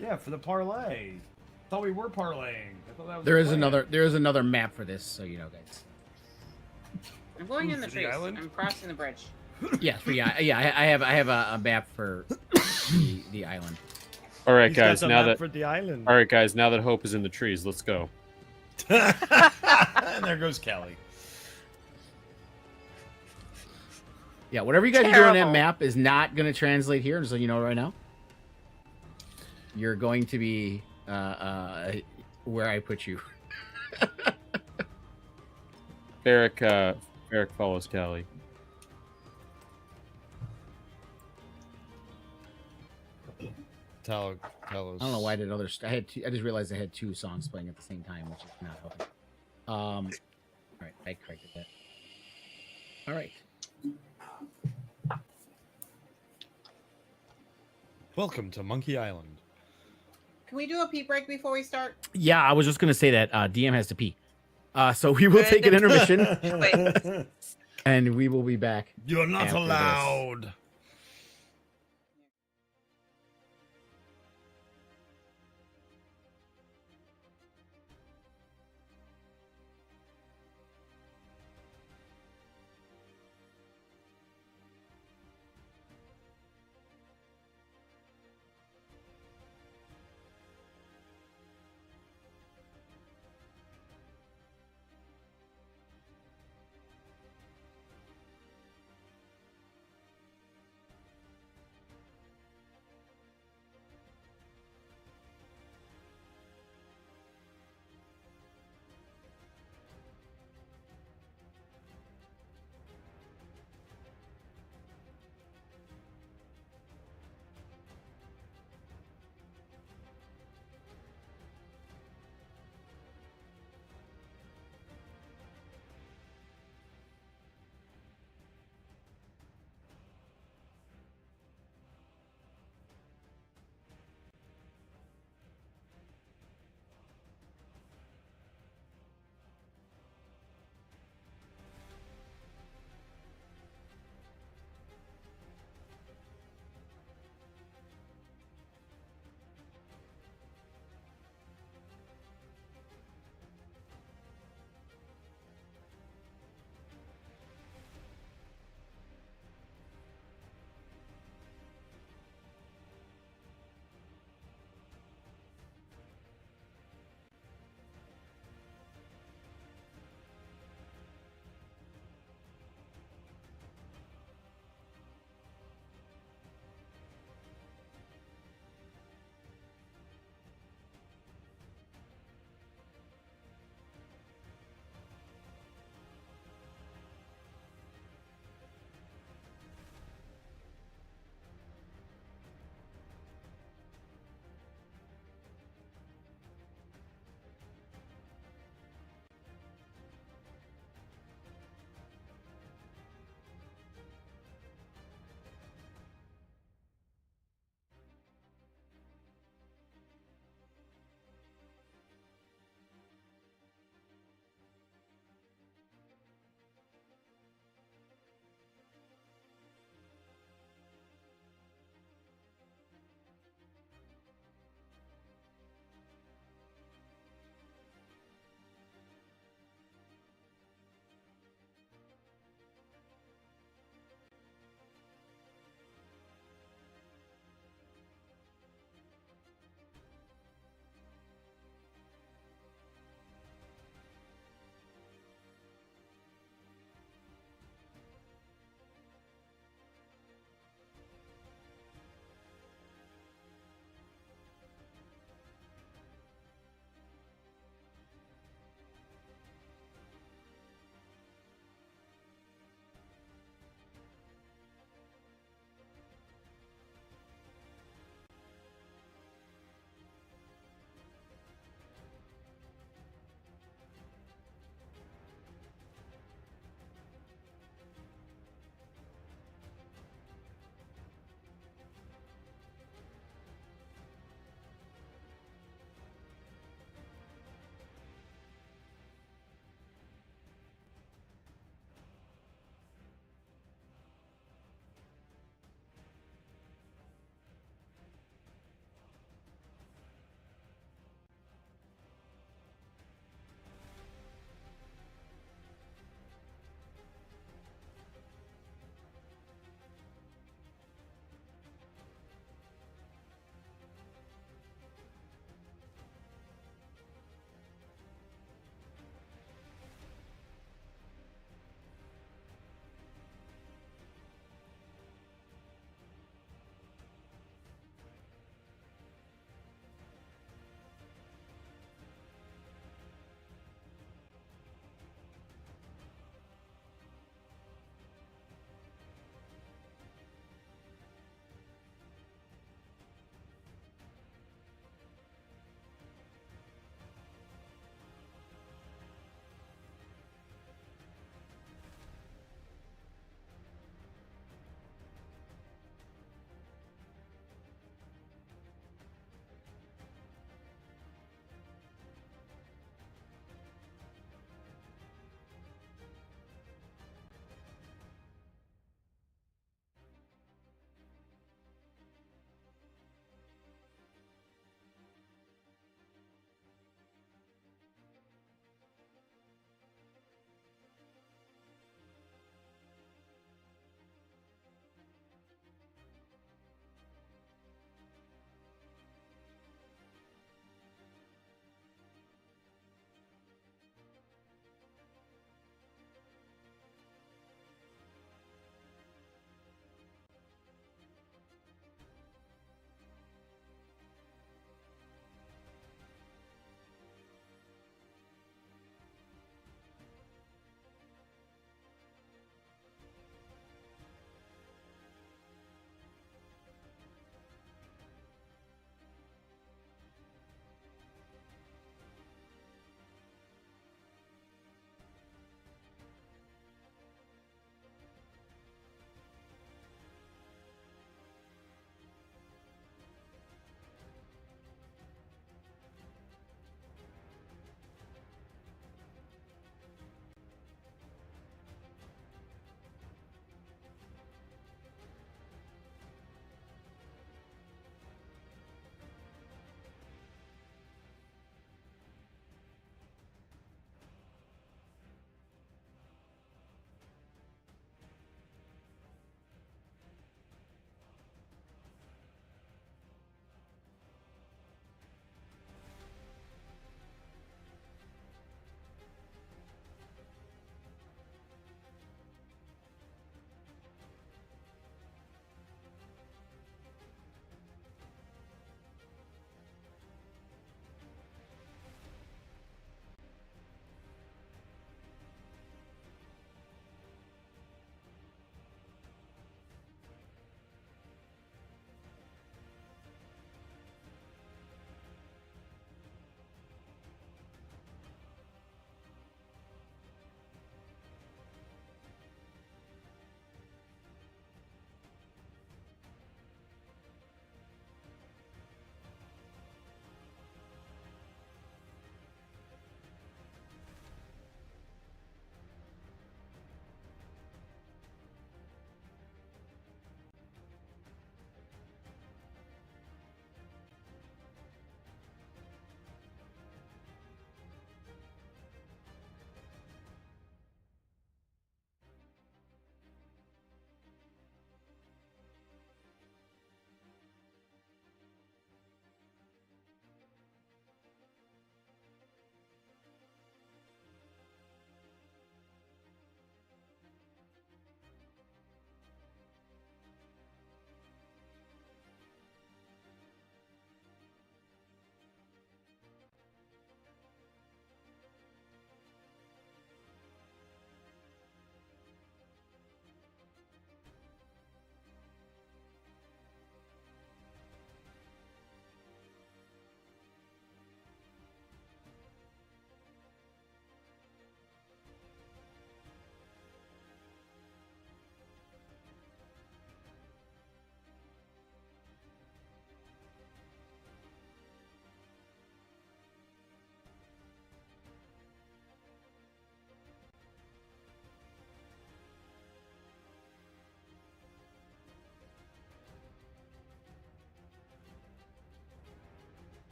Yeah, for the parlay. Thought we were parlaying. I thought that was There the is plan. another map for this, so you know, guys. I'm going in the For the trees. island? I'm crossing the bridge. Yes, I have a map for the island. All right, He's got guys. the Now map that for the island. all right, guys. Now that Hope is in the trees, let's go. And there goes Callie. Yeah, whatever you guys are doing on that Terrible. map is not going to translate here, just so you know right now. You're going to be where I put you. Barrick follows Callie. Tell us. I don't know why I did other. I just realized I had two songs playing at the same time, which is not helping. All right, I corrected that. All right. Welcome to Monkey Island. Can we do a pee break before we start? Yeah, I was just going to say that DM has to pee. So we will take an intermission, Wait. and we will be back. You're not After this. allowed.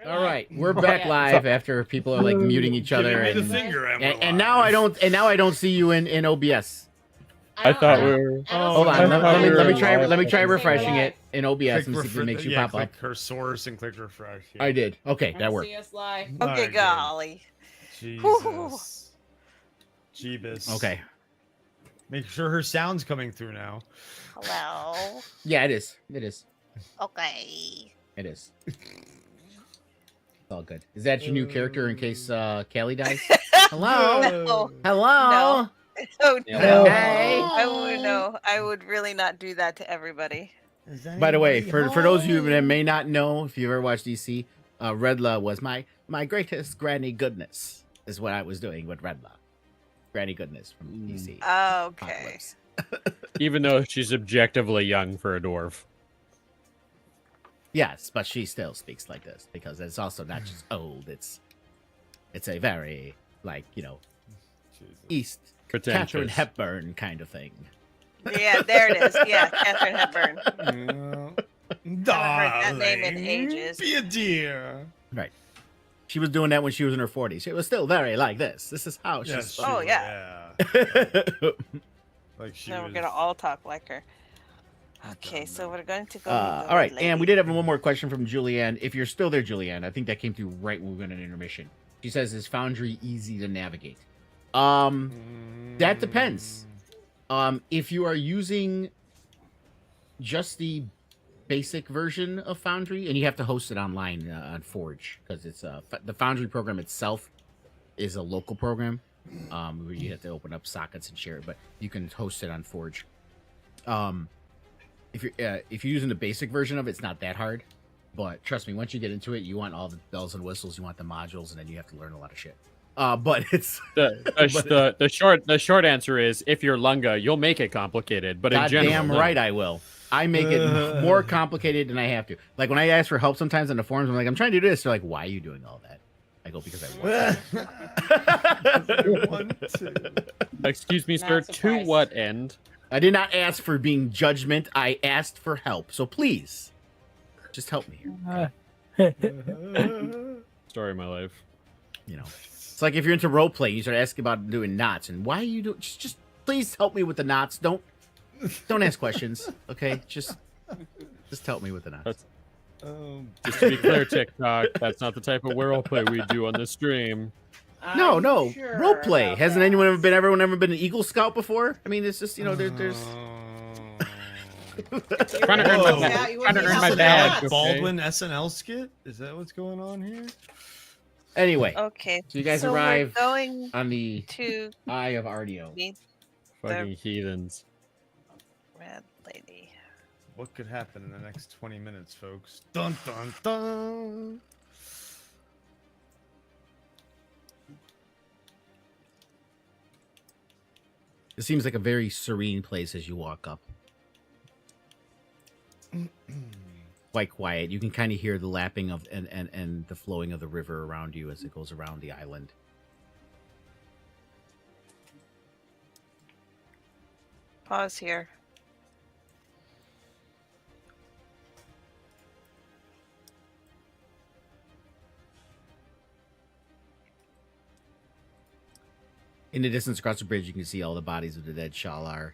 All right, we're back live after people are like muting each other, Give me the and, finger, and, we're and now I live. don't see you in OBS. I thought we were. Hold on, let me try live. refreshing it in OBS and see if it refre- makes you yeah, pop up. click her source and click refresh. Yeah. I did. Okay, that worked. See us live. Okay, Alright, good. golly. Jesus. Jeebus. Okay. Make sure her sound's coming through now. Hello. Yeah, it is. It is. Okay. It is. It's all good. Is that your new character in case Callie dies? Hello. No. Hello. No. Oh Yeah. no. Hey. I would no. I would really not do that to everybody. By the way, for those of you that may not know, if you ever watched DC, Redla was my greatest granny goodness. Is what I was doing with Redla. Granny goodness from DC. Okay. Apocalypse. Even though she's objectively young for a dwarf. Yes, but she still speaks like this because it's also not just old. It's a very East Pretentious. Catherine Hepburn kind of thing. Yeah, there it is. Yeah, Catherine Hepburn. Darling, that name in ages. Be a dear. Right. She was doing that when she was in her 40s. She was still very like this. This is how Yes, she's. she Oh, was, yeah. Like she No, we're was. gonna all talk like her. Okay, so we're going to go. All right, and we did have one more question from Julianne. If you're still there, Julianne, I think that came through right when we went on intermission. She says, "Is Foundry easy to navigate?" That depends. If you are using just the basic version of Foundry, and you have to host it online on Forge, because it's the Foundry program itself is a local program where you have to open up sockets and share it, but you can host it on Forge. If you're using the basic version of it, it's not that hard. But trust me, once you get into it, you want all the bells and whistles, you want the modules, and then you have to learn a lot of shit. But it's the short answer is if you're Lunga, you'll make it complicated. But in general, goddamn no. right I will. I make it more complicated than I have to. Like when I ask for help sometimes on the forums, I'm like, I'm trying to do this. They're like, why are you doing all that? I go, because I want to. Excuse me, Not sir. To surprised. what end? I did not ask for being judgment. I asked for help. So please, just help me here. Story of my life. You know, it's like if you're into role play, you start asking about doing knots, and why are you doing? Just please help me with the knots. Don't ask questions. Okay, just help me with the knots. Just to be clear, TikTok, that's not the type of role play we do on the stream. No, I'm sure role play. about Hasn't that. everyone ever been an Eagle Scout before? I mean, it's just there's. Trying to earn Whoa. my, Yeah, you trying to wouldn't earn my have badge. to okay? Baldwin SNL skit? Is that what's going on here? Anyway, Okay. so you guys so arrive we're going on the to Eye of Ardio. meet Fucking heathens. Red Lady. What could happen in the next 20 minutes, folks? Dun dun dun. It seems like a very serene place as you walk up. Quite quiet. You can kind of hear the lapping of and the flowing of the river around you as it goes around the island. Pause here. In the distance across the bridge, you can see all the bodies of the dead Shalar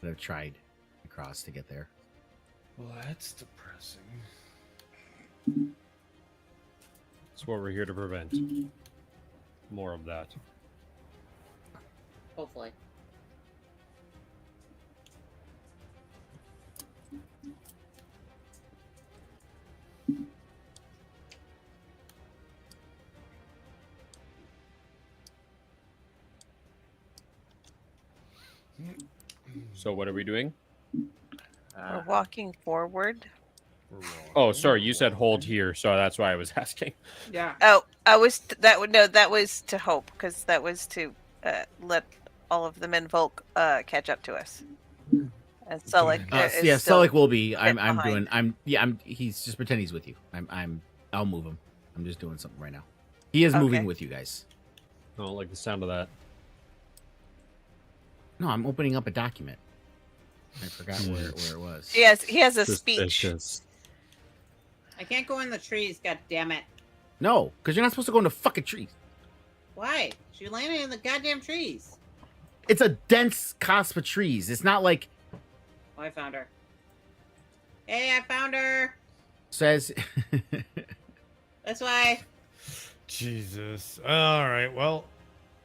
that have tried to cross to get there. Well, that's depressing. That's what we're here to prevent. More of that. Hopefully. So what are we doing? We're walking forward. Oh, sorry, you said hold here, so that's why I was asking. Yeah. Oh, that was to hope because that was to let all of the menfolk catch up to us. And Sulik, Yeah, still Sulik will be. I'm behind. doing. He's just pretend he's with you. I'll move him. I'm just doing something right now. He is Okay. moving with you guys. I don't like the sound of that. No, I'm opening up a document. I forgot where it was. He has a speech. Suspicious. I can't go in the trees. God damn it! No, because you're not supposed to go in the fucking trees. Why? She landed in the goddamn trees. It's a dense cusp of trees. It's not like Oh, I found her. Hey, I found her. says. That's why. Jesus. All right. Well,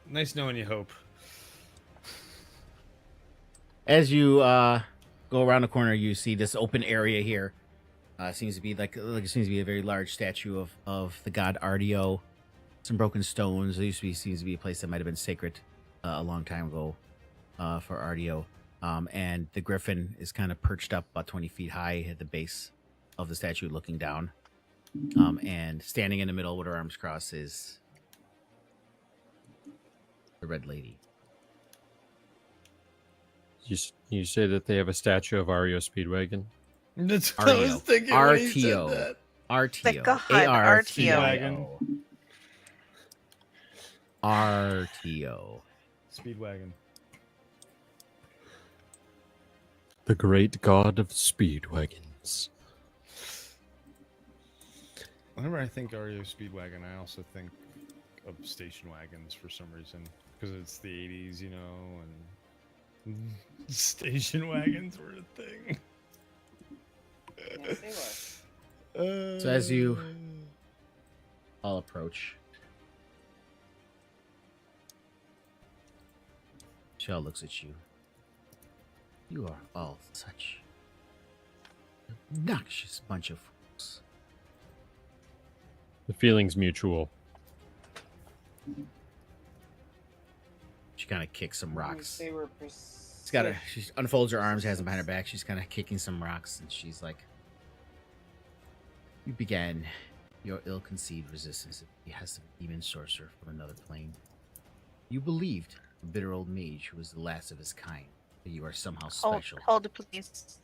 nice knowing you, Hope. As you go around the corner, you see this open area here. Seems to be like it seems to be a very large statue of the god Artio. Some broken stones. There used to be seems to be a place that might have been sacred a long time ago for Artio. And the griffin is kind of perched up about 20 feet high at the base of the statue, looking down. And standing in the middle with her arms crossed is the Red Lady. You say that they have a statue of Ario Speedwagon? That's what I was Artio. thinking when he said Artio. that. Artio. God, A-R-T-I-O. Artio. Speedwagon. The great god of speedwagons. Whenever I think REO Speedwagon, I also think of station wagons for some reason. Because it's the 80s, you know, and station wagons were a thing. Yes, they were. So as you all approach, Shell looks at you. You are all such obnoxious bunch of fools. The feeling's mutual. She kind of kicks some rocks. They were She unfolds her arms, has them behind her back. She's kind of kicking some rocks, and she's like, "You began your ill-conceived resistance at the behest of a demon sorcerer from another plane. You believed a bitter old mage who was the last of his kind, that you are somehow special." Hold it, please.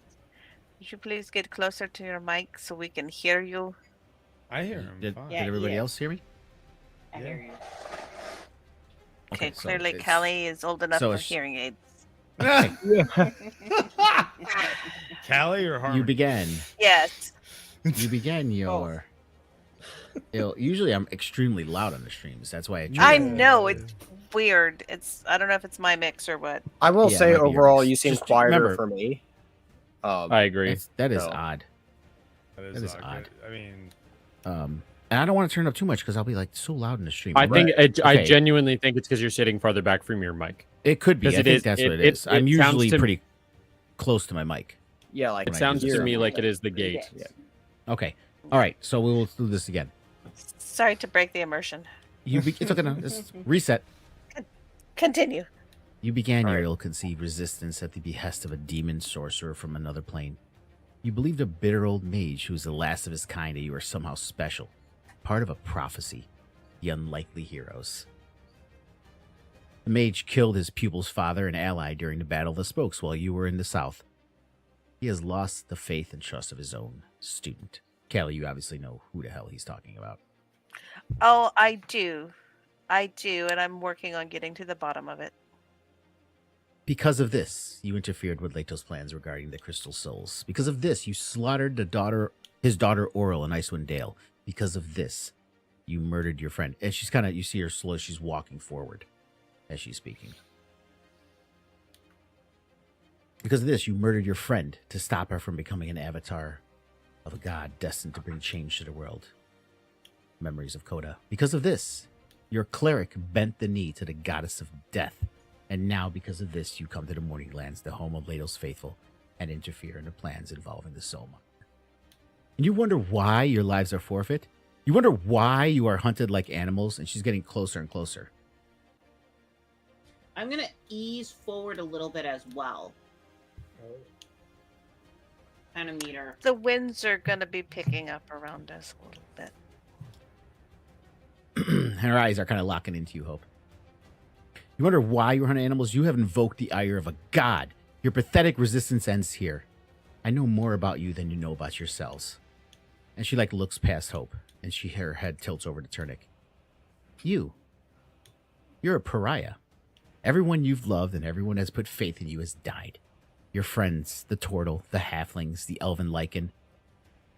Would you please get closer to your mic so we can hear you? I hear him. Did, Fine. did everybody Yeah. else hear me? I Yeah. hear you. Okay, so clearly it's- Callie is old enough so for it's- hearing aids. Callie or Harmony? You began. Yes. You began your. Usually, I'm extremely loud on the streams. That's why I Yeah. know it's weird. I don't know if it's my mix or what. I will Yeah, it say might be your overall, mix. you seem Just quieter remember- for me. I agree. That is No. odd. That That is odd. odd. I mean, And I don't want to turn up too much because I'll be like so loud in the stream. I think I Okay. genuinely think it's because you're sitting farther back from your mic. It could be. 'Cause I it think is- that's it- what it it- is. it I'm sounds usually to- pretty close to my mic. Yeah, like It When I sounds use to it. me like it is the gate. Yeah. Okay. All right. So we will do this again. Sorry to break the immersion. It's okay. No, it's reset. Continue. You began your Alright. ill-conceived resistance at the behest of a demon sorcerer from another plane. You believed a bitter old mage who was the last of his kind, that you were somehow special, part of a prophecy, the unlikely heroes. The mage killed his pupil's father and ally during the Battle of the Spokes while you were in the south. He has lost the faith and trust of his own student. Callie, you obviously know who the hell he's talking about. Oh, I do. And I'm working on getting to the bottom of it. Because of this, you interfered with Leto's plans regarding the Crystal Souls. Because of this, you slaughtered his daughter Oral in Icewind Dale. Because of this, you murdered your friend. And she's kind of, you see her slow, she's walking forward as she's speaking. Because of this, you murdered your friend to stop her from becoming an avatar of a god destined to bring change to the world. Memories of Coda. Because of this, your cleric bent the knee to the goddess of death. And now, because of this, you come to the Morning Lands, the home of Leto's faithful, and interfere in the plans involving the Soma. And you wonder why your lives are forfeit? You wonder why you are hunted like animals, and she's getting closer and closer. I'm gonna ease forward a little bit as well. Kind of meet her. The winds are going to be picking up around us a little bit. And her eyes are kind of locking into you, Hope. You wonder why you hunt animals? You have invoked the ire of a god. Your pathetic resistance ends here. I know more about you than you know about yourselves. And she looks past Hope, and her head tilts over to Turnic. You're a pariah. Everyone you've loved and everyone has put faith in you has died. Your friends, the Turtle, the Halflings, the Elven Lycan.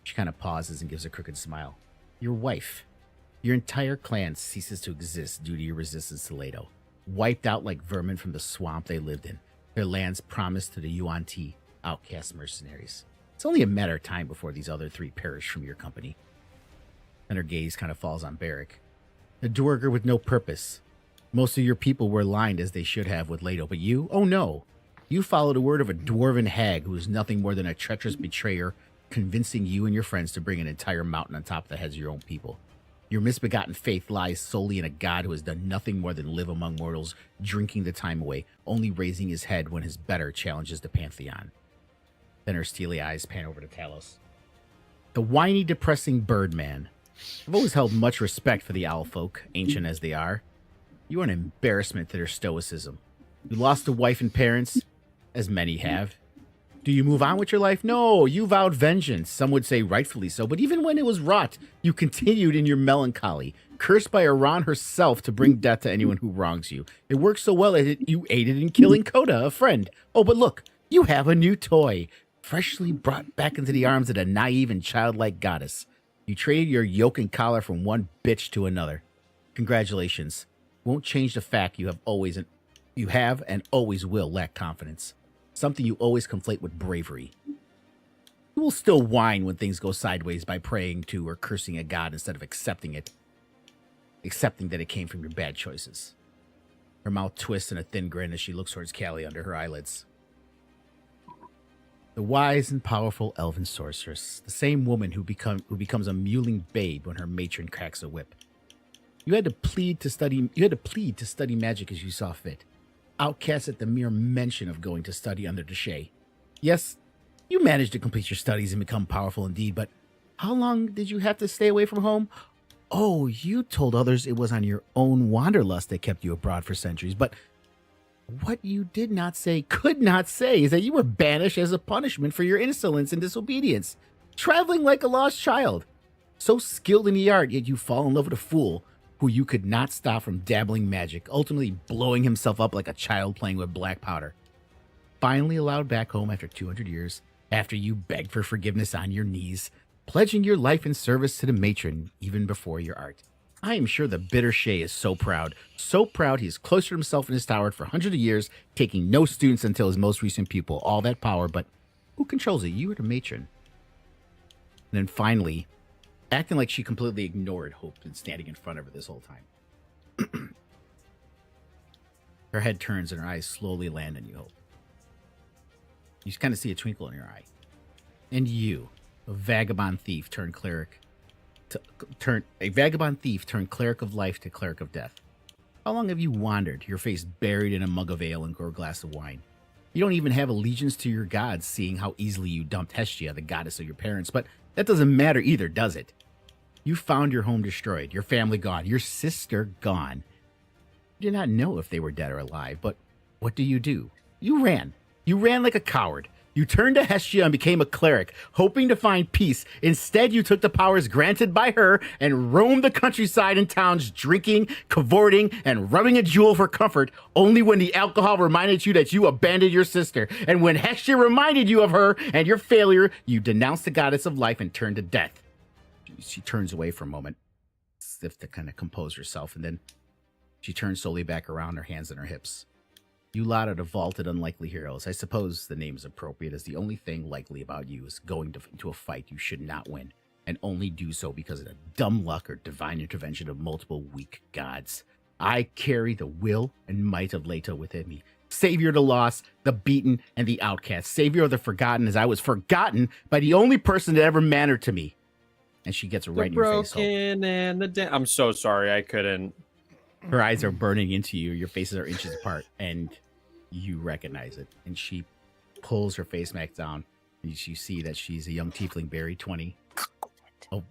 She kind of pauses and gives a crooked smile. Your wife. Your entire clan ceases to exist due to your resistance to Leto. Wiped out like vermin from the swamp they lived in. Their lands promised to the Yuan-Ti, outcast mercenaries. It's only a matter of time before these other 3 perish from your company. And her gaze kind of falls on Barrick. A Duergar with no purpose. Most of your people were aligned as they should have with Leto, but you? Oh no. You follow the word of a dwarven hag who is nothing more than a treacherous betrayer, convincing you and your friends to bring an entire mountain on top of the heads of your own people. Your misbegotten faith lies solely in a god who has done nothing more than live among mortals, drinking the time away, only raising his head when his better challenges the pantheon. Then her steely eyes pan over to Talos. The whiny, depressing Birdman. I've always held much respect for the owl folk, ancient as they are. You are an embarrassment to their stoicism. You lost a wife and parents, as many have. Do you move on with your life? No, you vowed vengeance. Some would say rightfully so, but even when it was wrought, you continued in your melancholy, cursed by Iran herself to bring death to anyone who wrongs you. It worked so well that you aided in killing Coda, a friend. Oh, but look, you have a new toy, freshly brought back into the arms of the naive and childlike goddess. You traded your yoke and collar from one bitch to another. Congratulations. Won't change the fact you have and always will lack confidence. Something you always conflate with bravery. You will still whine when things go sideways by praying to or cursing a god instead of accepting that it came from your bad choices. Her mouth twists in a thin grin as she looks towards Callie under her eyelids. The wise and powerful elven sorceress, the same woman who becomes a mewling babe when her matron cracks a whip. You had to plead to study magic as you saw fit. Outcast at the mere mention of going to study under Deshay. Yes, you managed to complete your studies and become powerful indeed, but how long did you have to stay away from home? Oh, you told others it was on your own wanderlust that kept you abroad for centuries, but what you could not say, is that you were banished as a punishment for your insolence and disobedience, traveling like a lost child. So skilled in the art, yet you fall in love with a fool who you could not stop from dabbling magic, ultimately blowing himself up like a child playing with black powder. Finally allowed back home after 200 years, after you begged for forgiveness on your knees, pledging your life in service to the matron even before your art. I am sure the bitter Shay is so proud he is cloistered himself in his tower for hundreds of years, taking no students until his most recent pupil. All that power, but who controls it, you or the matron? And then finally, acting like she completely ignored Hope and standing in front of her this whole time. Her head turns and her eyes slowly land on you, Hope. You kind of see a twinkle in your eye. And you, a vagabond thief turned cleric of life to cleric of death. How long have you wandered, your face buried in a mug of ale and a glass of wine? You don't even have allegiance to your gods, seeing how easily you dumped Hestia, the goddess of your parents, but that doesn't matter either, does it? You found your home destroyed, your family gone, your sister gone. You did not know if they were dead or alive, but what do? You ran. You ran like a coward. You turned to Hestia and became a cleric, hoping to find peace. Instead, you took the powers granted by her and roamed the countryside and towns, drinking, cavorting, and rubbing a jewel for comfort, only when the alcohol reminded you that you abandoned your sister. And when Hestia reminded you of her and your failure, you denounced the goddess of life and turned to death. She turns away for a moment, as if to kind of compose herself, and then she turns slowly back around, her hands on her hips. You lot are the vaulted unlikely heroes. I suppose the name is appropriate, as the only thing likely about you is going into a fight you should not win, and only do so because of the dumb luck or divine intervention of multiple weak gods. I carry the will and might of Leto within me. Savior of the lost, the beaten, and the outcast. Savior of the forgotten, as I was forgotten by the only person that ever mattered to me. And she gets right in your face. Broken and the I'm so sorry, I couldn't. Her eyes are burning into you. Your faces are inches apart, and you recognize it. And she pulls her face back down, and you see that she's a young tiefling, Barry, 20. Oh,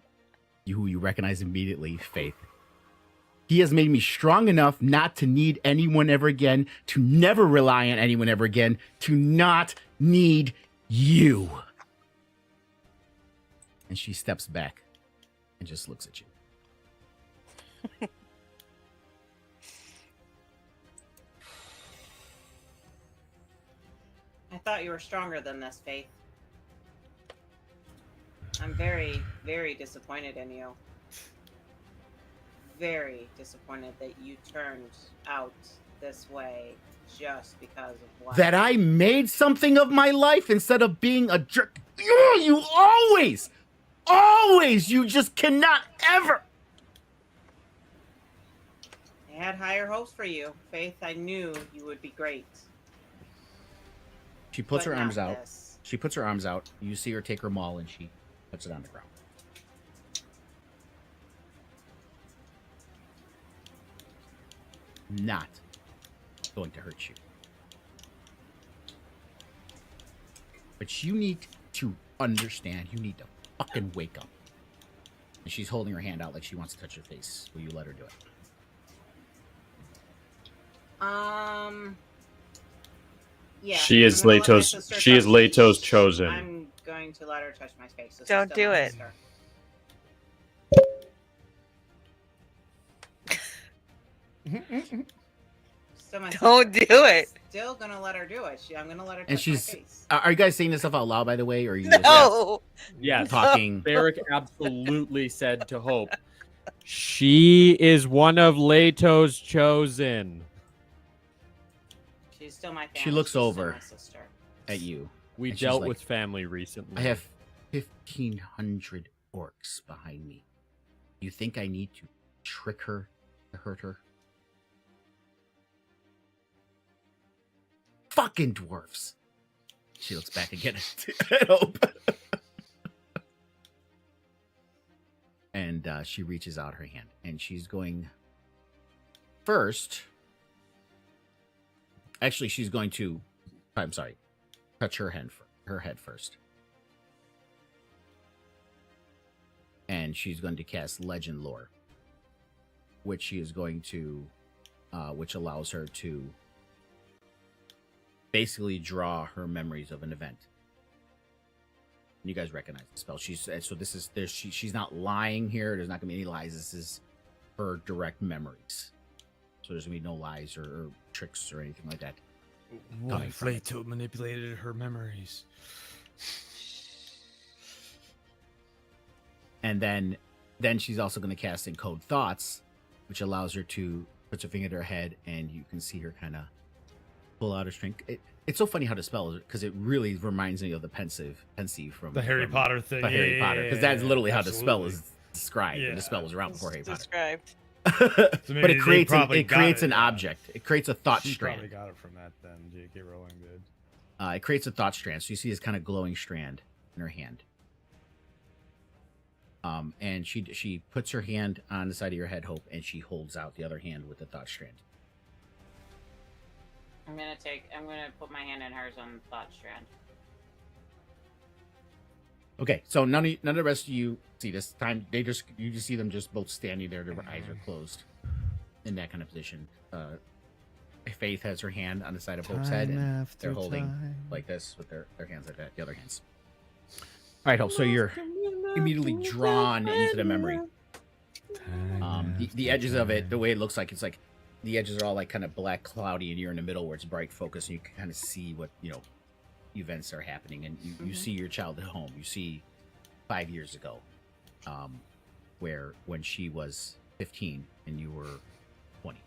you recognize immediately, Faith. He has made me strong enough not to need anyone ever again, to never rely on anyone ever again, to not need you. And she steps back and just looks at you. I thought you were stronger than this, Faith. I'm I'm very, very disappointed in you. Very disappointed that you turned out this way just because of what. That I made something of my life instead of being a jerk. You always, you just cannot ever. I had higher hopes for you. Faith, I knew you would be great. She puts but her arms not out. this. She puts her arms out. You see her take her maul and she puts it on the ground. Not going to hurt you. But you need to understand. You need to fucking wake up. And she's holding her hand out like she wants to touch your face. Will you let her do it? Yeah. She is I'm gonna let my Leto's. sister She is touch- Leto's chosen. I'm going to let her touch my face. This is Don't still do my it. sister. Still my Don't sister. do it. Still gonna let her do it. I'm gonna let her touch And she's. my face. Are you guys saying this stuff out loud, by the way, or are you just No. Yes. talking? Barrick absolutely said to Hope, she is one of Leto's chosen. She's still my family. She looks She's still over. my sister. At you. We And she's dealt like, with family recently. I have 1,500 orcs behind me. You think I need to trick her to hurt her? Fucking dwarfs. She looks back again at Hope. And she reaches out her hand. And she's going first. Actually, she's going to... I'm sorry. Touch her head first. And she's going to cast Legend Lore, which she is going to, which allows her to basically draw her memories of an event. You guys recognize the spell. She's not lying here. There's not going to be any lies. This is her direct memories. So there's going to be no lies or tricks or anything like that. What if Leto manipulated her memories? And then she's also going to cast Encode Thoughts, which allows her to put her finger to her head, and you can see her kind of pull out her string. It's so funny how the spell is, because it really reminds me of the pensive from The Harry Potter thing. The Harry Potter, because that's literally how the spell absolutely. is described. And Yeah. the spell was around before Harry Potter. Described. But maybe it they creates probably it got creates it, an yeah. object. It creates a thought She strand. probably got it from that then. J.K. Rowling did. It creates a thought strand. So you see this kind of glowing strand in her hand. And she puts her hand on the side of your head, Hope, and she holds out the other hand with the thought strand. I'm gonna put my hand in hers on the thought strand. Okay, so none of the rest of you see this time. You just see them just both standing there. Their eyes are closed in that kind of position. Faith has her hand on the side of Hope's head, and they're holding like this with their hands like that. The other hands. All right, Hope. So you're immediately drawn into the memory. The edges of it, the way it looks like, it's like the edges are all like kind of black, cloudy, and you're in the middle where it's bright focus, and you can kind of see what events are happening, and you see your childhood home. You see 5 years ago, when she was 15 and you were 20.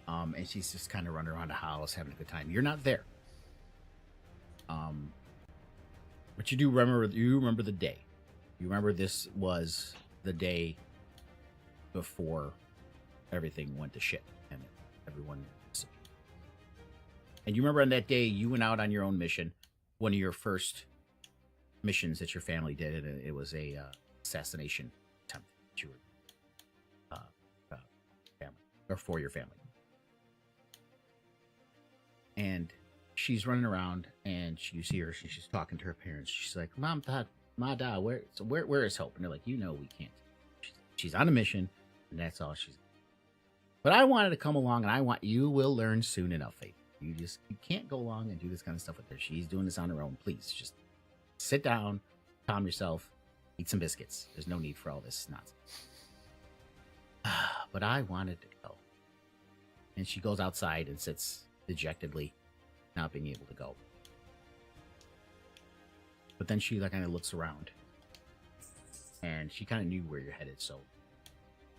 And she's just kind of running around the house having a good time. You're not there. But you do remember. You remember the day. You remember this was the day before everything went to shit and everyone. And you remember on that day you went out on your own mission, one of your first missions that your family did, and it was a assassination attempt that you were family or for your family. And she's running around, and you see her. She's talking to her parents. She's like, "Mom, Dad, where is Hope?" And they're like, we can't. She's on a mission, and that's all she's. But I wanted to come along, and you will learn soon enough, Faith. You can't go along and do this kind of stuff with her. She's doing this on her own. Please, just sit down, calm yourself, eat some biscuits. There's no need for all this nonsense. But I wanted to go. And she goes outside and sits dejectedly, not being able to go. But then she kind of looks around, and she kind of knew where you're headed, so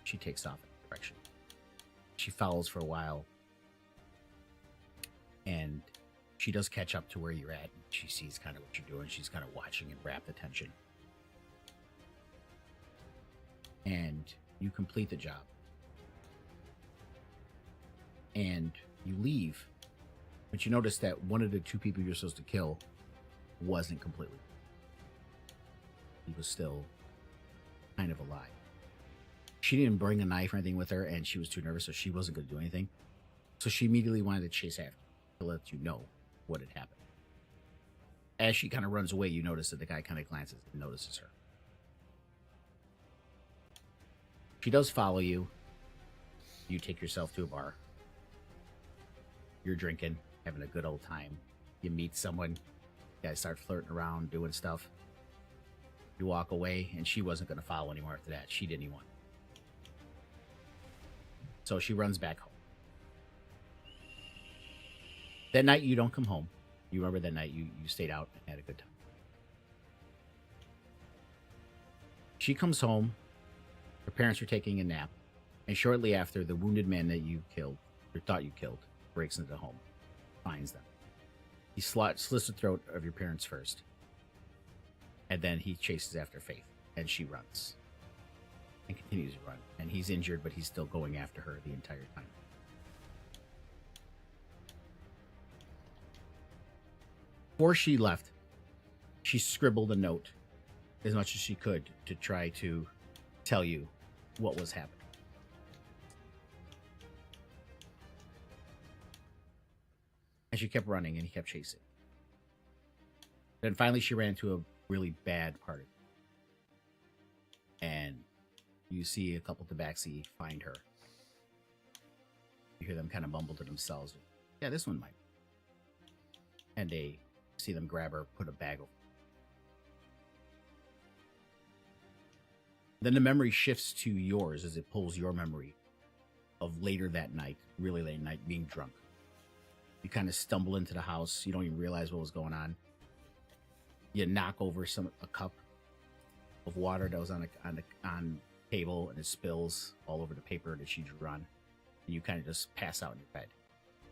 she takes off in that direction. She follows for a while, and she does catch up to where you're at. And she sees kind of what you're doing. She's kind of watching in rapt attention. And you complete the job. And you leave, but you notice that one of the two people you're supposed to kill wasn't completely. He was still kind of alive. She didn't bring a knife or anything with her, and she was too nervous, so she wasn't going to do anything. So she immediately wanted to chase after to let you know what had happened. As she kind of runs away, you notice that the guy kind of glances and notices her. She does follow you. You take yourself to a bar. You're drinking, having a good old time. You meet someone. You guys start flirting around, doing stuff. You walk away, and she wasn't going to follow anymore after that. She didn't even want. So she runs back home. That night, you don't come home. You remember that night you stayed out and had a good time. She comes home. Her parents are taking a nap. And shortly after, the wounded man that you killed, or thought you killed, breaks into the home, finds them. He slits the throat of your parents first. And then he chases after Faith. And she runs. And continues to run. And he's injured, but he's still going after her the entire time. Before she left, she scribbled a note as much as she could to try to tell you what was happening. And she kept running, and he kept chasing. Then finally she ran into a really bad party. And you see a couple tabaxi find her. You hear them kind of mumble to themselves. Yeah, this one might. And they see them grab her, put a bag over. Then the memory shifts to yours as it pulls your memory of later that night, really late night, being drunk. You kind of stumble into the house. You don't even realize what was going on. You knock over a cup of water that was on table, and it spills all over the paper that she drew on. And you kind of just pass out in your bed.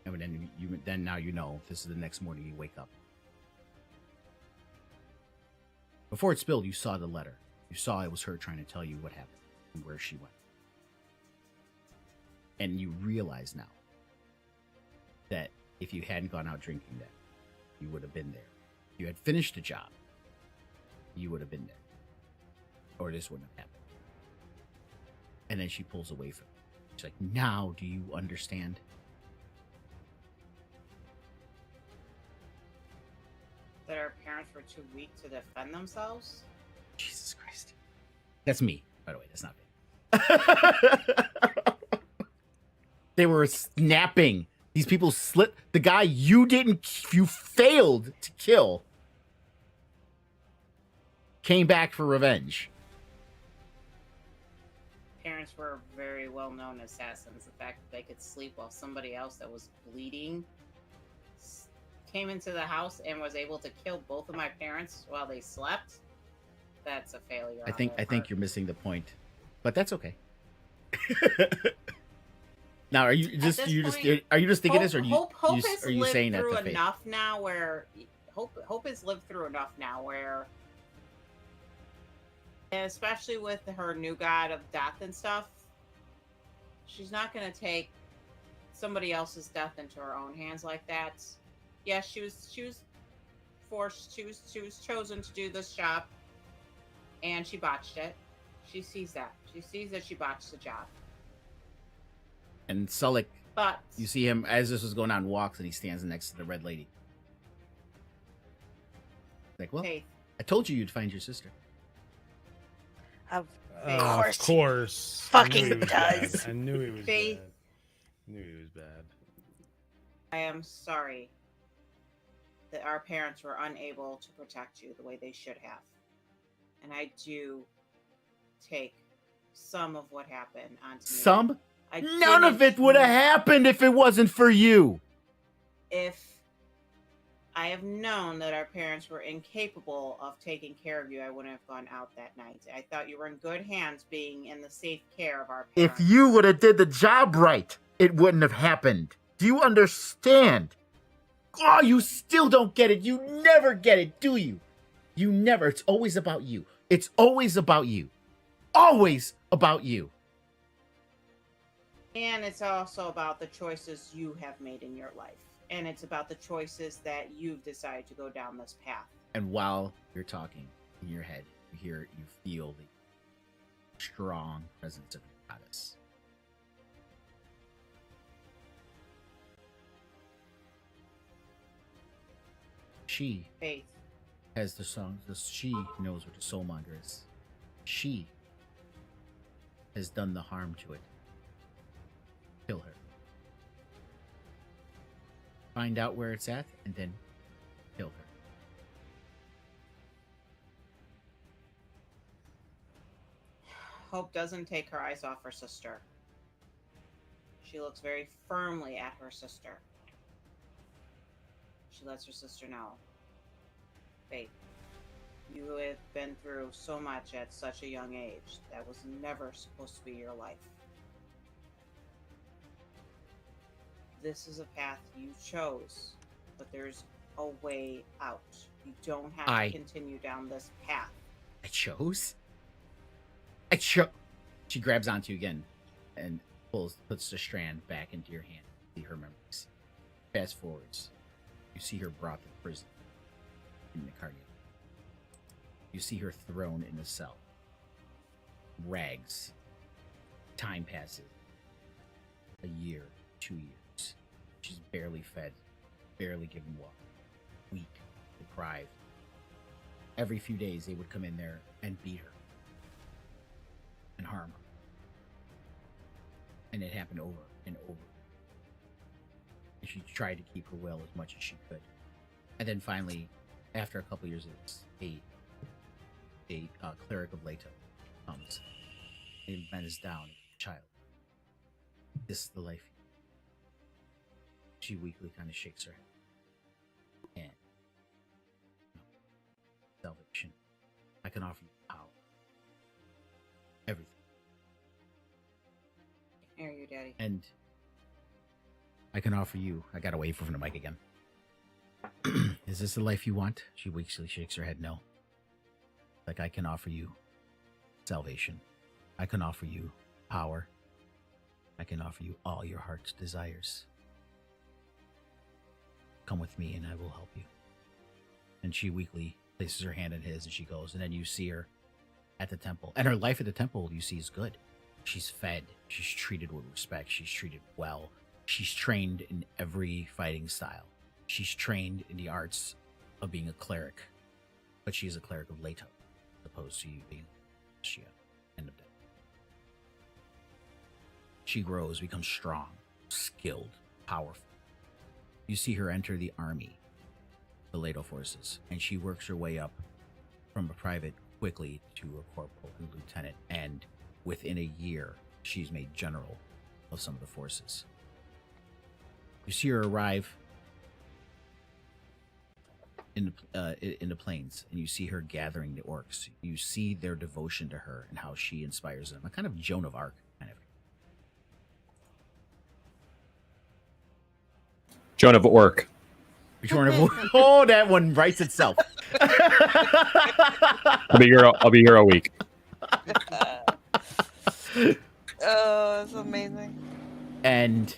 And then now you know this is the next morning you wake up. Before it spilled, you saw the letter. You saw it was her trying to tell you what happened and where she went. And you realize now that if you hadn't gone out drinking then, you would have been there. If you had finished the job, you would have been there. Or this wouldn't have happened. And then she pulls away from you. She's like, now do you understand? That our parents were too weak to defend themselves? Jesus Christ. That's me, by the way. That's not me. They were snapping. These people slit the guy you failed to kill. Came back for revenge. Parents were very well-known assassins. The fact that they could sleep while somebody else that was bleeding came into the house and was able to kill both of my parents while they slept. That's a failure. I think you're missing the point, but that's okay. Now, are you just thinking this, or are you saying that to Faith? Enough now where Hope has lived through enough now where, and especially with her new god of death and stuff, she's not going to take somebody else's death into her own hands like that. Yes, she was forced. She was chosen to do this job, and she botched it. She sees that. She sees that she botched the job. And Sullick, but you see him as this was going on, walks, and he stands next to the red lady. Like, well, Faith. I told you you'd find your sister. Of Of course. Fucking I knew he was does. bad. I knew he was Faith. bad. Knew he was bad. I am sorry that our parents were unable to protect you the way they should have. And I do take some of what happened onto me. Some? None of it would have happened if it wasn't for you. If I have known that our parents were incapable of taking care of you, I wouldn't have gone out that night. I thought you were in good hands being in the safe care of our If parents. you would have did the job right, it wouldn't have happened. Do you understand? Oh, you still don't get it. You never get it, do you? You never. It's always about you. It's always about you. Always about you. And it's also about the choices you have made in your life. And it's about the choices that you've decided to go down this path. And while you're talking in your head, you feel the strong presence of the goddess. She Faith. has the song. She knows what the soulmonger is. She has done the harm to it. Kill her. Find out where it's at, and then kill her. Hope doesn't take her eyes off her sister. She looks very firmly at her sister. She lets her sister know. Faith, you have been through so much at such a young age. That was never supposed to be your life. This is a path you chose, but there's a way out. You don't have to continue down this path. I chose? She grabs onto you again and puts the strand back into your hand. See her memories. Fast forwards. You see her brought to prison in the Cardiac. You see her thrown in a cell. Rags. Time passes. A year, 2 years. She's barely fed, barely given water. Weak, deprived. Every few days they would come in there and beat her. And harm her. And it happened over and over. And she tried to keep her well as much as she could. And then finally, after a couple years, a cleric of Leto comes and bends down, child. This is the life. She weakly kind of shakes her head. And salvation. I can offer you power. Everything. Here you, Daddy. And I can offer you. I got away from the mic again. Is this the life you want? She weakly shakes her head no. Like, I can offer you salvation. I can offer you power. I can offer you all your heart's desires. Come with me and I will help you. And she weakly places her hand in his and she goes. And then you see her at the temple. And her life at the temple, you see, is good. She's fed. She's treated with respect. She's treated well. She's trained in every fighting style. She's trained in the arts of being a cleric. But she is a cleric of Leto, as opposed to you being Shia. End of day. She grows, becomes strong, skilled, powerful. You see her enter the army, the Leto forces, and she works her way up from a private quickly to a corporal and lieutenant, and within a year, she's made general of some of the forces. You see her arrive in the plains, and you see her gathering the orcs. You see their devotion to her and how she inspires them. A kind of Joan of Arc, kind of. Joan of Orc. Oh, that one writes itself. I'll be here all week. Oh, that's amazing. And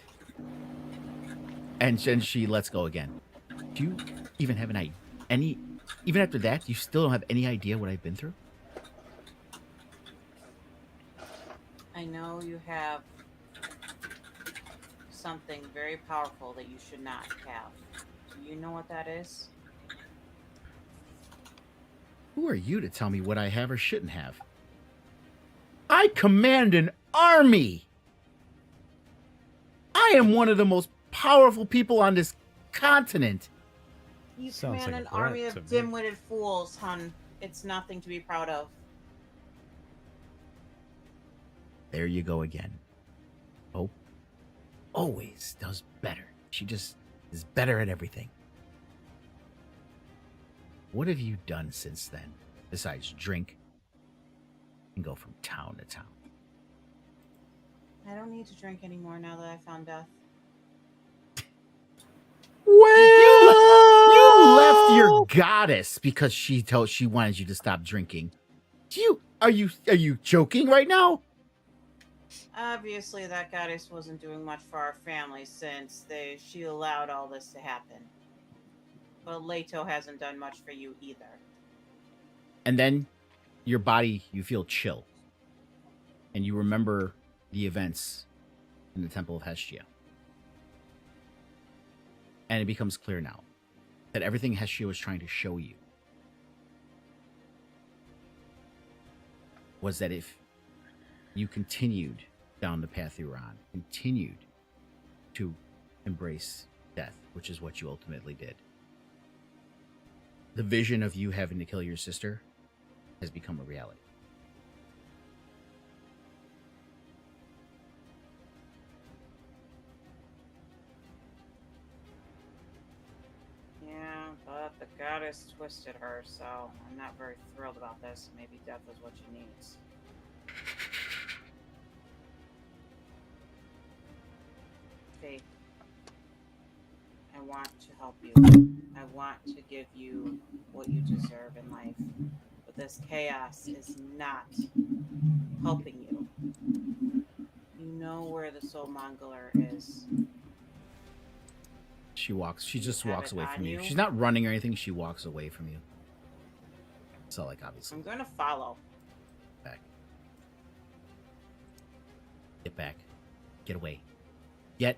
then she lets go again. Do you even have even after that, you still don't have any idea what I've been through? I know you have something very powerful that you should not have. Do you know what that is? Who are you to tell me what I have or shouldn't have? I command an army! I am one of the most powerful people on this continent. You Sounds command like an a threat army to of me. dim-witted fools, hun. It's nothing to be proud of. There you go again. Hope always does better. She just is better at everything. What have you done since then, besides drink and go from town to town? I don't need to drink anymore now that I found death. Well, you left your goddess because she wanted you to stop drinking. Are you joking right now? Obviously, that goddess wasn't doing much for our family since she allowed all this to happen. But Leto hasn't done much for you either. And then your body, you feel chill. And you remember the events in the Temple of Hestia. And it becomes clear now that everything Hestia was trying to show you was that if you continued down the path you were on, continued to embrace death, which is what you ultimately did, the vision of you having to kill your sister has become a reality. Yeah, but the goddess twisted her, so I'm not very thrilled about this. Maybe death is what she needs. Faith, I want to help you. I want to give you what you deserve in life. But this chaos is not helping you. You know where the soul mongoler is. She just walks away from you. you? She's not running or anything, she walks away from you. So, like, obviously. I'm going to follow. Back. Get back. Get away. Get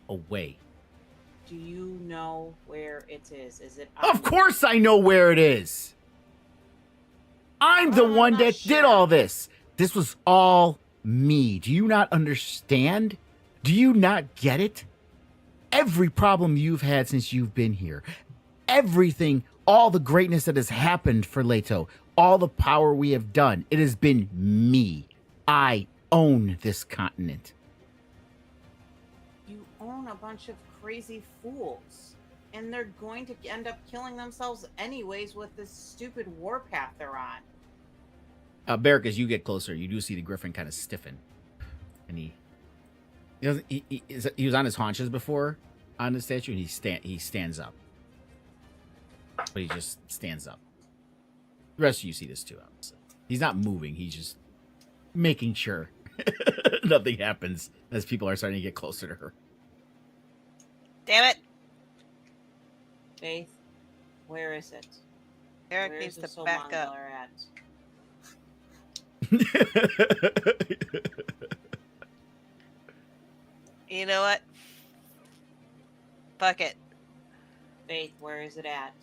away. Do you know where it is? Is it Of course I know where it is. I'm the I'm one not that sure. did all this. This was all me. Do you not understand? Do you not get it? Every problem you've had since you've been here, everything, all the greatness that has happened for Leto, all the power we have done, it has been me. I own this continent. You own a bunch of crazy fools. And they're going to end up killing themselves anyways with this stupid warpath they're on. Beric, as you get closer, you do see the griffin kind of stiffen. And he was on his haunches before on the statue, and he stands up. But he just stands up. The rest of you see this too, obviously. He's not moving, he's just making sure nothing happens as people are starting to get closer to her. Damn it. Faith, where is it? Eric Where's needs the to soul back up. mongoler at? You know what? Fuck it. Faith, where is it at?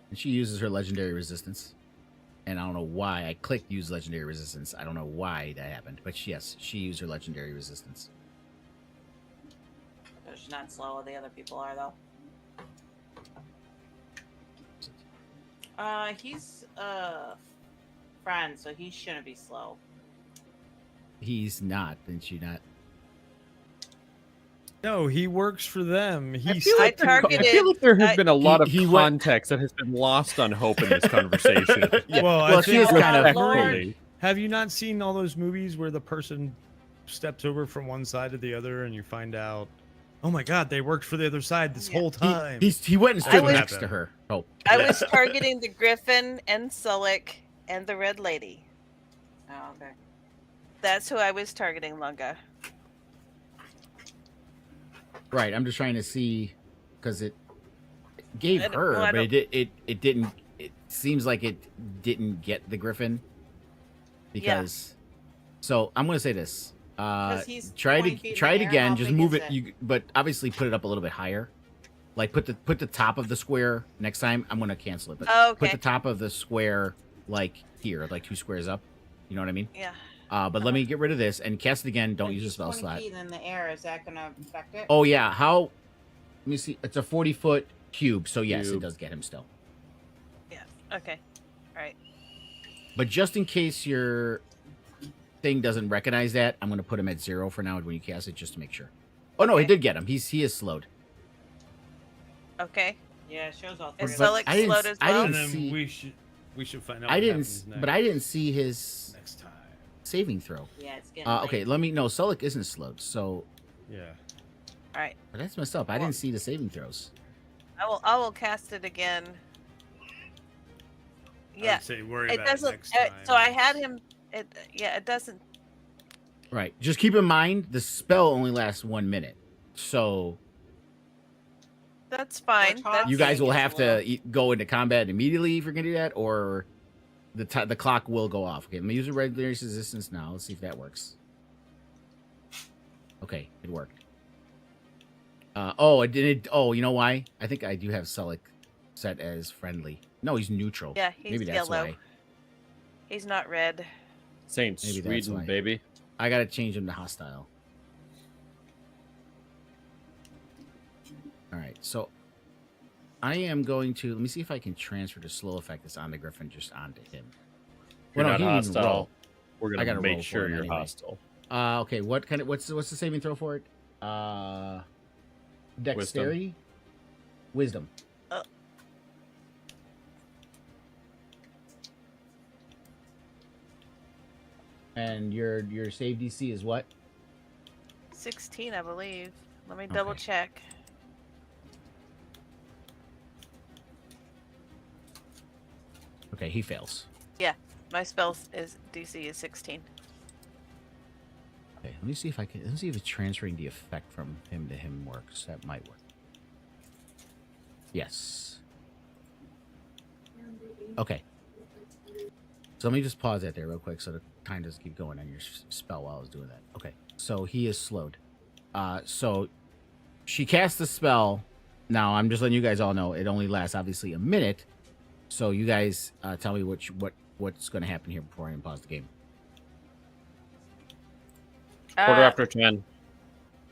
And she uses her legendary resistance. And I don't know why. I clicked use legendary resistance. I don't know why that happened. But yes, she used her legendary resistance. She's not slow. The other people are, though. He's a friend, so he shouldn't be slow. He's not. Didn't she not? No, he works for them. I He's feel I like targeted- there has been a lot of he went- context that has been lost on Hope in this conversation. Yeah. Well, I Well, she think- is kind of. Respectfully. Have you not seen all those movies where the person steps over from one side to the other and you find out, oh my god, they worked for the other side this whole time? He went and I stood was- next to her. Oh, I was targeting the Griffin and Sullick and the Red Lady. Oh, okay. That's who I was targeting, Lunga. right. I'm just trying to see because it gave I don't- her, well, I but it didn't. It seems like it didn't get the griffin because. So I'm gonna say this. 'Cause he's Try 20 feet to in try it the air, again. how Just big move is it. it? You but obviously put it up a little bit higher. Like put the top of the square next time. I'm gonna cancel it. But Oh, put okay. the top of the square like here, like 2 squares up. You know what I mean? Yeah. But let me get rid of this and cast it again. Don't If use a he's spell 20 slot. feet in the air, is that gonna affect it? Oh yeah, how? Let me see. It's a 40-foot cube, so yes, it Cube. does get him still. Yeah. Okay. All right. But just in case you're thing doesn't recognize that, I'm gonna put him at 0 for now when you cast it, just to make sure. Oh no, he Okay. did get him. He is slowed. Okay. Yeah, it shows all Is three of Sulik us. I didn't slowed s- as I well? And didn't then see- we should find out. I what didn't, happens but I didn't see his next time. saving throw. Yeah, it's getting Okay, late. let me. No, Sulik isn't slowed. So Yeah. All right. but that's messed up. I Well- didn't see the saving throws. I will cast it again. I Yeah. would say worry It about it doesn't. next time. So I had him. It doesn't. Right. Just keep in mind the spell only lasts 1 minute. So That's fine. talking. That's, you guys will as have well. to go into combat immediately if you're gonna do that, or the clock will go off. Okay, I'm using regular resistance now. Let's see if that works. Okay, it worked. Oh, it did. Oh, you know why? I think I do have Sulik set as friendly. No, he's neutral. Yeah, he's Maybe that's yellow. why. He's not red. Saint Maybe that's Sweden, why. baby. I gotta change him to hostile. All right, so I am going to let me see if I can transfer the slow effect that's on the Griffin just onto him. You're Well, no, not he didn't even hostile. roll. We're I gonna gotta roll make for sure him you're anyway. hostile. Okay, what kind of what's the saving throw for it? Dexterity, wisdom. And your save DC is what? 16, I believe. Let me double Okay. check. Okay, he fails. My spell is DC is 16. Okay, let me see if it's transferring the effect from him to him works. That might work. Yes. Okay. So let me just pause that there real quick so the time doesn't keep going on your spell while I was doing that. Okay. So he is slowed. So she casts the spell. Now I'm just letting you guys all know it only lasts obviously a minute. So you guys tell me what's going to happen here before I even pause the game. Quarter after 10.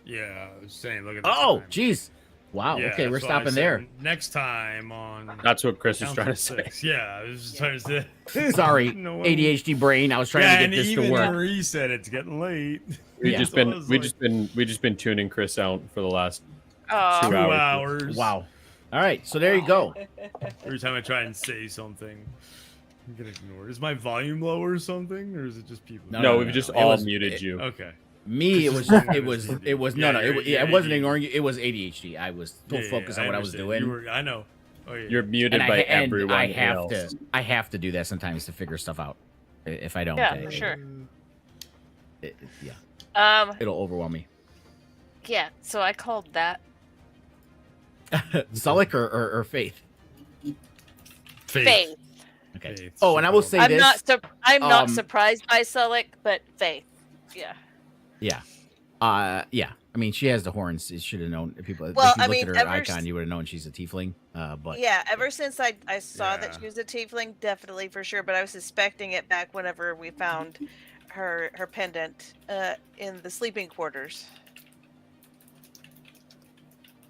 Yeah, I was saying, look at the Oh, time. jeez. Wow. Yeah, Okay, we're that's why I stopping said there. Next time on. That's what Chris is trying to Council say. 6. Yeah, I was just trying to say. Sorry, No one- ADHD brain. I was trying Yeah, to and get this even to work. Marie said it's getting late. We've Yeah. just So I been was we like, just been tuning Chris out for the last Oh, 2 2 hours. hours. Wow. All right, so there you go. Every time I try and say something, you get ignored. Is my volume low or something, or is it just people? No, we've just It all was- muted you. Okay. Me, it was, This is- it was, it was. No, Yeah, no, you're- I yeah, wasn't you- ignoring you. It was ADHD. I was full focus on what I was understand. doing. I know. Oh yeah. You're muted And by and everyone I have else. I have to do that sometimes to figure stuff out. If I don't, yeah, for sure. Yeah, it'll overwhelm me. Yeah, so I called that. Sulik or Faith? Faith. Okay. Faith, Oh, and I will so- say I'm this. I'm not um, surprised by Sulik, but Faith. Yeah. Yeah. Yeah. I mean, she has the horns. You should have known. People, Well, if you I looked mean, at her ever icon, you would have known she's a tiefling. But Yeah, ever since I saw that Yeah. she was a tiefling, definitely for sure. But I was suspecting it back whenever we found her pendant in the sleeping quarters.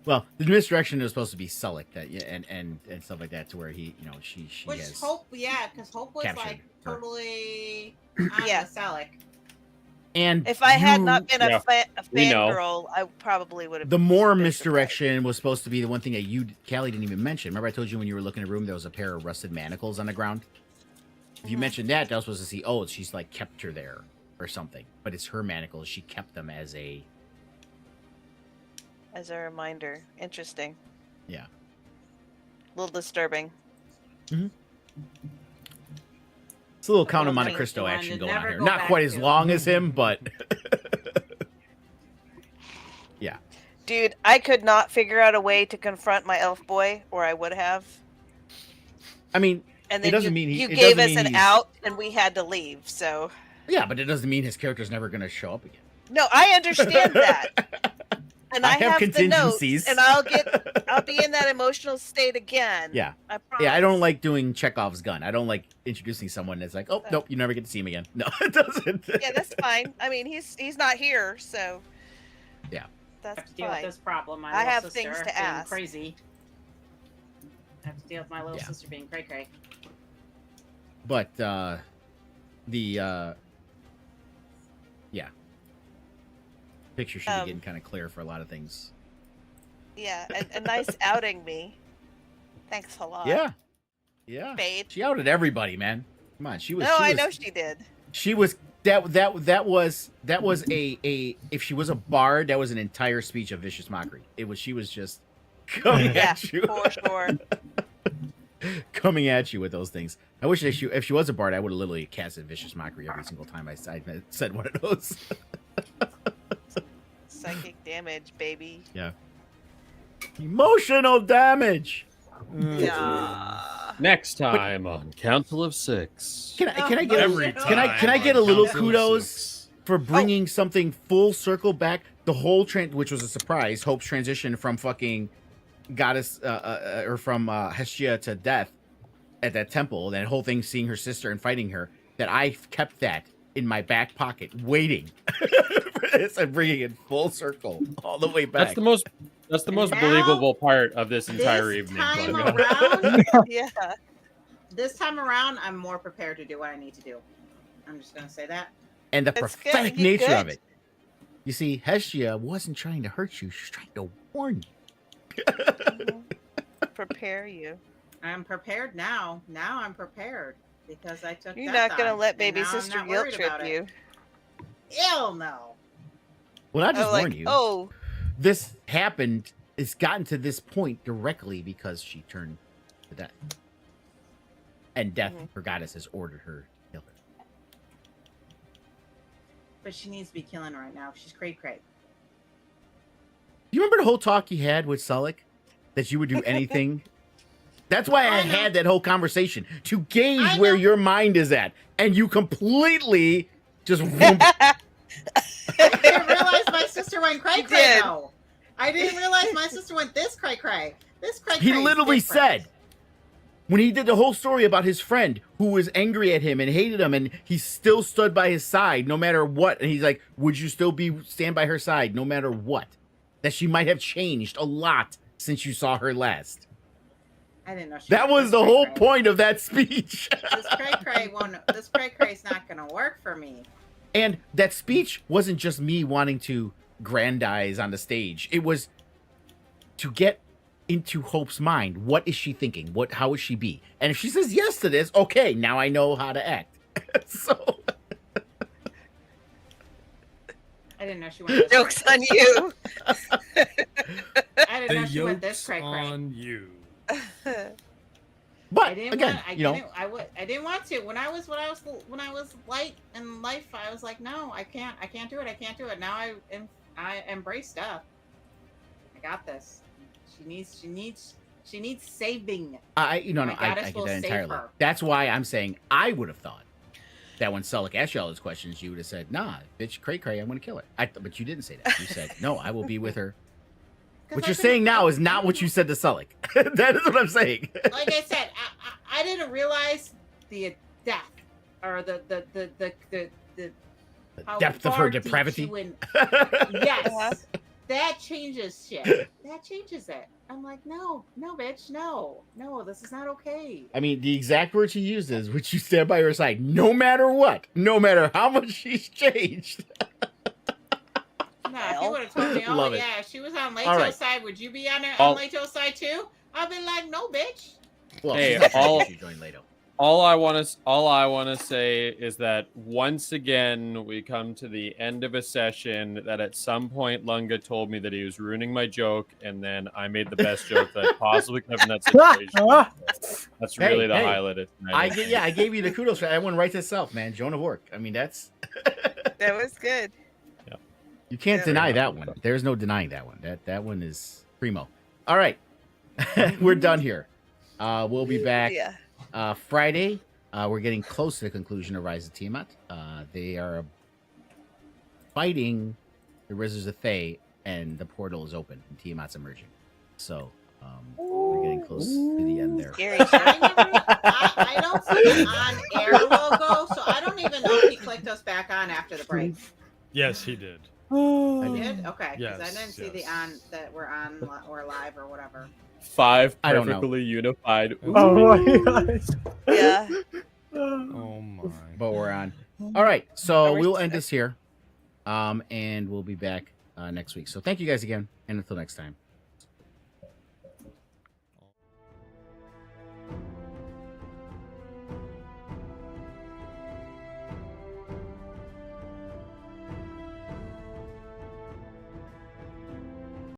well, the misdirection is supposed to be Sulik, that and stuff like that, to where he, she Which has. Hope, yeah, because Hope was captured like her. totally Yeah. on the Salic. And If I had you- not been Yeah, a we know. fangirl, I probably would have. the more been misdirection was supposed to be the one thing that Callie didn't even mention. Remember, I told you when you were looking at a room, there was a pair of rusted manacles on the ground. If you Mhm. mentioned that, I was supposed to see. Oh, she's like kept her there or something. But it's her manacles. She kept them as a. As a reminder, interesting. Yeah. A little disturbing. It's a little Count of Well, Monte nice. Cristo You wanted action to going on never here. go Not back quite as to- long as him, but Dude, I could not figure out a way to confront my elf boy, or I would have. I mean, And It then doesn't you, mean he- you it gave doesn't us mean an he's- out, and we had to leave. So yeah, but it doesn't mean his character's never going to show up again. no, I understand that, and I, have the notes, contingencies. and I'll be in that emotional state again. Yeah. I Yeah, I don't promise. like doing Chekhov's gun. I don't like introducing someone that's like, oh, nope, you never get to see him again. No, it doesn't. Yeah, that's fine. I mean, he's not here, so Yeah. I have that's to deal with fine. this problem. My I little have sister things to being ask. Crazy. I have to deal with my little Yeah. sister being cray cray. But Picture should be getting kind of clear for a lot of things. Yeah, a nice outing me. Thanks a lot. Yeah. Yeah. Fade. She outed everybody, man. Come on. I know she did. She was that was a if she was a bard, that was an entire speech of vicious mockery. She was just coming at you. For sure. Coming at you with those things. I wish if she was a bard, I would have literally casted vicious mockery every single time I said one of those. Psychic damage, baby. Yeah. Emotional damage. Yeah. Next time on Council of Six. Can I get Every can I time get a on little Council of kudos Six. for bringing something full circle back? The whole which was a surprise. Hope's transition from fucking goddess or from Hestia to death at that temple. That whole thing, seeing her sister and fighting her. That I kept that in my back pocket, waiting for this and bringing it full circle all the way back. That's the most Now, believable part of this entire This evening. time But- around, Yeah. this time around, I'm more prepared to do what I need to do. I'm just gonna say that. And the That's good. prophetic You nature good? of it. You see, Hestia wasn't trying to hurt you; she was trying to warn you. Mhm. Prepare you. I'm prepared now. Now I'm prepared because I took. You're death not gonna on, let and baby now I'm sister not guilt worried trip about it. you. Hell no. Well, not just Oh, warn like, you. oh, This happened. It's gotten to this point directly because she turned to death, and death, Mhm. her goddess, has ordered her to kill her. But she needs to be killing right now. She's cray. You remember the whole talk you had with Sullick that you would do anything? That's why I I know. had that whole conversation to gauge I where know. your mind is at, and you completely just. I didn't realize my sister went cray You cray did. though. I didn't realize my sister went this cray. This cray. He literally said, when he did the whole story about his friend who was angry at him and hated him, and he still stood by his side no matter what, and he's like, would you still stand by her side no matter what? That she might have changed a lot since you saw her last. I didn't know. She That went was this the whole cray-cray. point of that speech. This cray won't. This cray-cray's not gonna work for me. And that speech wasn't just me wanting to grandize on the stage. It was to get into Hope's mind. What is she thinking? How would she be? And if she says yes to this, okay, now I know how to act. So I didn't know she went this joke's cray. on you. I didn't know The she went this yoke's cray. on you. but I didn't again, want. I didn't want to. When I was light in life, I was like, no, I can't do it. I can't do it. Now I embrace stuff. I got this. She needs saving. I My get goddess will that save entirely. her. That's why I'm saying I would have thought that when Sullick asked you all those questions, you would have said, nah, bitch, cray, I'm going to kill her. But you didn't say that. You said, no, I will be with her. 'Cause What I you're couldn't- saying now is not what you said to Sullick. That is what I'm saying. Like I said, I didn't realize the depth or the how Depth of far her deep depravity. she went. Uh-huh. Yes, that changes shit. That changes it. I'm like, no, bitch, no, this is not okay. I mean, the exact word she used is, would you stand by her side no matter what, no matter how much she's changed? Nah, if you would have told me, oh Love it. yeah, if she was on All Leto's right. side, would you be on All- Leto's side too? I'd be like, no, bitch. Well, Hey, she's not gonna all- let you join Leto. All I want to say is that once again we come to the end of a session that at some point Lunga told me that he was ruining my joke, and then I made the best joke that I possibly could have in that situation. That's really the Hey, highlight of tonight. I gave you the kudos. I went right to self, man. Joan of Arc. I mean, that's That was good. you can't Yeah. deny that one. There's no denying that one. That one is primo. All right, we're done here. We'll be back. Yeah. Friday, we're getting close to the conclusion of Rise of Tiamat. They are fighting the Wizards of Thay, and the portal is open, and Tiamat's emerging. So we're getting close to the end there. Scary shit. I don't see the on-air logo, so I don't even know if he clicked us back on after the break. Yes, he did. I did? Okay. Because I Yes, didn't see the yes. on that we're on or live or whatever. 5 I don't know. perfectly unified. Oh my god. Yeah. Oh my. But we're on. All right, so Are we we'll set? end this here, and we'll be back next week. So thank you guys again, and until next time.